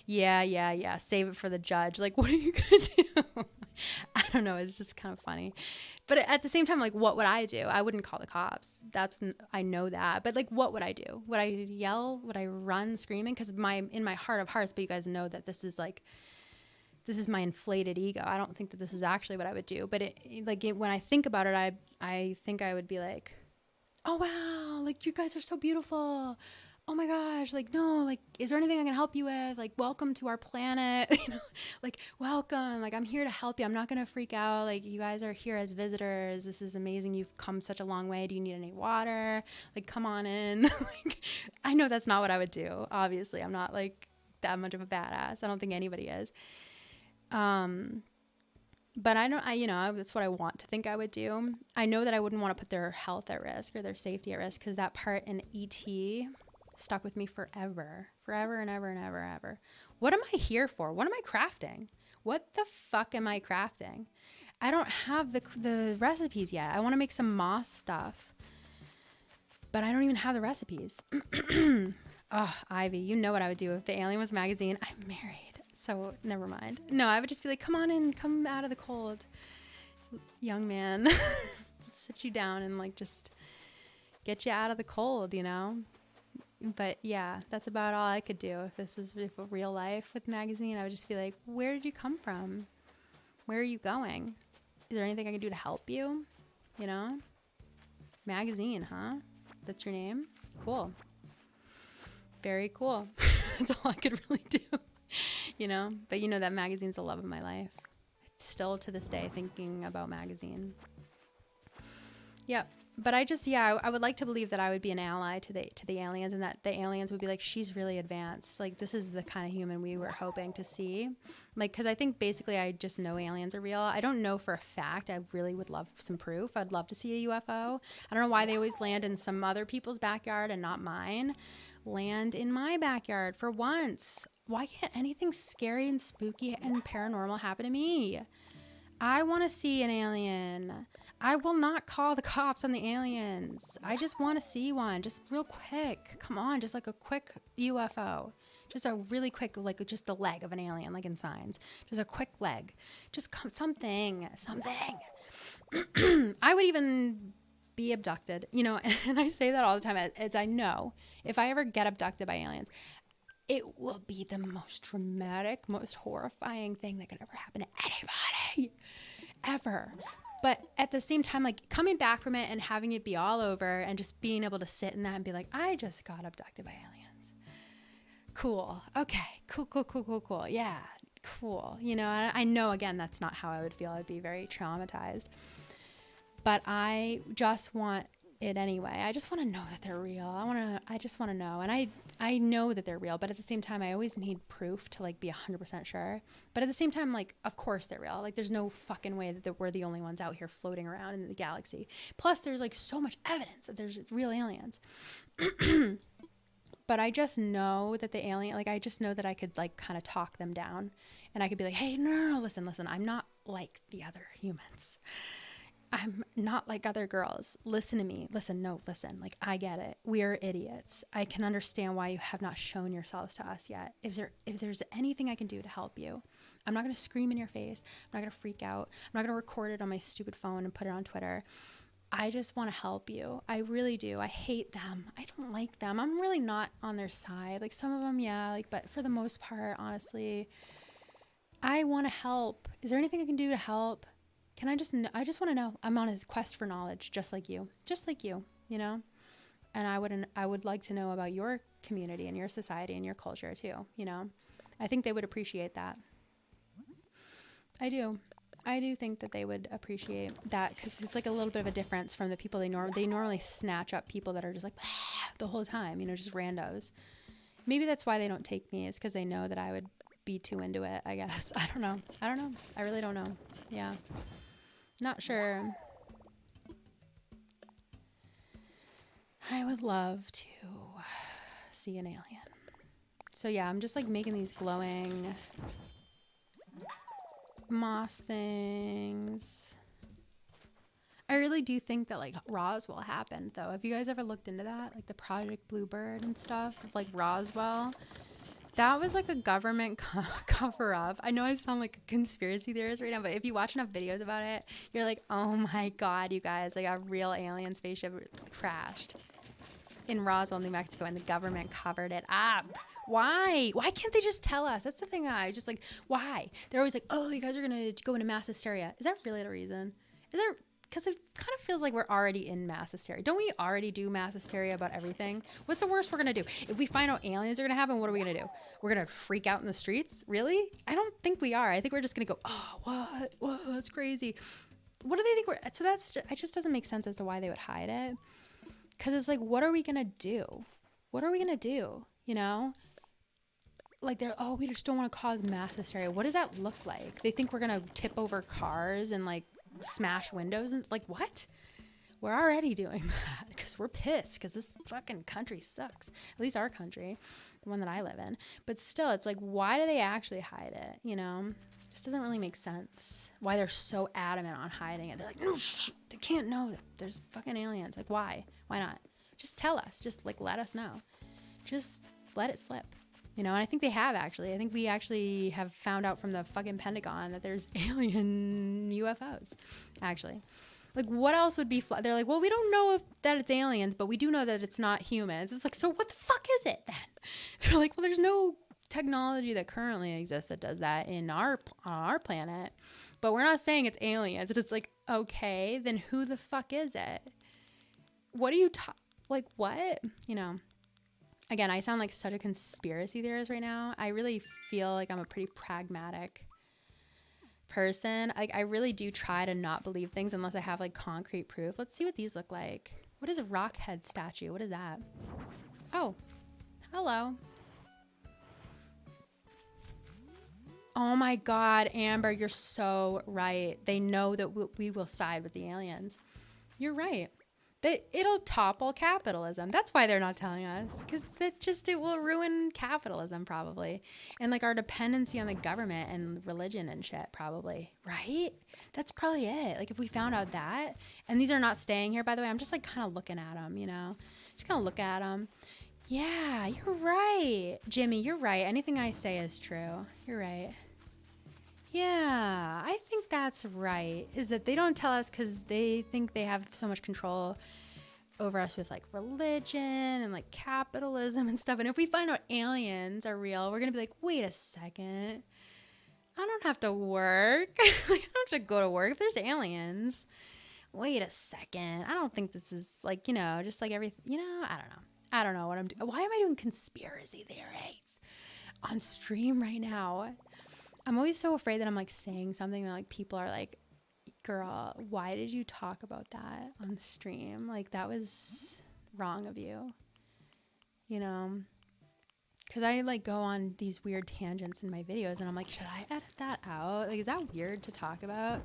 Yeah. Save it for the judge. Like, what are you gonna do? I don't know. It's just kind of funny. But at the same time, like, what would I do? I wouldn't call the cops. I know that. But like, what would I do? Would I yell? Would I run screaming? Because in my heart of hearts, but you guys know that this is my inflated ego. I don't think that this is actually what I would do. But when I think about it, I think I would be like, oh, wow, like, you guys are so beautiful. Oh, my gosh. Like, no, like, is there anything I can help you with? Like, welcome to our planet. You know, like, welcome. Like, I'm here to help you. I'm not going to freak out. Like, you guys are here as visitors. This is amazing. You've come such a long way. Do you need any water? Like, come on in. Like, I know that's not what I would do. Obviously, I'm not, like, that much of a badass. I don't think anybody is. But that's what I want to think I would do. I know that I wouldn't want to put their health at risk or their safety at risk because that part in E.T. stuck with me forever and ever. What am I here for? What am I crafting? What the fuck am I crafting? I don't have the recipes yet. I want to make some moss stuff, but I don't even have the recipes. Oh, Ivy, you know what I would do if the Alien was magazine. I'm married. So never mind. No, I would just be like, come on in, come out of the cold, young man. Sit you down and like just get you out of the cold, you know? But yeah, that's about all I could do. If this was real life with magazine, I would just be like, where did you come from? Where are you going? Is there anything I can do to help you? You know? Magazine, huh? That's your name? Cool. Very cool. That's all I could really do. You know, but you know that magazine's the love of my life. Still to this day thinking about magazine. Yeah, but I would like to believe that I would be an ally to the aliens, and that the aliens would be like, she's really advanced. Like, this is the kind of human we were hoping to see. Like, because I think basically I just know aliens are real. I don't know for a fact. I really would love some proof. I'd love to see a UFO. I don't know why they always land in some other people's backyard and not mine. Land in my backyard for once. Why can't anything scary and spooky and paranormal happen to me? I want to see an alien. I will not call the cops on the aliens. I just want to see one, just real quick. Come on, just like a quick UFO. Just a really quick, like just the leg of an alien, like in Signs. Just a quick leg. Just something. I would even be abducted, you know, and I say that all the time as I know if I ever get abducted by aliens, it will be the most traumatic, most horrifying thing that could ever happen to anybody, ever. But at the same time, like coming back from it and having it be all over and just being able to sit in that and be like, I just got abducted by aliens. Cool. Okay. Cool. Yeah. Cool. You know, I know, again, that's not how I would feel. I'd be very traumatized. But I just want it anyway. I just want to know that they're real. I just want to know. And I know that they're real, but at the same time, I always need proof to like be 100% sure. But at the same time, like, of course they're real. Like there's no fucking way that we're the only ones out here floating around in the galaxy. Plus there's like so much evidence that there's real aliens. But I just know that the alien, like I just know that I could like kind of talk them down and I could be like, hey, no, listen, I'm not like the other humans. I'm not like other girls. Listen to me. Listen. Like, I get it. We're idiots. I can understand why you have not shown yourselves to us yet. If there's anything I can do to help you, I'm not going to scream in your face. I'm not going to freak out. I'm not going to record it on my stupid phone and put it on Twitter. I just want to help you. I really do. I hate them. I don't like them. I'm really not on their side. Like some of them, yeah, like, but for the most part, honestly, I want to help. Is there anything I can do to help? Can I just want to know. I'm on his quest for knowledge, just like you, you know? And I would like to know about your community and your society and your culture too, you know? I think they would appreciate that. I do think that they would appreciate that because it's like a little bit of a difference from the people they normally snatch up people that are just like the whole time, you know, just randos. Maybe that's why they don't take me, is because they know that I would be too into it, I guess. I don't know. I really don't know. Yeah. Not sure. I would love to see an alien. So yeah, I'm just like making these glowing moss things. I really do think that like Roswell happened though. Have you guys ever looked into that? Like the Project Bluebird and stuff, like Roswell? That was like a government cover up. I know I sound like a conspiracy theorist right now, but if you watch enough videos about it, you're like, oh my God, you guys, like a real alien spaceship crashed in Roswell, New Mexico, and the government covered it up. Why? Why can't they just tell us? That's the thing. I just like, why? They're always like, oh, you guys are going to go into mass hysteria. Is that really the reason? Is there? Because it kind of feels like we're already in mass hysteria. Don't we already do mass hysteria about everything? What's the worst we're going to do? If we find out aliens are going to happen, what are we going to do? We're going to freak out in the streets? Really? I don't think we are. I think we're just going to go, oh, what? Whoa, that's crazy. What do they think we're... So it just doesn't make sense as to why they would hide it. Because it's like, what are we going to do? What are we going to do? You know? Like they're, oh, we just don't want to cause mass hysteria. What does that look like? They think we're going to tip over cars and like smash windows and like what? We're already doing that because we're pissed because this fucking country sucks. At least our country, the one that I live in. But still, it's like, why do they actually hide it? You know, it just doesn't really make sense why they're so adamant on hiding it. They're like, no, they can't know that there's fucking aliens. Like, why? Why not? Just tell us. Just like let us know. Just let it slip. You know, and I think they have actually. I think we actually have found out from the fucking Pentagon that there's alien UFOs, actually. Like, what else would be... They're like, well, we don't know that it's aliens, but we do know that it's not humans. It's like, so what the fuck is it then? They're like, well, there's no technology that currently exists that does that on our planet, but we're not saying it's aliens. It's like, okay, then who the fuck is it? What do you... like, what? You know... Again, I sound like such a conspiracy theorist right now. I really feel like I'm a pretty pragmatic person. Like I really do try to not believe things unless I have like concrete proof. Let's see what these look like. What is a rock head statue? What is that? Oh, hello. Oh my God, Amber, you're so right. They know that we will side with the aliens. You're right. It'll topple capitalism. That's why they're not telling us, because it will ruin capitalism probably, and like our dependency on the government and religion and shit probably, right? That's probably it. Like if we found out that, and these are not staying here, by the way. I'm just like kind of looking at them, just kind of look at them. Yeah, you're right, Jimmy. You're right. Anything I say is true. You're right. Yeah, I think that's right. Is that they don't tell us because they think they have so much control over us with like religion and like capitalism and stuff. And if we find out aliens are real, we're going to be like, wait a second. I don't have to work. Like, I don't have to go to work if there's aliens. Wait a second. I don't think this is like, just like everything, I don't know. I don't know what I'm doing. Why am I doing conspiracy theories on stream right now? I'm always so afraid that I'm like saying something that like people are like, girl, why did you talk about that on stream? Like that was wrong of you, because I like go on these weird tangents in my videos and I'm like, should I edit that out? Like, is that weird to talk about?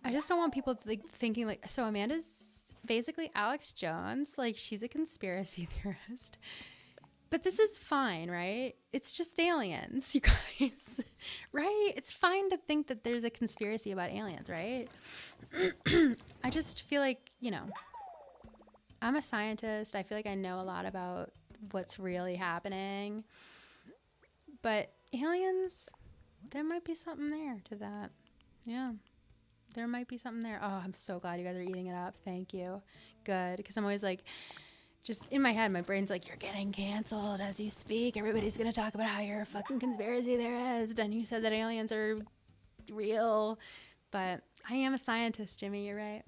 I just don't want people like thinking like, so Amanda's basically Alex Jones. Like she's a conspiracy theorist. But this is fine, right? It's just aliens, you guys, right? It's fine to think that there's a conspiracy about aliens, right? I just feel like, I'm a scientist. I feel like I know a lot about what's really happening. But aliens, there might be something there to that. Yeah, there might be something there. Oh, I'm so glad you guys are eating it up. Thank you. Good. Because I'm always like, just in my head, my brain's like, you're getting canceled as you speak. Everybody's going to talk about how you're a fucking conspiracy theorist. And you said that aliens are real. But I am a scientist, Jimmy. You're right.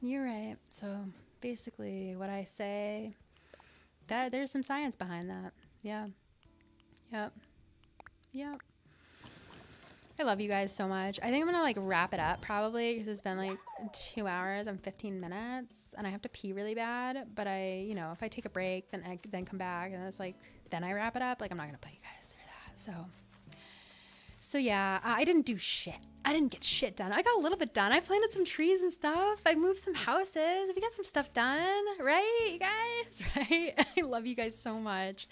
You're right. So basically what I say, that there's some science behind that. Yeah. Yep. Yep. I love you guys so much. I think I'm going to like wrap it up probably because it's been like 2 hours and 15 minutes and I have to pee really bad. But if I take a break, then come back and it's like, then I wrap it up. Like I'm not going to put you guys through that. So yeah, I didn't do shit. I didn't get shit done. I got a little bit done. I planted some trees and stuff. I moved some houses. We got some stuff done, right, you guys? Right? I love you guys so much.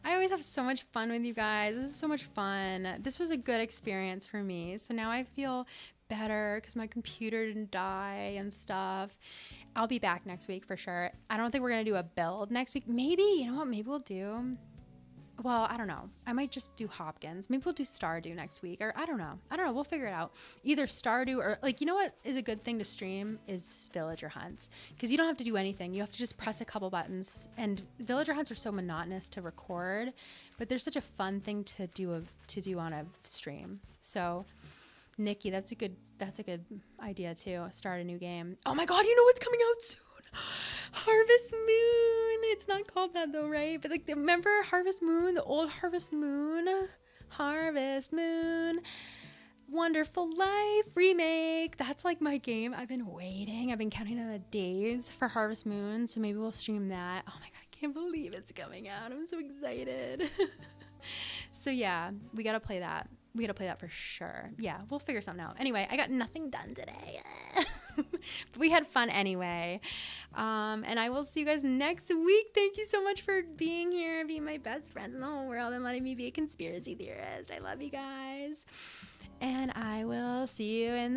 I always have so much fun with you guys. This is so much fun. This was a good experience for me. So now I feel better because my computer didn't die and stuff. I'll be back next week for sure. I don't think we're going to do a build next week. Maybe, you know what? Maybe we'll do. Well, I don't know. I might just do Hopkins. Maybe we'll do Stardew next week, or I don't know. We'll figure it out. Either Stardew or like, you know what is a good thing to stream is villager hunts, because you don't have to do anything. You have to just press a couple buttons, and villager hunts are so monotonous to record, but they're such a fun thing to do on a stream. So, Nikki, that's a good idea too. Start a new game. Oh my God, you know what's coming out soon? Harvest Moon. It's not called that though, right? But like, remember Harvest Moon, the old Harvest Moon? Harvest Moon, Wonderful Life remake. That's like my game. I've been waiting. I've been counting down the days for Harvest Moon. So maybe we'll stream that. Oh my God, I can't believe it's coming out. I'm so excited. So yeah, we got to play that. We got to play that for sure. Yeah, we'll figure something out. Anyway, I got nothing done today. But we had fun anyway. And I will see you guys next week. Thank you so much for being here and being my best friends in the whole world and letting me be a conspiracy theorist. I love you guys. And I will see you in the